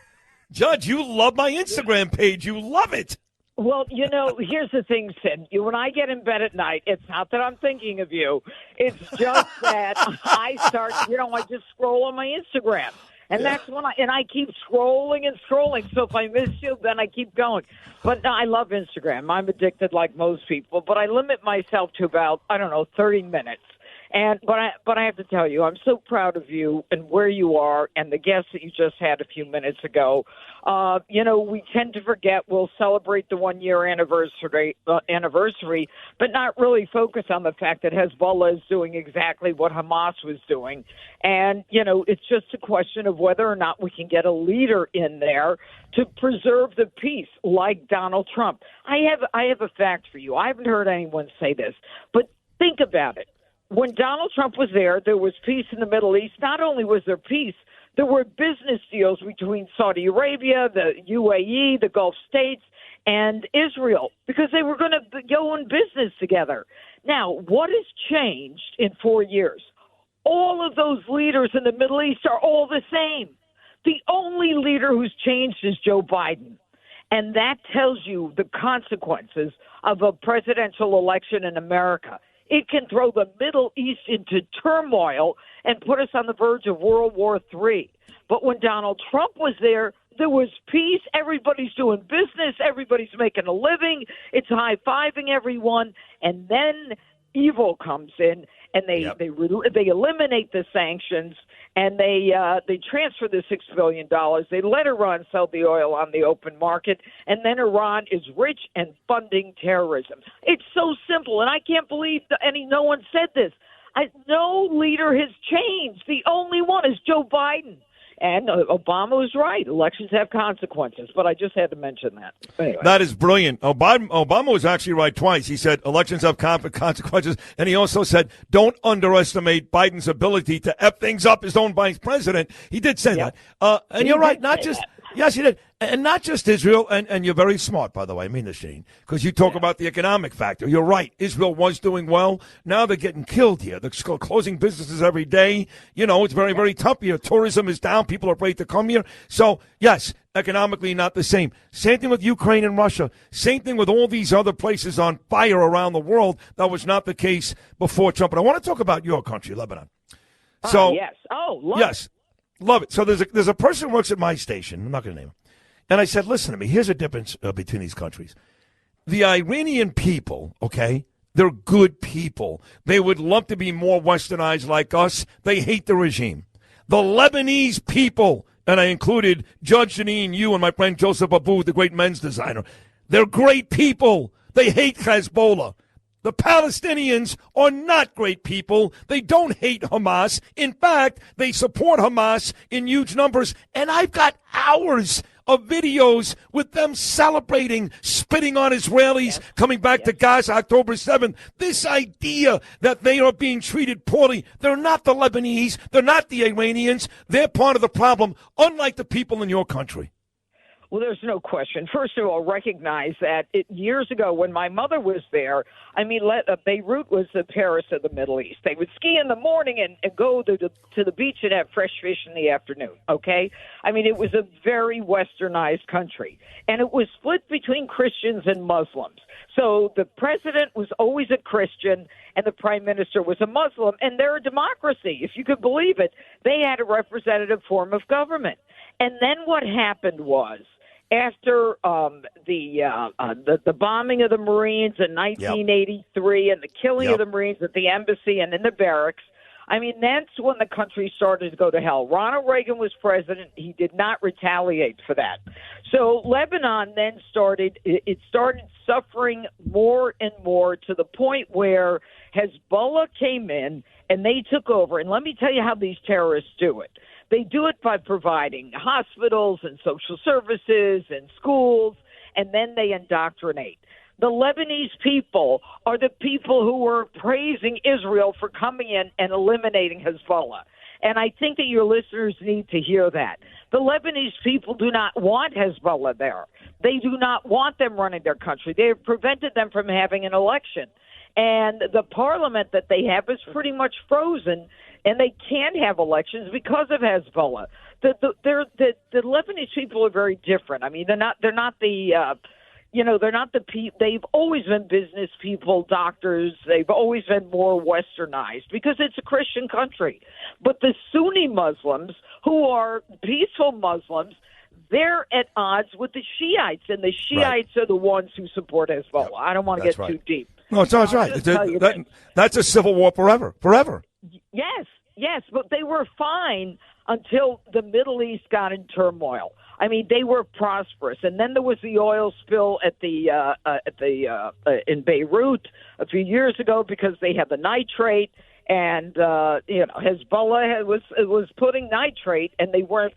Judge, you love my Instagram page. You love it. Well, here's the thing, Sid. When I get in bed at night, it's not that I'm thinking of you. It's just that I start, I just scroll on my Instagram. And that's when I keep scrolling and scrolling. So if I miss you, then I keep going. But no, I love Instagram. I'm addicted like most people. But I limit myself to about, 30 minutes. But I have to tell you, I'm so proud of you and where you are and the guest that you just had a few minutes ago. We tend to forget we'll celebrate the 1 year anniversary, but not really focus on the fact that Hezbollah is doing exactly what Hamas was doing. And, it's just a question of whether or not we can get a leader in there to preserve the peace like Donald Trump. I have a fact for you. I haven't heard anyone say this, but think about it. when Donald Trump was there was peace in the Middle East. Not only was there peace, there were business deals between Saudi Arabia, the UAE, the Gulf states, and Israel, because they were going to go in business together. Now, what has changed in 4 years? All of those leaders in the Middle East are all the same. The only leader who's changed is Joe Biden. And that tells you the consequences of a presidential election in America. It can throw the Middle East into turmoil and put us on the verge of World War III. But when Donald Trump was there was peace. Everybody's doing business. Everybody's making a living. It's high-fiving everyone. And then evil comes in, and they eliminate the sanctions, and they transfer the $6 billion. They let Iran sell the oil on the open market, and then Iran is rich and funding terrorism. It's so simple, and I can't believe no one said this. No leader has changed. The only one is Joe Biden. And Obama was right. Elections have consequences, but I just had to mention that. Anyway. That is brilliant. Obama was actually right twice. He said elections have consequences, and he also said don't underestimate Biden's ability to F things up as own vice president. He did say that. And you're right. Yes, he did. And not just Israel, and you're very smart, by the way. I mean this, Jeanine, because you talk about the economic factor. You're right. Israel was doing well. Now they're getting killed here. They're closing businesses every day. You know, it's very, very tough here. Tourism is down. People are afraid to come here. So, yes, economically not the same. Same thing with Ukraine and Russia. Same thing with all these other places on fire around the world. That was not the case before Trump. And I want to talk about your country, Lebanon. So, yes. Oh, love it. Love it. So there's a person who works at my station. I'm not going to name him. And I said, listen to me, here's a difference between these countries. The Iranian people, okay, they're good people. They would love to be more westernized like us. They hate the regime. The Lebanese people, and I included Judge Jeanine, you, and my friend Joseph Abou, the great men's designer, they're great people. They hate Hezbollah. The Palestinians are not great people. They don't hate Hamas. In fact, they support Hamas in huge numbers. And I've got hours of videos with them celebrating, spitting on Israelis coming back to Gaza October 7th. This idea that they are being treated poorly, they're not the Lebanese, they're not the Iranians, they're part of the problem, unlike the people in your country. Well, there's no question. First of all, recognize that years ago when my mother was there, I mean, Beirut was the Paris of the Middle East. They would ski in the morning and go to the beach and have fresh fish in the afternoon, okay? I mean, it was a very westernized country. And it was split between Christians and Muslims. So the president was always a Christian and the prime minister was a Muslim. And they're a democracy, if you could believe it. They had a representative form of government. And then what happened was, after the bombing of the Marines in 1983 and the killing of the Marines at the embassy and in the barracks, I mean, that's when the country started to go to hell. Ronald Reagan was president. He did not retaliate for that. So Lebanon then started suffering more and more to the point where Hezbollah came in and they took over. And let me tell you how these terrorists do it. They do it by providing hospitals and social services and schools, and then they indoctrinate. The Lebanese people are the people who were praising Israel for coming in and eliminating Hezbollah. And I think that your listeners need to hear that. The Lebanese people do not want Hezbollah there. They do not want them running their country. They have prevented them from having an election. And the parliament that they have is pretty much frozen, and they can't have elections because of Hezbollah. The Lebanese people are very different. I mean, they're not the they've always been business people, doctors. They've always been more westernized because it's a Christian country. But the Sunni Muslims, who are peaceful Muslims, they're at odds with the Shiites, and the Shiites are the ones who support Hezbollah. I don't want to get too deep. No, it's right. That's a civil war forever. Yes, but they were fine until the Middle East got in turmoil. I mean, they were prosperous, and then there was the oil spill in Beirut a few years ago because they had the nitrate, and Hezbollah was putting nitrate, and they weren't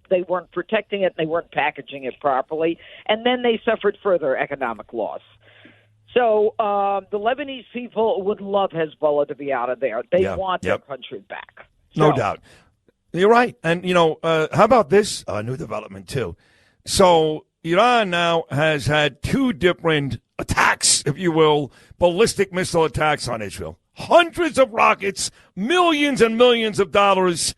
protecting it, and they weren't packaging it properly, and then they suffered further economic loss. So the Lebanese people would love Hezbollah to be out of there. They want their country back. No doubt. You're right. And, how about this new development, too? So Iran now has had 2 different attacks, if you will, ballistic missile attacks on Israel. Hundreds of rockets, millions and millions of dollars.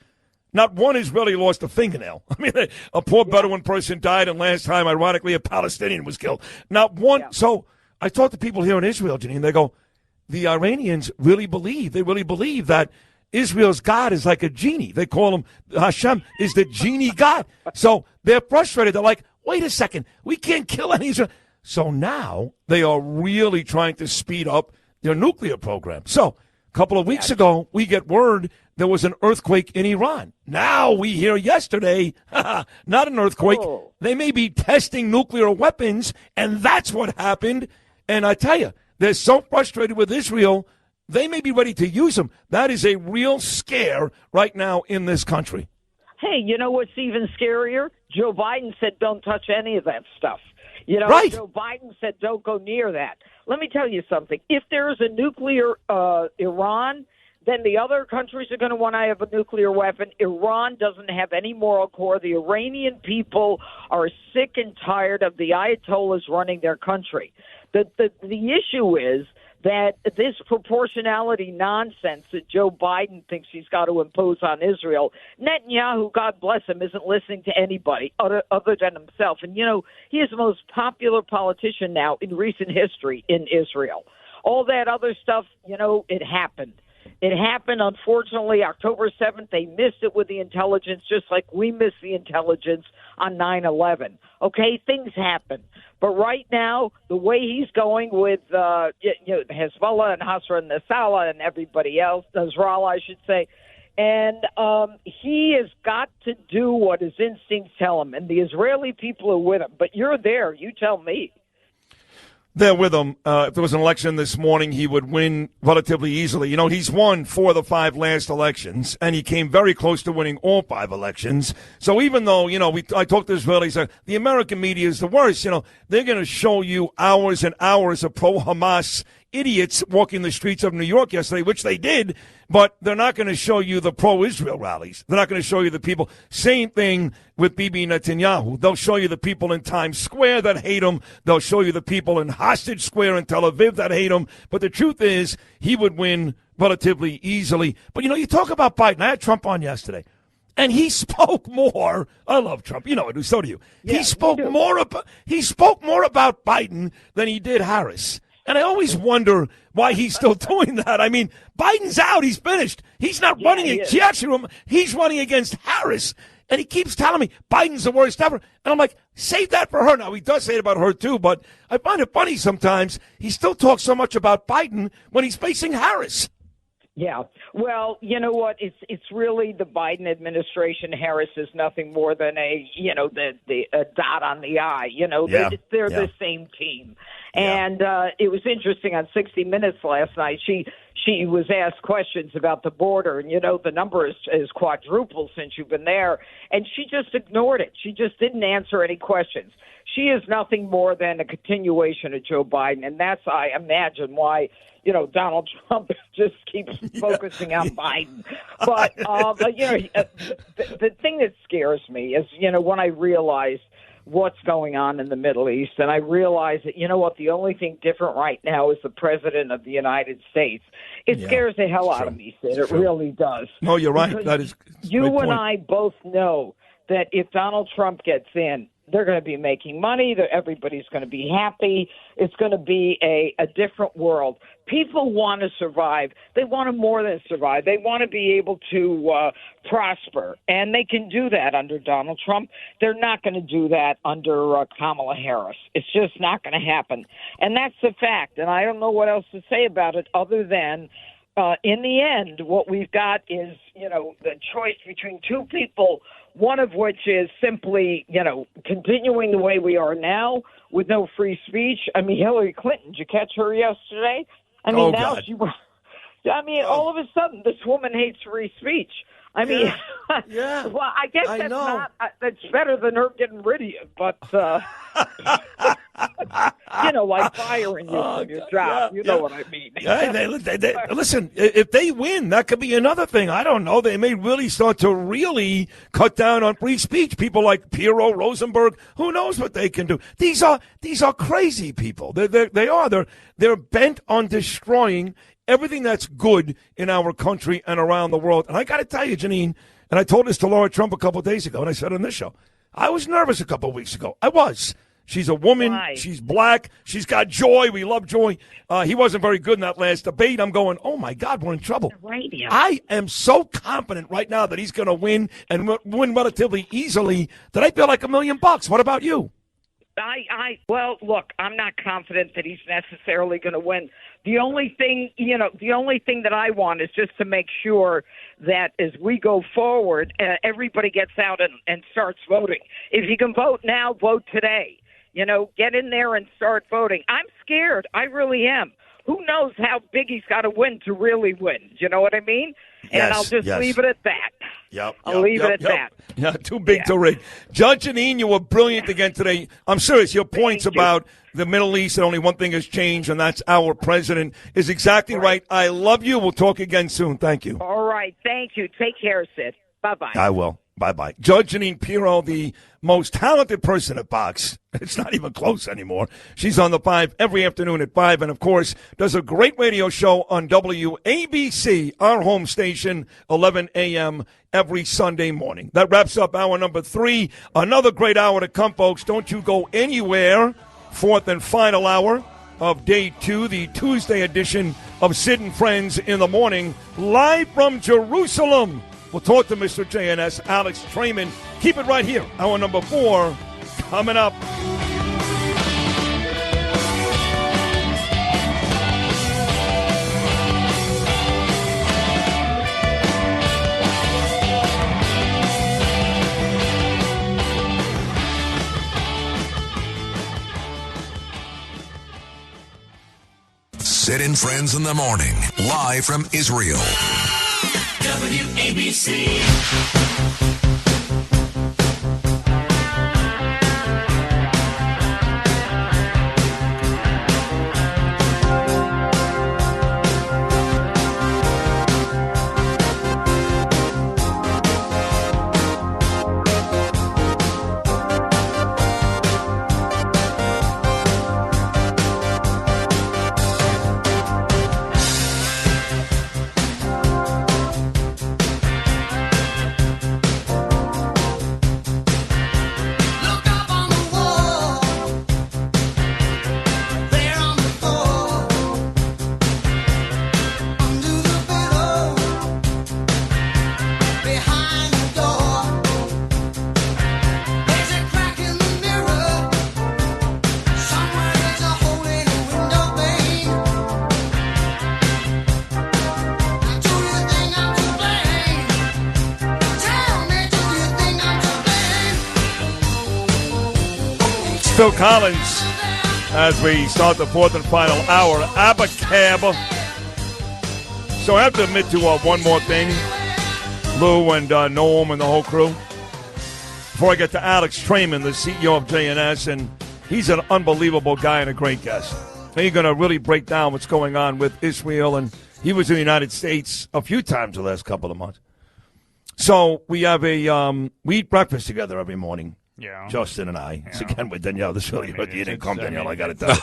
Not one Israeli lost a fingernail. I mean, a poor Bedouin person died, and last time, ironically, a Palestinian was killed. Not one. Yeah. So I talk to people here in Israel, Jeanine. They go, the Iranians really believe that Israel's God is like a genie. They call him Hashem is the genie God. So they're frustrated. They're like, wait a second, we can't kill any Israel. So now they are really trying to speed up their nuclear program. So a couple of weeks ago, we get word there was an earthquake in Iran. Now we hear yesterday, not an earthquake. Oh. They may be testing nuclear weapons, and that's what happened. And I tell you, they're so frustrated with Israel, they may be ready to use them. That is a real scare right now in this country. Hey, you know what's even scarier? Joe Biden said don't touch any of that stuff. Right. Joe Biden said don't go near that. Let me tell you something. If there's a nuclear Iran, then the other countries are going to want to have a nuclear weapon. Iran doesn't have any moral core. The Iranian people are sick and tired of the Ayatollahs running their country. The issue is that this proportionality nonsense that Joe Biden thinks he's got to impose on Israel, Netanyahu, God bless him, isn't listening to anybody other than himself. And, he is the most popular politician now in recent history in Israel. All that other stuff, it happened. It happened, unfortunately, October 7th. They missed it with the intelligence, just like we missed the intelligence on 9/11. Okay, things happen. But right now, the way he's going with Hezbollah and Hasra Nasrallah and everybody else, Nasrallah, I should say, and he has got to do what his instincts tell him. And the Israeli people are with him. But you're there. You tell me. They're with him. If there was an election this morning, he would win relatively easily. He's won 4 of the 5 last elections, and he came very close to winning all 5 elections. So even though, I talked to Israelis, the American media is the worst. They're going to show you hours and hours of pro-Hamas idiots walking the streets of New York yesterday, which they did, but they're not going to show you the pro-Israel rallies. They're not going to show you the people. Same thing with Bibi Netanyahu. They'll show you the people in Times Square that hate him. They'll show you the people in Hostage Square in Tel Aviv that hate him. But the truth is, he would win relatively easily. But, you talk about Biden. I had Trump on yesterday. And he spoke more. I love Trump. You know it. So do you. Yeah, he spoke more about Biden than he did Harris. And I always wonder why he's still doing that. I mean, Biden's out. He's finished. He's not running. He's running against Harris. And he keeps telling me Biden's the worst ever. And I'm like, save that for her. Now, he does say it about her, too. But I find it funny sometimes he still talks so much about Biden when he's facing Harris. Yeah. Well, you know what? It's really the Biden administration. Harris is nothing more than a dot on the I. They're the same team. And it was interesting on 60 Minutes last night. She was asked questions about the border, and the number is quadrupled since you've been there, and she just ignored it. She just didn't answer any questions. She is nothing more than a continuation of Joe Biden, and that's, I imagine, why Donald Trump just keeps focusing on Biden. But the thing that scares me is when I realize what's going on in the Middle East, and I realize that, the only thing different right now is the President of the United States. It scares the hell out of me, Sid. It really does. No, you're right. Because that is you and I both know that if Donald Trump gets in, they're going to be making money. Everybody's going to be happy. It's going to be a different world. People want to survive. They want to more than survive. They want to be able to prosper, and they can do that under Donald Trump. They're not going to do that under Kamala Harris. It's just not going to happen, and that's the fact. And I don't know what else to say about it other than in the end, what we've got is, the choice between 2 people, one of which is simply, continuing the way we are now with no free speech. I mean, Hillary Clinton, did you catch her yesterday? I mean, all of a sudden, this woman hates free speech. I mean, yeah. Well, I guess I that's know. not. That's better than her getting rid of you, but like firing you from your job. You know what I mean? Yeah, listen, if they win, that could be another thing. I don't know. They may really start to really cut down on free speech. People like Pirro, Rosenberg, who knows what they can do? These are crazy people. They are. They're bent on destroying everything that's good in our country and around the world. And I got to tell you, Jeanine, and I told this to Laura Trump a couple of days ago, and I said on this show, I was nervous a couple of weeks ago. I was. She's a woman. Why? She's black. She's got joy. We love joy. He wasn't very good in that last debate. I'm going, oh, my God, we're in trouble. Radio. I am so confident right now that he's going to win and win relatively easily that I feel like $1 million. What about you? Well, look, I'm not confident that he's necessarily going to win. The only thing that I want is just to make sure that as we go forward, everybody gets out and starts voting. If you can vote now, vote today. Get in there and start voting. I'm scared. I really am. Who knows how big he's got to win to really win? You know what I mean? And I'll just leave it at that. I'll leave it at that. Yeah, too big to rig. Judge Jeanine, you were brilliant again today. I'm serious. Your points about the Middle East and only one thing has changed, and that's our president, is exactly right. I love you. We'll talk again soon. Thank you. All right. Thank you. Take care, Sid. Bye-bye. I will. Bye-bye. Judge Jeanine Pirro, the most talented person at Fox. It's not even close anymore. She's on the 5 every afternoon at 5, and, of course, does a great radio show on WABC, our home station, 11 a.m. every Sunday morning. That wraps up hour number 3. Another great hour to come, folks. Don't you go anywhere. Fourth and final hour of Day 2, the Tuesday edition of Sid and Friends in the Morning, live from Jerusalem. We'll talk to Mr. JNS, Alex Traiman. Keep it right here. Hour number 4 coming up. Sid and Friends in the Morning, live from Israel. WABC. Phil Collins as we start the fourth and final hour. Abacab. So I have to admit to one more thing. Lou and Noam and the whole crew. Before I get to Alex Traiman, the CEO of JNS, and he's an unbelievable guy and a great guest. And he's going to really break down what's going on with Israel, and he was in the United States a few times the last couple of months. So we have we eat breakfast together every morning. Yeah. Justin and I. It's again with Danielle. This really good. You didn't come, Danielle. I got to tell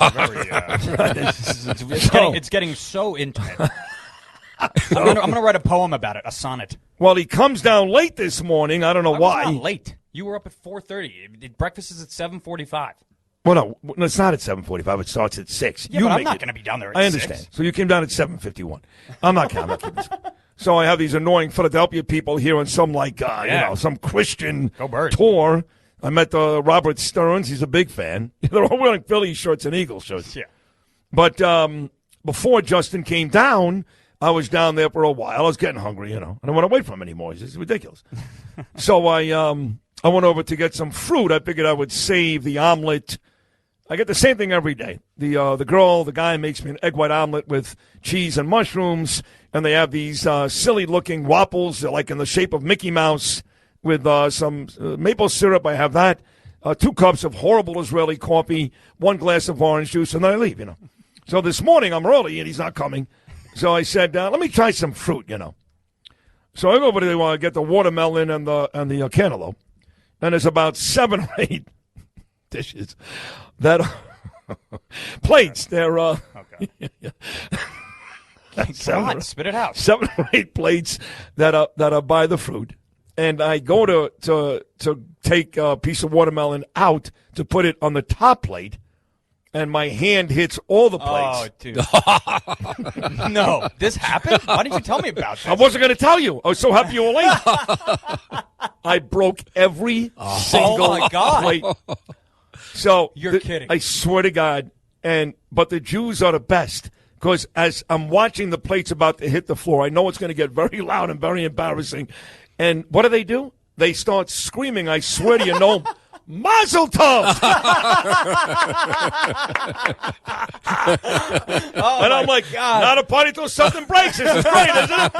you. It's getting so intimate. I'm going to write a poem about it, a sonnet. Well, he comes down late this morning. I don't know why. Not late. You were up at 4:30. Breakfast is at 7:45. Well, no, it's not at 7:45. It starts at 6. Yeah, but I'm not going to be down there at 6. I understand. So you came down at 7:51. I'm not counting. So I have these annoying Philadelphia people here on some some Christian tour. I met Robert Stearns. He's a big fan. They're all wearing Philly shirts and Eagles shirts. Yeah. But before Justin came down, I was down there for a while. I was getting hungry, and I don't want to wait for him anymore. It's ridiculous. So I went over to get some fruit. I figured I would save the omelet I get the same thing every day. The guy makes me an egg white omelet with cheese and mushrooms, and they have these silly-looking waffles, like in the shape of Mickey Mouse, with some maple syrup. I have that. 2 cups of horrible Israeli coffee, 1 glass of orange juice, and then I leave, So this morning I'm early, and he's not coming. So I said, let me try some fruit, So I go over there to get the watermelon and the cantaloupe, and there's about 7 or 8 dishes that plates. They're Okay. Come on, spit it out. 7 or 8 plates that are by the fruit, and I go to take a piece of watermelon out to put it on the top plate, and my hand hits all the plates. Oh, dude. No, this happened? Why didn't you tell me about this? I wasn't going to tell you. I was so happy you were late. I broke every single plate. So you're kidding. I swear to God. But the Jews are the best, because as I'm watching the plates about to hit the floor, I know it's going to get very loud and very embarrassing. And what do? They start screaming, I swear to you, no, Mazel Tov! And I'm like, God. Not a party till something breaks. This is great, isn't it?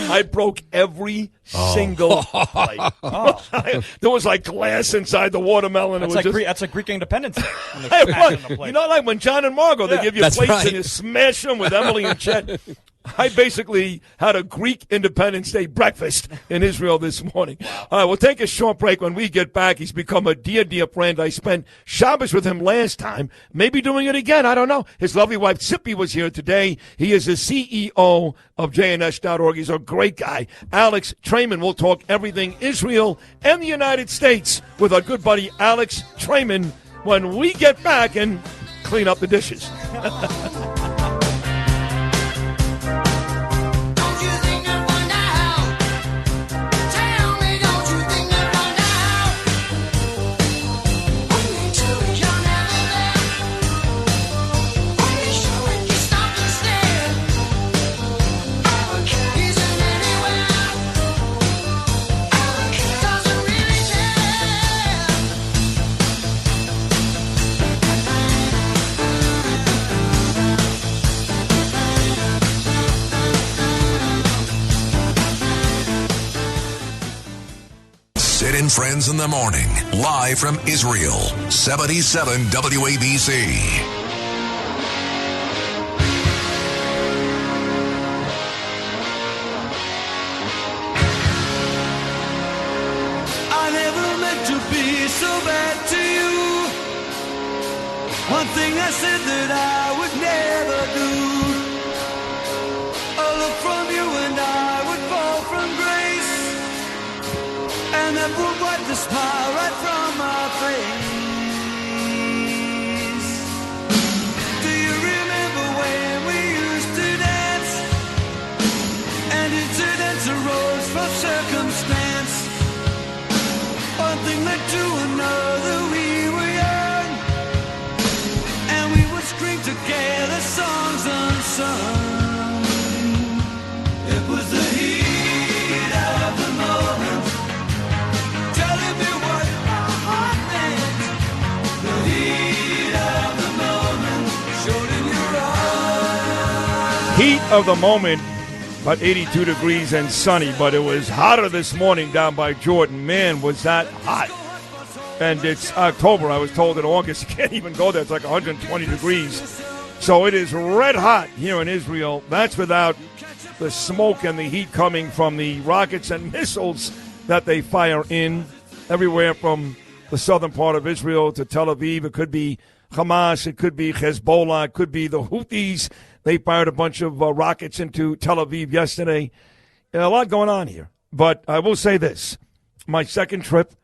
I broke every single plate. There was like glass inside the watermelon. That's like Greek independence. You know, like when John and Margot, they give you plates and you smash them with Emily and Chet. I basically had a Greek Independence Day breakfast in Israel this morning. All right, we'll take a short break. When we get back, he's become a dear, dear friend. I spent Shabbos with him last time. Maybe doing it again. I don't know. His lovely wife, Tzipi, was here today. He is the CEO of JNS.org. He's a great guy. Alex Traiman will talk everything Israel and the United States with our good buddy Alex Traiman when we get back and clean up the dishes. Sid and Friends in the Morning, live from Israel, 77 WABC. I never meant to be so bad to you. One thing I said that I would never do. A look from you and I would fall from grace, and that would wipe the smile right from my face. Do you remember when we used to dance, and incidents arose from circumstance? One thing led to another, we were young, and we would scream together songs unsung. It was the heat of the moment, telling me what my heart meant. The heat of the moment, showed in your eyes. Heat of the moment, about 82 degrees and sunny, but it was hotter this morning down by Jordan. Man, was that hot. And it's October. I was told in August you can't even go there. It's like 120 degrees. So it is red hot here in Israel. That's without the smoke and the heat coming from the rockets and missiles that they fire in everywhere from the southern part of Israel to Tel Aviv. It could be Hamas. It could be Hezbollah. It could be the Houthis. They fired a bunch of rockets into Tel Aviv yesterday. A lot going on here. But I will say this. My second trip,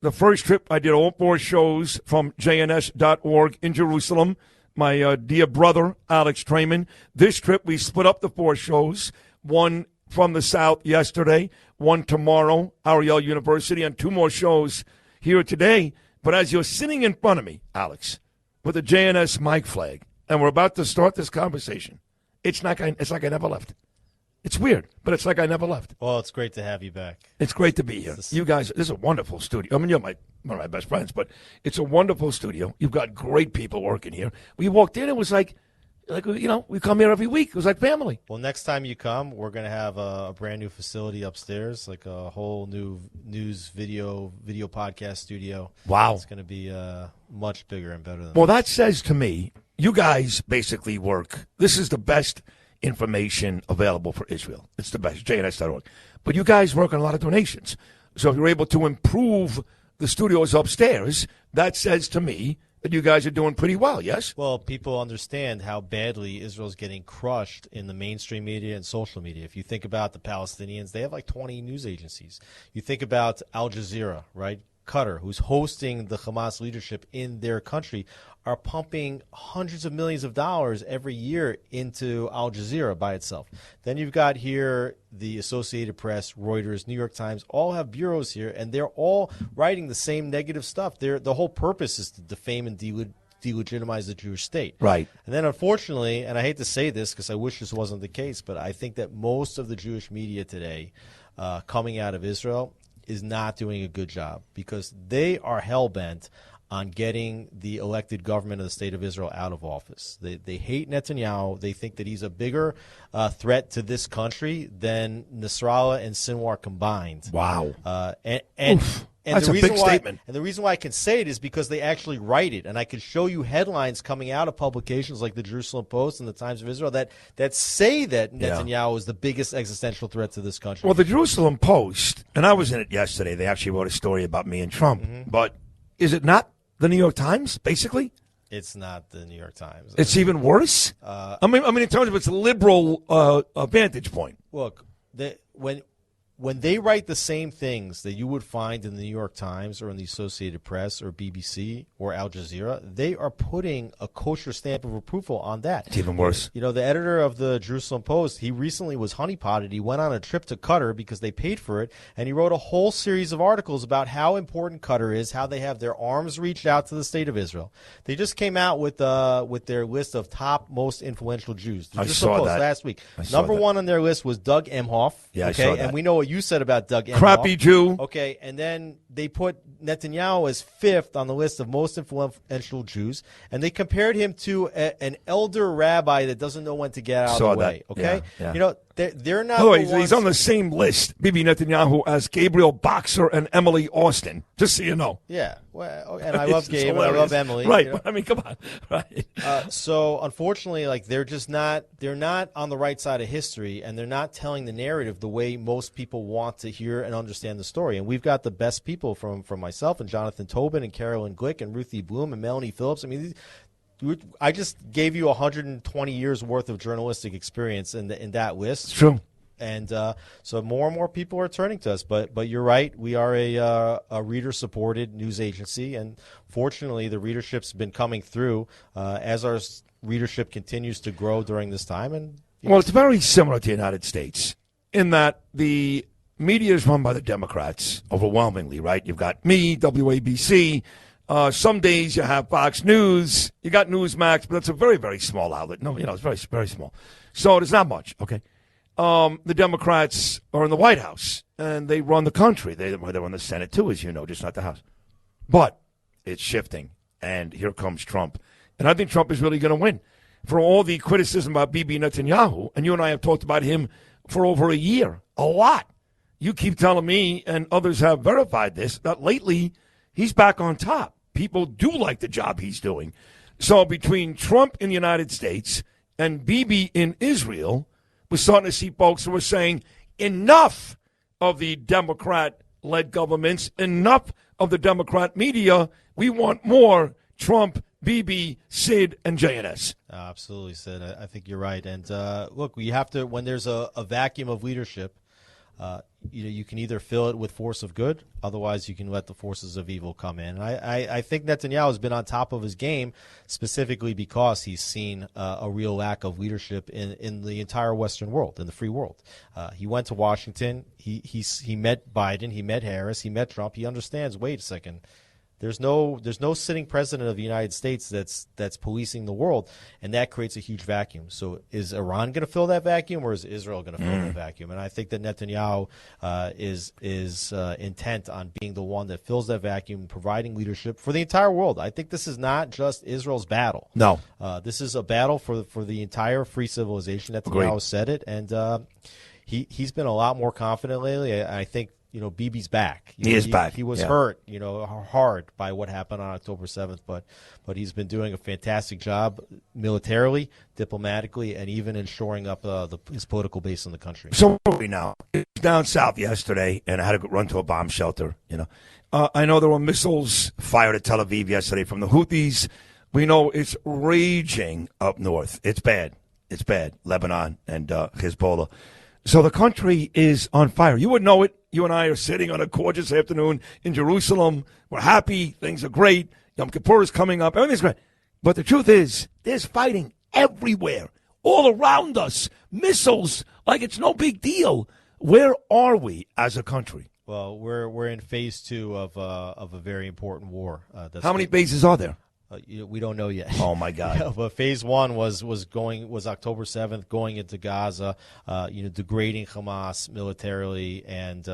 the first trip, I did all 4 shows from JNS.org in Jerusalem. My dear brother, Alex Traiman. This trip, we split up the 4 shows. One from the south yesterday, one tomorrow, Ariel University, and 2 more shows here today. But as you're sitting in front of me, Alex, with the JNS mic flag, and we're about to start this conversation, it's like I never left. It's weird, but it's like I never left. Well, it's great to have you back. It's great to be here. You guys, this is a wonderful studio. I mean, you're one of my best friends, but it's a wonderful studio. You've got great people working here. We walked in, it was like we come here every week. It was like family. Well, next time you come, we're going to have a brand new facility upstairs, like a whole new news video podcast studio. Wow. It's going to be much bigger and better than Well, that says to me, you guys basically work. This is the best information available for Israel. It's the best, JNS.org. But you guys work on a lot of donations. So if you're able to improve the studios upstairs, that says to me that you guys are doing pretty well, yes? Well, people understand how badly Israel's getting crushed in the mainstream media and social media. If you think about the Palestinians, they have like 20 news agencies. You think about Al Jazeera, right? Qatar, who's hosting the Hamas leadership in their country, are pumping hundreds of millions of dollars every year into Al Jazeera by itself. Then you've got here the Associated Press, Reuters, New York Times, all have bureaus here, and they're all writing the same negative stuff. The whole purpose is to defame and delegitimize the Jewish state. Right. And then unfortunately, and I hate to say this because I wish this wasn't the case, but I think that most of the Jewish media today coming out of Israel is not doing a good job because they are hell-bent on getting the elected government of the state of Israel out of office. They hate Netanyahu. They think that he's a bigger threat to this country than Nasrallah and Sinwar combined. Wow. And that's the a reason big why, statement. And the reason why I can say it is because they actually write it. And I could show you headlines coming out of publications like the Jerusalem Post and the Times of Israel that say that Netanyahu is the biggest existential threat to this country. Well, the Jerusalem Post, and I was in it yesterday, they actually wrote a story about me and Trump. But is it not the New York Times, basically? It's not the New York Times. It's even worse? I mean, in terms of its liberal vantage point. Look, when they write the same things that you would find in the New York Times or in the Associated Press or BBC or Al Jazeera, they are putting a kosher stamp of approval on that. It's even worse. You know, the editor of the Jerusalem Post, he recently was honeypotted. He went on a trip to Qatar because they paid for it, and he wrote a whole series of articles about how important Qatar is, how they have their arms reached out to the state of Israel. They just came out with their list of top most influential Jews. The I Jerusalem saw Post that last week. I saw Number that. one on their list was Doug Emhoff. Yeah, I okay, saw that. and we know what you said about Doug Emhoff. Crappy Jew. Okay, and then they put Netanyahu as fifth on the list of most influential Jews, and they compared him to an elder rabbi that doesn't know when to get out Saw of the way. that. Okay, Yeah. you know they're not. Oh, the he's ones- on the same list, Bibi Netanyahu, as Gabriel Boxer and Emily Austin, just so you know. Yeah, well, and I love It's Gabe, and I hilarious. love Emily. Right, you know? I mean, come on. Right. So unfortunately, like they're not on the right side of history, and they're not telling the narrative the way most people want to hear and understand the story. And we've got the best people from myself and Jonathan Tobin and Carolyn Glick and Ruthie Bloom and Melanie Phillips. I mean, I just gave you 120 years worth of journalistic experience in that list. It's true. And so more and more people are turning to us. But you're right. We are a reader-supported news agency. And fortunately, the readership's been coming through as our readership continues to grow during this time. And Well, it's very similar to the United States in that the media is run by the Democrats overwhelmingly, right? You've got me, WABC. Some days you have Fox News. You got Newsmax, but that's a very, very small outlet. No, it's very, very small. So there's not much, okay? The Democrats are in the White House, and they run the country. They run the Senate, too, as you know, just not the House. But it's shifting, and here comes Trump. And I think Trump is really going to win. For all the criticism about Bibi Netanyahu, and you and I have talked about him for over a year, a lot. You keep telling me, and others have verified this, that lately he's back on top. People do like the job he's doing. So between Trump in the United States and Bibi in Israel, we're starting to see folks who are saying enough of the Democrat-led governments, enough of the Democrat media. We want more Trump, Bibi, Sid, and JNS. Absolutely, Sid. I think you're right. And look, we have to, when there's a vacuum of leadership, you can either fill it with force of good, otherwise you can let the forces of evil come in. And I think Netanyahu has been on top of his game specifically because he's seen a real lack of leadership in the entire Western world, in the free world. He went to Washington. He met Biden. He met Harris. He met Trump. He understands, wait a second, There's no sitting president of the United States that's policing the world, and that creates a huge vacuum. So is Iran going to fill that vacuum, or is Israel going to fill that vacuum? And I think that Netanyahu is intent on being the one that fills that vacuum, providing leadership for the entire world. I think this is not just Israel's battle. No. This is a battle for the entire free civilization. Netanyahu said it, and he's been a lot more confident lately. I think, Bibi's back. He is back. He was hurt, hard by what happened on October 7th, but he's been doing a fantastic job militarily, diplomatically, and even in shoring up his political base in the country. So where are we now? I was down south yesterday, and I had to run to a bomb shelter. I know there were missiles fired at Tel Aviv yesterday from the Houthis. We know it's raging up north. It's bad. It's bad. Lebanon and Hezbollah. So the country is on fire. You would know it. You and I are sitting on a gorgeous afternoon in Jerusalem. We're happy. Things are great. Yom Kippur is coming up. Everything's great. But the truth is, there's fighting everywhere, all around us. Missiles, like it's no big deal. Where are we as a country? Well, we're in phase 2 of a very important war. How many bases are there? We don't know yet. Oh my God! But phase 1 was October 7th, going into Gaza, degrading Hamas militarily and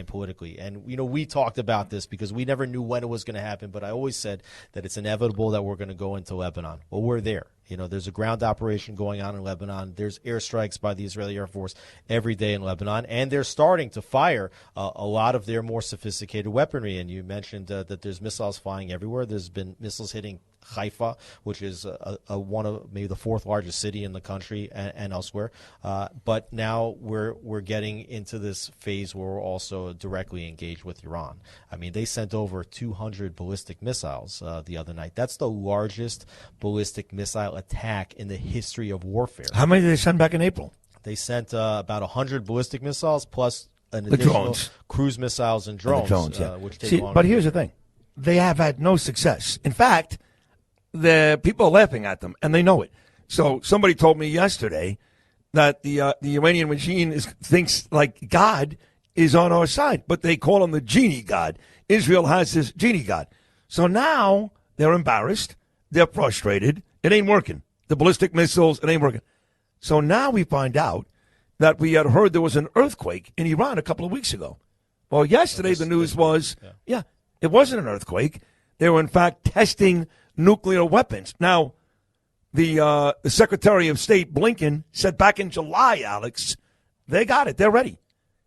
politically. And we talked about this because we never knew when it was going to happen. But I always said that it's inevitable that we're going to go into Lebanon. Well, we're there. There's a ground operation going on in Lebanon. There's airstrikes by the Israeli Air Force every day in Lebanon, and they're starting to fire a lot of their more sophisticated weaponry. And you mentioned that there's missiles flying everywhere. There's been missiles hitting Haifa, which is one of maybe the 4th largest city in the country and elsewhere. But now we're getting into this phase where we're also directly engaged with Iran. I mean, they sent over 200 ballistic missiles the other night. That's the largest ballistic missile attack in the history of warfare. How many did they send back in April? They sent about 100 ballistic missiles plus an additional cruise missiles and drones. Which take longer. But here's the thing. They have had no success. In fact, the people are laughing at them, and they know it. So somebody told me yesterday that the Iranian regime thinks like God is on our side, but they call him the genie God. Israel has this genie God. So now they're embarrassed. They're frustrated. It ain't working. The ballistic missiles, it ain't working. So now we find out that we had heard there was an earthquake in Iran a couple of weeks ago. Well, yesterday the news was, it wasn't an earthquake. They were, in fact, testing nuclear weapons. Now, the Secretary of State, Blinken, said back in July, Alex, they got it. They're ready.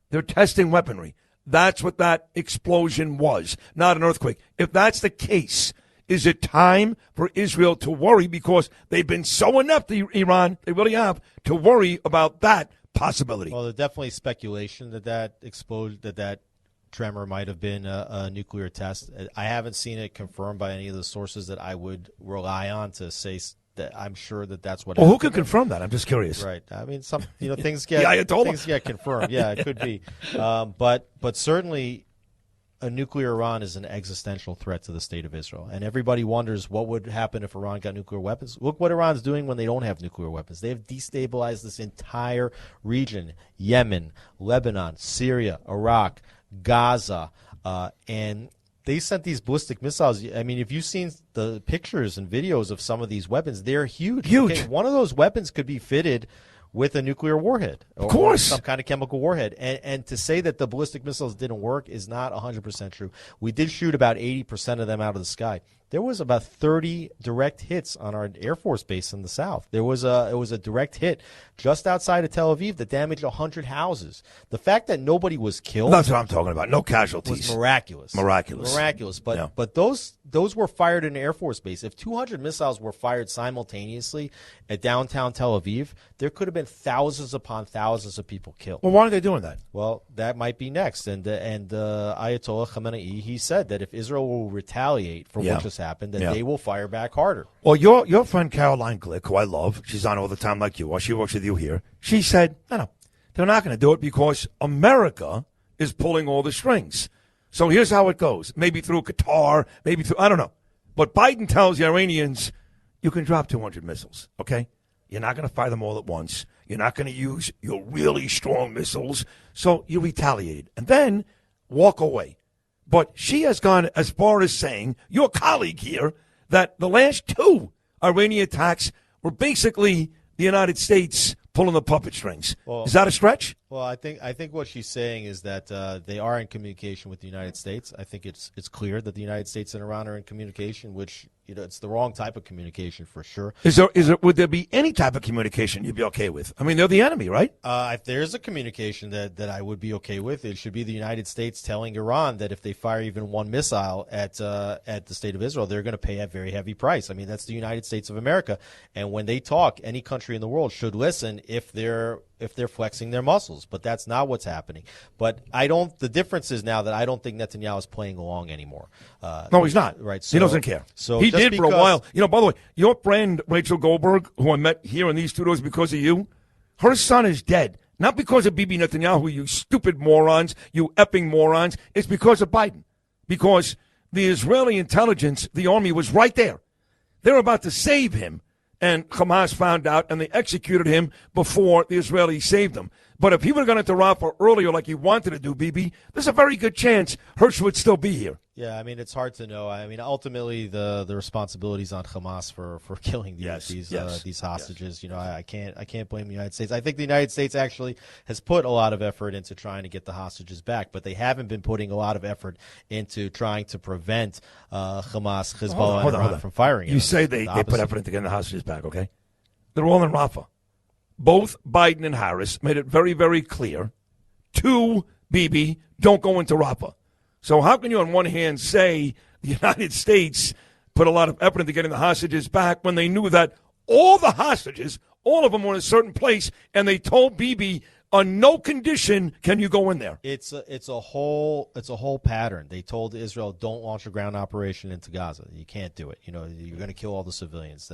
They're testing weaponry. That's what that explosion was, not an earthquake. If that's the case, is it time for Israel to worry? Because they've been so inept, Iran, they really have, to worry about that possibility. Well, there's definitely speculation that tremor might have been a nuclear test. I haven't seen it confirmed by any of the sources that I would rely on to say that I'm sure that that's what. Well, who can confirm that? I'm just curious. Right. I mean, some things get things get confirmed. Yeah, it could be, but certainly a nuclear Iran is an existential threat to the state of Israel, and everybody wonders what would happen if Iran got nuclear weapons. Look what Iran's doing when they don't have nuclear weapons. They have destabilized this entire region: Yemen, Lebanon, Syria, Iraq, Gaza, and they sent these ballistic missiles. I mean, if you've seen the pictures and videos of some of these weapons, they're huge. Huge. Okay, one of those weapons could be fitted with a nuclear warhead, or some kind of chemical warhead. And to say that the ballistic missiles didn't work is not 100% true. We did shoot about 80% of them out of the sky. There was about 30 direct hits on our Air Force base in the south. It was a direct hit just outside of Tel Aviv that damaged 100 houses. The fact that nobody was killed. That's what I'm talking about. No casualties. Was miraculous. Miraculous. But those were fired in an Air Force base. If 200 missiles were fired simultaneously at downtown Tel Aviv, there could have been thousands upon thousands of people killed. Well, why are they doing that? Well, that might be next. And Ayatollah Khamenei, he said that if Israel will retaliate for what just happened, then they will fire back harder. Well, your friend Caroline Glick, who I love, she's on all the time like you are. She works with you here. She said, no, they're not going to do it because America is pulling all the strings. So here's how it goes. Maybe through Qatar, maybe through, I don't know. But Biden tells the Iranians, you can drop 200 missiles, okay? You're not going to fire them all at once. You're not going to use your really strong missiles. So you retaliated. And then walk away. But she has gone as far as saying, your colleague here, that the last 2 Iranian attacks were basically the United States pulling the puppet strings. Well, is that a stretch? Well, I think what she's saying is that they are in communication with the United States. I think it's clear that the United States and Iran are in communication, which it's the wrong type of communication for sure. Would there be any type of communication you'd be okay with? I mean, they're the enemy, right? If there's a communication that I would be okay with, it should be the United States telling Iran that if they fire even one missile at the state of Israel, they're going to pay a very heavy price. I mean, that's the United States of America, and when they talk, any country in the world should listen if they're flexing their muscles. But that's not what's happening. But the difference is now that I don't think Netanyahu is playing along anymore. No, he's not. Right. So, he doesn't care. So he did for a while. By the way, your friend Rachel Goldberg, who I met here in these studios because of you, her son is dead. Not because of Bibi Netanyahu, you stupid morons, you effing morons. It's because of Biden. Because the Israeli intelligence, the army, was right there. They're about to save him. And Hamas found out, and they executed him before the Israelis saved him. But if he would have gone into Rafah earlier like he wanted to do, Bibi, there's a very good chance Hersh would still be here. Yeah, I mean, it's hard to know. I mean, ultimately, the responsibility is on Hamas for killing these hostages. You know, I can't blame the United States. I think the United States actually has put a lot of effort into trying to get the hostages back, but they haven't been putting a lot of effort into trying to prevent Hamas, Hezbollah, and Iran from firing. You say they put effort into getting the hostages back, okay? They're all in Rafah. Both Biden and Harris made it very, very clear to Bibi, don't go into Rafah. So how can you on one hand say the United States put a lot of effort into getting the hostages back when they knew that all the hostages, all of them were in a certain place, and they told Bibi on no condition can you go in there? It's a whole pattern. They told Israel, don't launch a ground operation into Gaza. You can't do it. You know, you're going to kill all the civilians.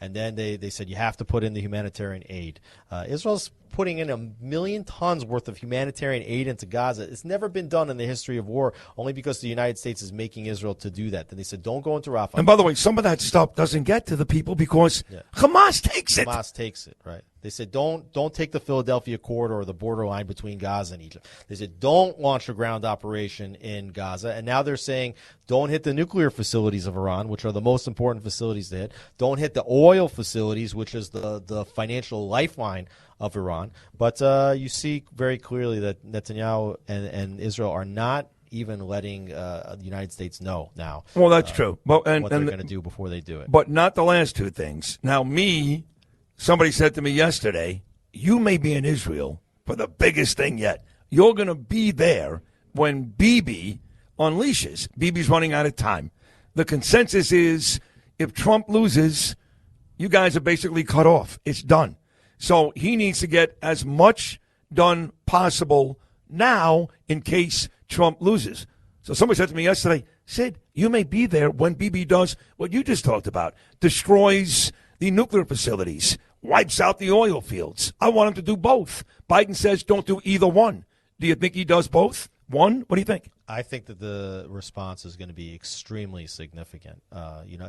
And then they said you have to put in the humanitarian aid. Israel's putting in 1 million tons worth of humanitarian aid into Gaza. It's never been done in the history of war, only because the United States is making Israel to do that. Then they said, don't go into Rafah. And by the way, some of that stuff doesn't get to the people because Hamas takes it. Hamas takes it, right. They said, don't take the Philadelphia corridor or the borderline between Gaza and Egypt. They said, don't launch a ground operation in Gaza. And now they're saying, don't hit the nuclear facilities of Iran, which are the most important facilities to hit. Don't hit the oil facilities, which is the financial lifeline of Iran. But you see very clearly that Netanyahu and Israel are not even letting the United States know now. Well, that's true. But, what they're going to do before they do it. But not the last two things. Now, somebody said to me yesterday, you may be in Israel for the biggest thing yet. You're going to be there when Bibi unleashes. Bibi's running out of time. The consensus is if Trump loses, you guys are basically cut off. It's done. So he needs to get as much done possible now in case Trump loses. So somebody said to me yesterday, Sid, you may be there when Bibi does what you just talked about, destroys the nuclear facilities, wipes out the oil fields. I want him to do both. Biden says don't do either one. Do you think he does both? One? What do you think? I think that the response is going to be extremely significant.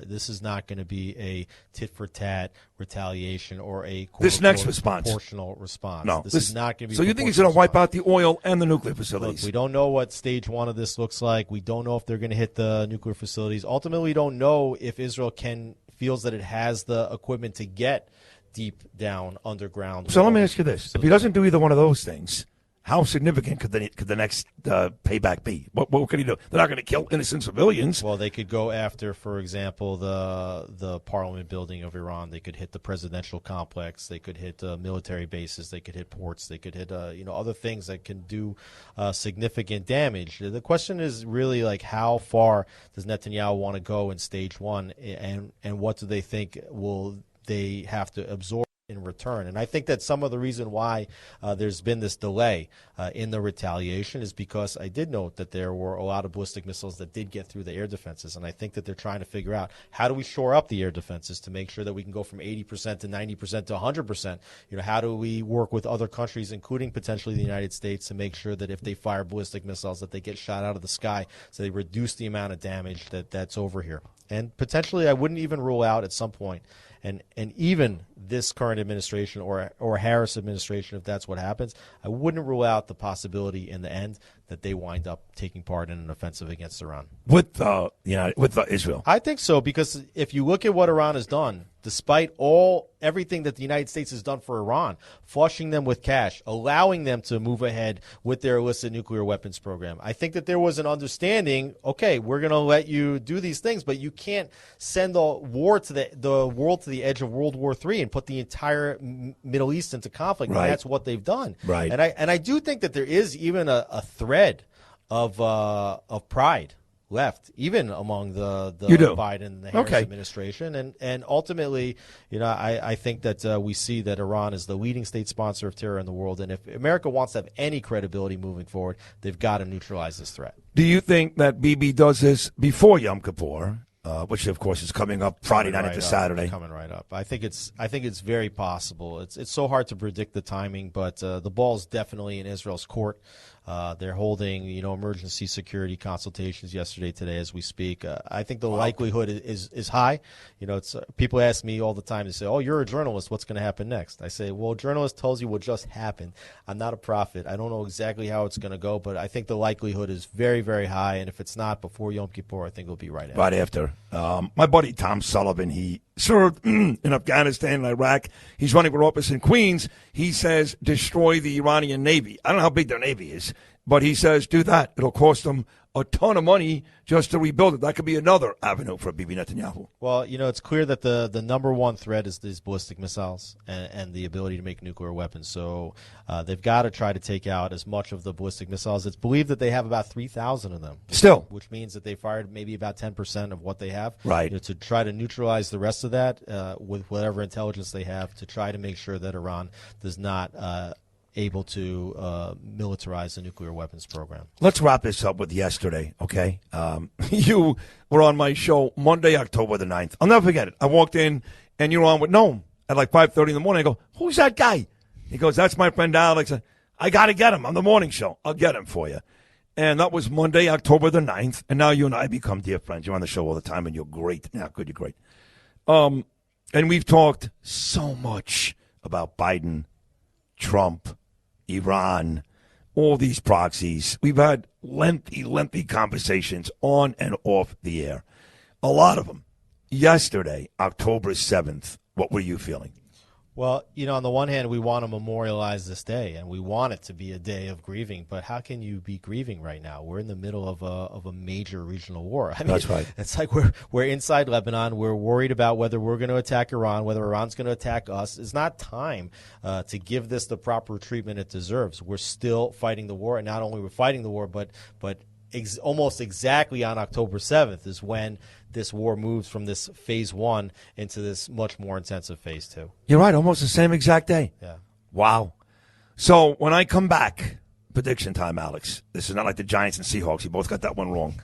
This is not going to be a tit-for-tat retaliation or a this next response proportional response. No, this is not going to be. So you think he's going to wipe out the oil and the nuclear facilities? Look, we don't know what stage one of this looks like. We don't know if they're going to hit the nuclear facilities. Ultimately, we don't know if Israel feels that it has the equipment to get deep down underground. So let me ask you this: if he doesn't do either one of those things, how significant could the next payback be? What could he do? They're not going to kill innocent civilians. Well, they could go after, for example, the parliament building of Iran. They could hit the presidential complex. They could hit military bases. They could hit ports. They could hit other things that can do significant damage. The question is really like how far does Netanyahu want to go in stage one, and what do they think will they have to absorb in return? And I think that some of the reason why there's been this delay in the retaliation is because I did note that there were a lot of ballistic missiles that did get through the air defenses, and I think that they're trying to figure out how do we shore up the air defenses to make sure that we can go from 80% to 90% to 100%. How do we work with other countries, including potentially the United States, to make sure that if they fire ballistic missiles that they get shot out of the sky so they reduce the amount of damage that's over here. And potentially I wouldn't even rule out at some point and even this current administration or Harris administration, if that's what happens, I wouldn't rule out the possibility in the end that they wind up taking part in an offensive against Iran. With Israel. I think so, because if you look at what Iran has done, despite everything that the United States has done for Iran, flushing them with cash, allowing them to move ahead with their illicit nuclear weapons program, I think that there was an understanding, okay, we're going to let you do these things, but you can't send the world to the edge of World War III and put the entire Middle East into conflict. Right. And that's what they've done. Right. And I do think that there is even a thread of pride left, even among the Biden and the Harris administration. And ultimately, I think that we see that Iran is the leading state sponsor of terror in the world. And if America wants to have any credibility moving forward, they've got to neutralize this threat. Do you think that Bibi does this before Yom Kippur, which, of course, is coming up Friday night into Saturday? Coming right up. I think it's very possible. It's so hard to predict the timing, but the ball's definitely in Israel's court. They're holding, emergency security consultations today as we speak. I think the likelihood is high. It's people ask me all the time. They say, "Oh, you're a journalist. What's going to happen next?" I say, "Well, a journalist tells you what just happened. I'm not a prophet. I don't know exactly how it's going to go, but I think the likelihood is very, very high. And if it's not before Yom Kippur, I think it'll be right after." Right after. My buddy Tom Sullivan, he served in Afghanistan and Iraq. He's running for office in Queens. He says destroy the Iranian Navy. I don't know how big their Navy is, but he says do that. It'll cost them a ton of money just to rebuild it. That could be another avenue for Bibi Netanyahu. Well, it's clear that the number one threat is these ballistic missiles and the ability to make nuclear weapons. So they've got to try to take out as much of the ballistic missiles. It's believed that they have about 3,000 of them. Still. Which means that they fired maybe about 10% of what they have. Right. To try to neutralize the rest of that with whatever intelligence they have to try to make sure that Iran does not able to militarize the nuclear weapons program. Let's wrap this up with yesterday, okay? You were on my show Monday, October the 9th. I'll never forget it. I walked in, and you were on with Noam at like 5:30 in the morning. I go, who's that guy? He goes, that's my friend Alex. I got to get him on the morning show. I'll get him for you. And that was Monday, October the 9th, and now you and I become dear friends. You're on the show all the time, and you're great. Yeah, good, you're great. And we've talked so much about Biden, Trump, Iran, all these proxies. We've had lengthy conversations on and off the air. A lot of them. Yesterday, October 7th, what were you feeling? Well, on the one hand, we want to memorialize this day, and we want it to be a day of grieving. But how can you be grieving right now? We're in the middle of a major regional war. I mean, that's right. It's like we're inside Lebanon. We're worried about whether we're going to attack Iran, whether Iran's going to attack us. It's not time to give this the proper treatment it deserves. We're still fighting the war, and not only we're fighting the war, but almost exactly on October 7th is when this war moves from this phase 1 into this much more intensive phase 2. You're right, almost the same exact day. Yeah. Wow. So when I come back, prediction time, Alex. This is not like the Giants and Seahawks. You both got that one wrong.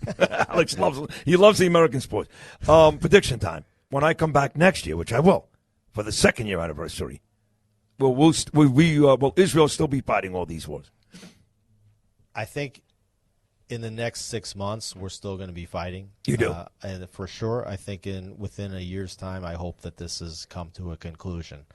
Alex loves the American sports. Prediction time. When I come back next year, which I will, for the second year anniversary, will Israel still be fighting all these wars? I think in the next 6 months, we're still going to be fighting. You do? And for sure, I think within a year's time, I hope that this has come to a conclusion.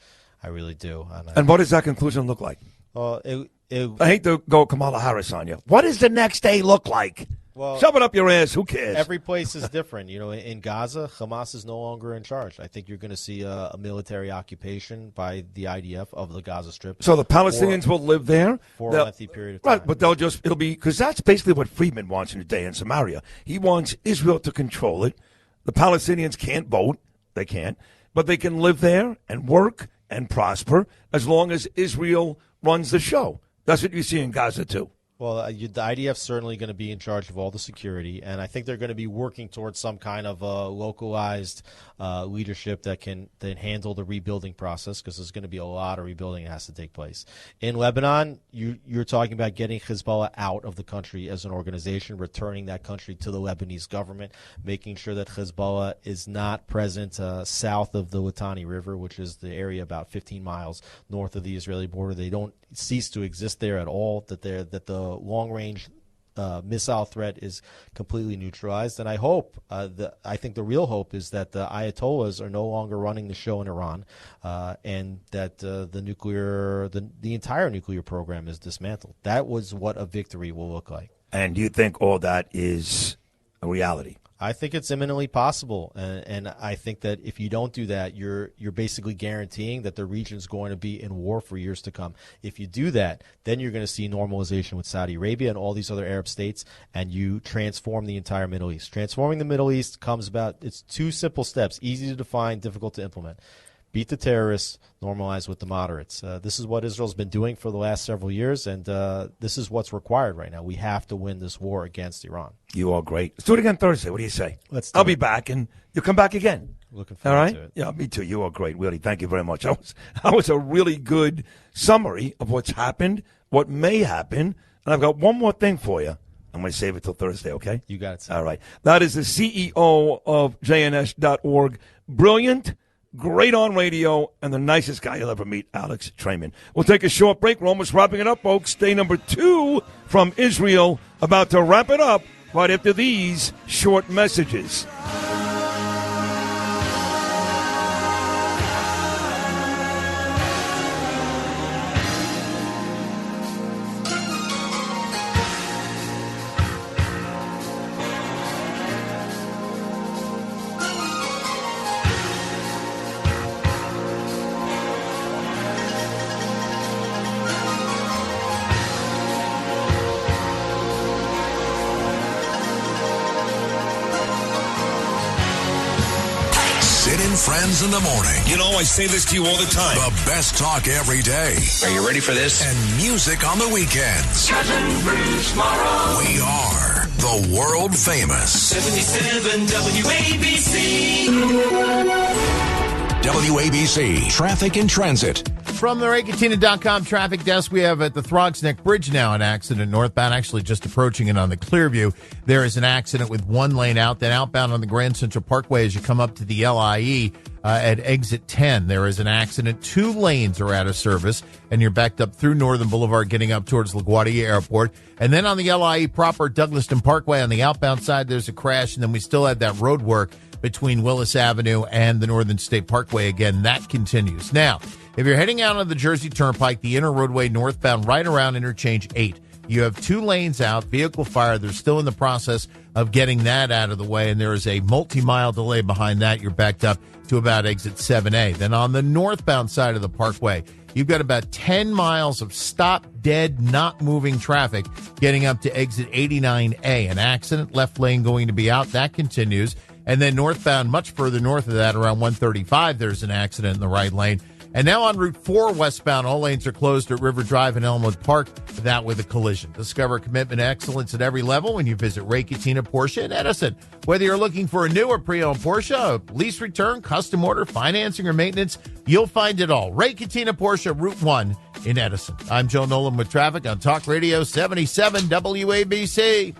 I really do. And what does that conclusion look like? I hate to go Kamala Harris on you. What does the next day look like? Well, shove it up your ass. Who cares? Every place is different. In Gaza, Hamas is no longer in charge. I think you're going to see a military occupation by the IDF of the Gaza Strip. So the Palestinians will live there for a lengthy period of time. Right, but it'll be because that's basically what Friedman wants in the day in Samaria. He wants Israel to control it. The Palestinians can't vote. They can't. But they can live there and work and prosper as long as Israel runs the show. That's what you see in Gaza, too. Well, the IDF's certainly going to be in charge of all the security, and I think they're going to be working towards some kind of localized leadership that can then handle the rebuilding process, because there's going to be a lot of rebuilding that has to take place. In Lebanon, you're talking about getting Hezbollah out of the country as an organization, returning that country to the Lebanese government, making sure that Hezbollah is not present south of the Litani River, which is the area about 15 miles north of the Israeli border. They don't cease to exist there at all, that the long-range missile threat is completely neutralized. And I hope, I think the real hope is that the Ayatollahs are no longer running the show in Iran, and that the entire nuclear program is dismantled. That was what a victory will look like. And do you think all that is a reality? I think it's imminently possible, and I think that if you don't do that, you're basically guaranteeing that the region is going to be in war for years to come. If you do that, then you're going to see normalization with Saudi Arabia and all these other Arab states, and you transform the entire Middle East. Transforming the Middle East comes about, it's two simple steps, easy to define, difficult to implement. Beat the terrorists, normalize with the moderates. This is what Israel's been doing for the last several years, and this is what's required right now. We have to win this war against Iran. You are great. Let's do it again Thursday. What do you say? I'll be back, and you'll come back again. Looking forward All right? to it. Yeah, me too. You are great, Willie. Thank you very much. That was a really good summary of what's happened, what may happen, and I've got one more thing for you. I'm going to save it till Thursday, okay? You got it, sir. All right. That is the CEO of JNS.org. Brilliant. Great on radio, and the nicest guy you'll ever meet, Alex Traiman. We'll take a short break. We're almost wrapping it up, folks. Day number 2 from Israel. About to wrap it up right after these short messages. Friends in the morning. You know, I say this to you all the time. The best talk every day. Are you ready for this? And music on the weekends. Cousin Bruce Morrow. We are the world famous 77 WABC. WABC Traffic and Transit. From the RayKatina.com traffic desk, we have at the Throgs Neck Bridge now an accident northbound, actually just approaching it on the Clearview. There is an accident with one lane out, then outbound on the Grand Central Parkway as you come up to the LIE at exit 10. There is an accident. 2 lanes are out of service, and you're backed up through Northern Boulevard getting up towards LaGuardia Airport. And then on the LIE proper, Douglaston Parkway on the outbound side, there's a crash, and then we still had that road work between Willis Avenue and the Northern State Parkway. Again, that continues. Now, if you're heading out on the Jersey Turnpike, the inner roadway northbound right around interchange 8, you have 2 lanes out, vehicle fire. They're still in the process of getting that out of the way, and there is a multi-mile delay behind that. You're backed up to about exit 7A. Then on the northbound side of the parkway, you've got about 10 miles of stop, dead, not moving traffic getting up to exit 89A. An accident, left lane going to be out. That continues. And then northbound, much further north of that, around 135, there's an accident in the right lane. And now on Route 4 westbound, all lanes are closed at River Drive and Elmwood Park, that with a collision. Discover commitment to excellence at every level when you visit Ray Katina Porsche in Edison. Whether you're looking for a new or pre-owned Porsche, a lease return, custom order, financing, or maintenance, you'll find it all. Ray Katina Porsche, Route 1 in Edison. I'm Joe Nolan with traffic on Talk Radio 77 WABC.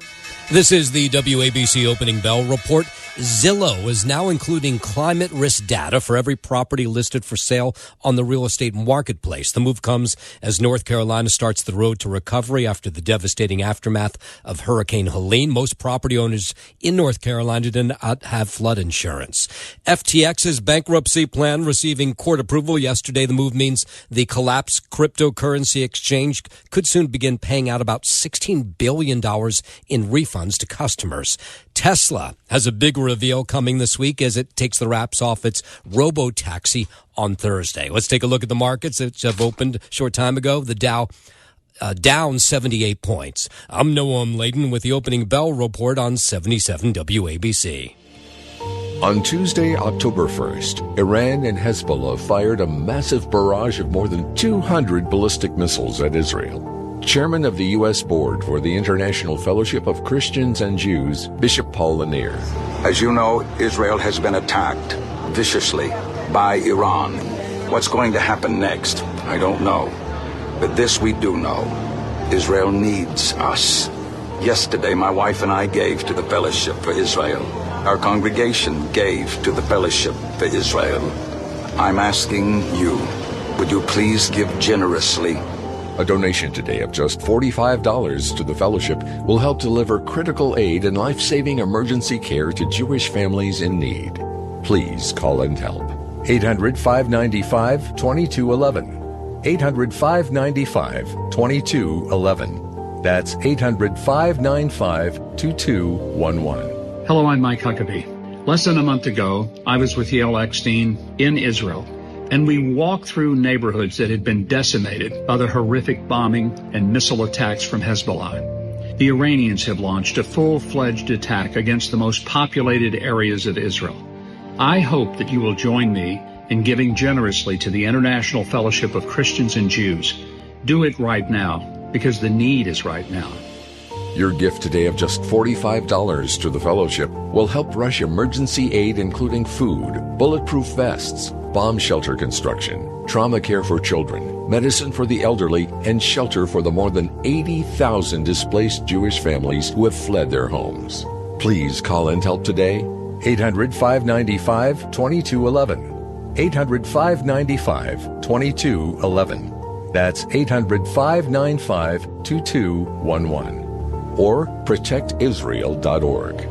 This is the WABC Opening Bell Report. Zillow is now including climate risk data for every property listed for sale on the real estate marketplace. The move comes as North Carolina starts the road to recovery after the devastating aftermath of Hurricane Helene. Most property owners in North Carolina do not have flood insurance. FTX's bankruptcy plan receiving court approval yesterday. The move means the collapsed cryptocurrency exchange could soon begin paying out about $16 billion in refunds to customers. Tesla has a big reveal coming this week as it takes the wraps off its robo-taxi on Thursday. Let's take a look at the markets that have opened a short time ago. The Dow down 78 points. I'm Noam Layden with the Opening Bell Report on 77 WABC. On Tuesday, October 1st, Iran and Hezbollah fired a massive barrage of more than 200 ballistic missiles at Israel. Chairman of the U.S. Board for the International Fellowship of Christians and Jews, Bishop Paul Lanier. As you know, Israel has been attacked viciously by Iran. What's going to happen next? I don't know. But this we do know. Israel needs us. Yesterday, my wife and I gave to the Fellowship for Israel. Our congregation gave to the Fellowship for Israel. I'm asking you, would you please give generously A donation today of just $45 to the fellowship will help deliver critical aid and life-saving emergency care to Jewish families in need. Please call and help. 800-595-2211. 800-595-2211. That's 800-595-2211. Hello, I'm Mike Huckabee. Less than a month ago, I was with Yael Eckstein in Israel, and we walked through neighborhoods that had been decimated by the horrific bombing and missile attacks from Hezbollah. The Iranians have launched a full-fledged attack against the most populated areas of Israel. I hope that you will join me in giving generously to the International Fellowship of Christians and Jews. Do it right now, because the need is right now. Your gift today of just $45 to the fellowship will help rush emergency aid including food, bulletproof vests, bomb shelter construction, trauma care for children, medicine for the elderly, and shelter for the more than 80,000 displaced Jewish families who have fled their homes. Please call and help today. 800-595-2211. 800-595-2211. That's 800-595-2211. Or protectisrael.org.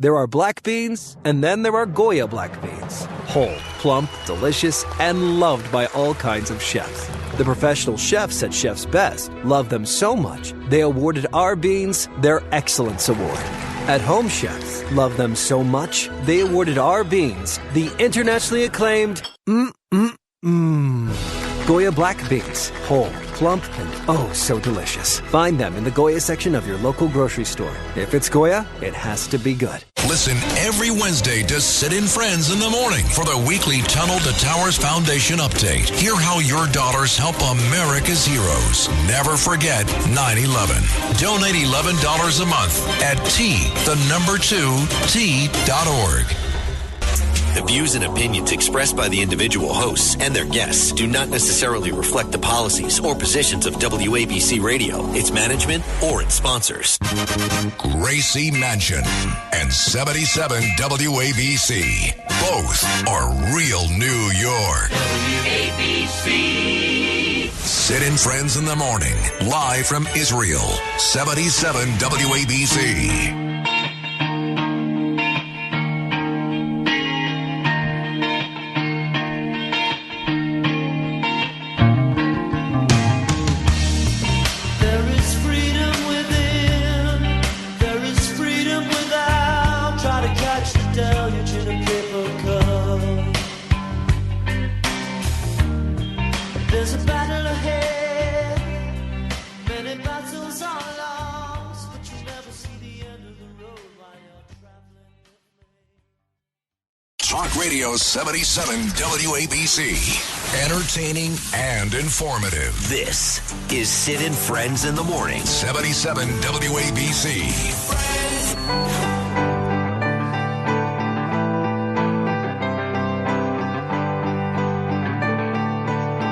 There are black beans, and then there are Goya black beans. Whole, plump, delicious, and loved by all kinds of chefs. The professional chefs at Chef's Best love them so much, they awarded our beans their Excellence Award. At Home Chefs love them so much, they awarded our beans the internationally acclaimed Goya black beans. Whole, plump, and oh so delicious. Find them in the Goya section of your local grocery store. If it's Goya, it has to be good. Listen every Wednesday to Sid and Friends in the Morning for the weekly Tunnel to Towers Foundation update. Hear how your dollars help America's heroes. Never forget 9/11. Donate $11 a month at T2T.org. The views and opinions expressed by the individual hosts and their guests do not necessarily reflect the policies or positions of WABC Radio, its management, or its sponsors. Gracie Mansion and 77 WABC. Both are real New York. WABC. Sid and Friends in the Morning. Live from Israel. 77 WABC. Talk Radio 77 WABC. Entertaining and informative. This is Sid and Friends in the Morning. 77 WABC.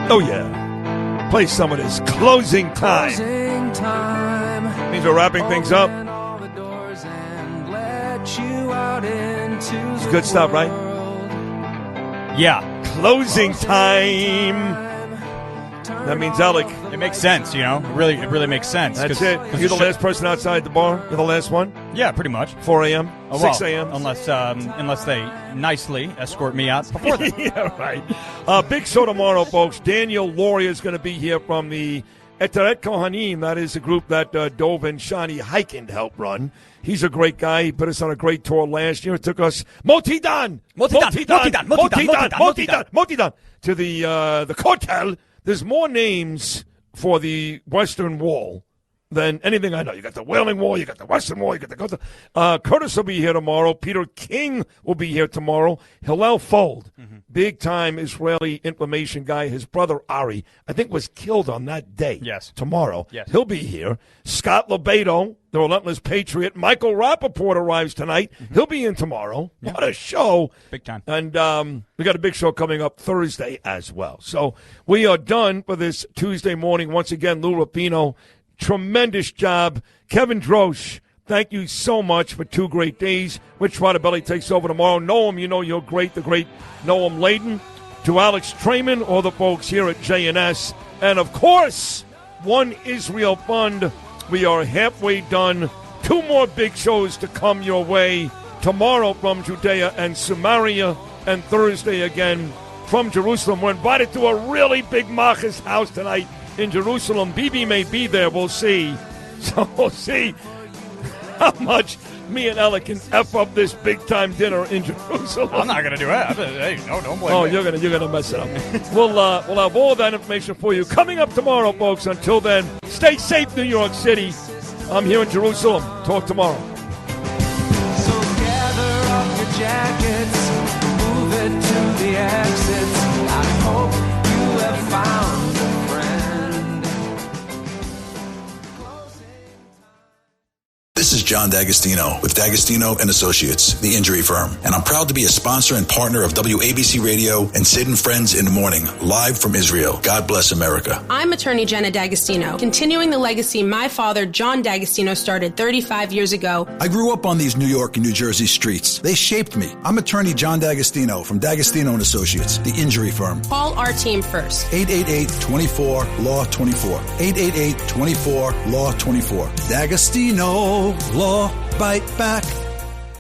Oh, yeah. Play some of this. Closing time. Means we're wrapping things up. It's good stuff, right? Yeah. Closing time. That means Alec. It makes sense, you know. It really makes sense. That's it. You're the last person outside the bar? You're the last one? Yeah, pretty much. 4 a.m.? Oh, 6 well, a.m.? Unless they nicely escort me out before that. Yeah, right. Big show tomorrow, folks. Daniel Lauria is going to be here from the Eteret Kohanim. That is a group that Dov and Shani Heikind helped run. He's a great guy. He put us on a great tour last year. It took us Motidan to the Kotel. There's more names for the Western Wall than anything I know. You got the Wailing Wall, you got the Western Wall, you got the Kotel. Curtis will be here tomorrow. Peter King will be here tomorrow. Hillel Fold, big-time Israeli information guy. His brother Ari, I think, was killed on that day. Yes. Tomorrow. Yes. He'll be here. Scott Lebedo, the relentless patriot. Michael Rappaport arrives tonight. He'll be in tomorrow. Yeah. What a show. Big time. And we got a big show coming up Thursday as well. So we are done for this Tuesday morning. Once again, Lou Rapino, tremendous job. Kevin Drosch, thank you so much for 2 great days. Rich Rodabelli takes over tomorrow. Noam, you know you're great. The great Noam Layden to Alex Traiman, all the folks here at JNS, and of course, One Israel Fund. We are halfway done. 2 more big shows to come your way. Tomorrow from Judea and Samaria, and Thursday again from Jerusalem. We're invited to a really big Machas house tonight in Jerusalem. Bibi may be there. We'll see. So we'll see how much me and Ella can F up this big-time dinner in Jerusalem. I'm not going to do it. Hey, no, don't blame me. You're gonna mess it up. We'll have all that information for you coming up tomorrow, folks. Until then, stay safe, New York City. I'm here in Jerusalem. Talk tomorrow. So gather up your jackets, move it to the exits. I hope you have found a friend. This is John D'Agostino with D'Agostino and Associates, the injury firm, and I'm proud to be a sponsor and partner of WABC Radio and Sid and Friends in the Morning, live from Israel. God bless America. I'm attorney Jenna D'Agostino, continuing the legacy my father, John D'Agostino, started 35 years ago. I grew up on these New York and New Jersey streets. They shaped me. I'm attorney John D'Agostino from D'Agostino and Associates, the injury firm. Call our team first. 888-24-LAW-24. 888-24-LAW-24. D'Agostino Law Bite Back.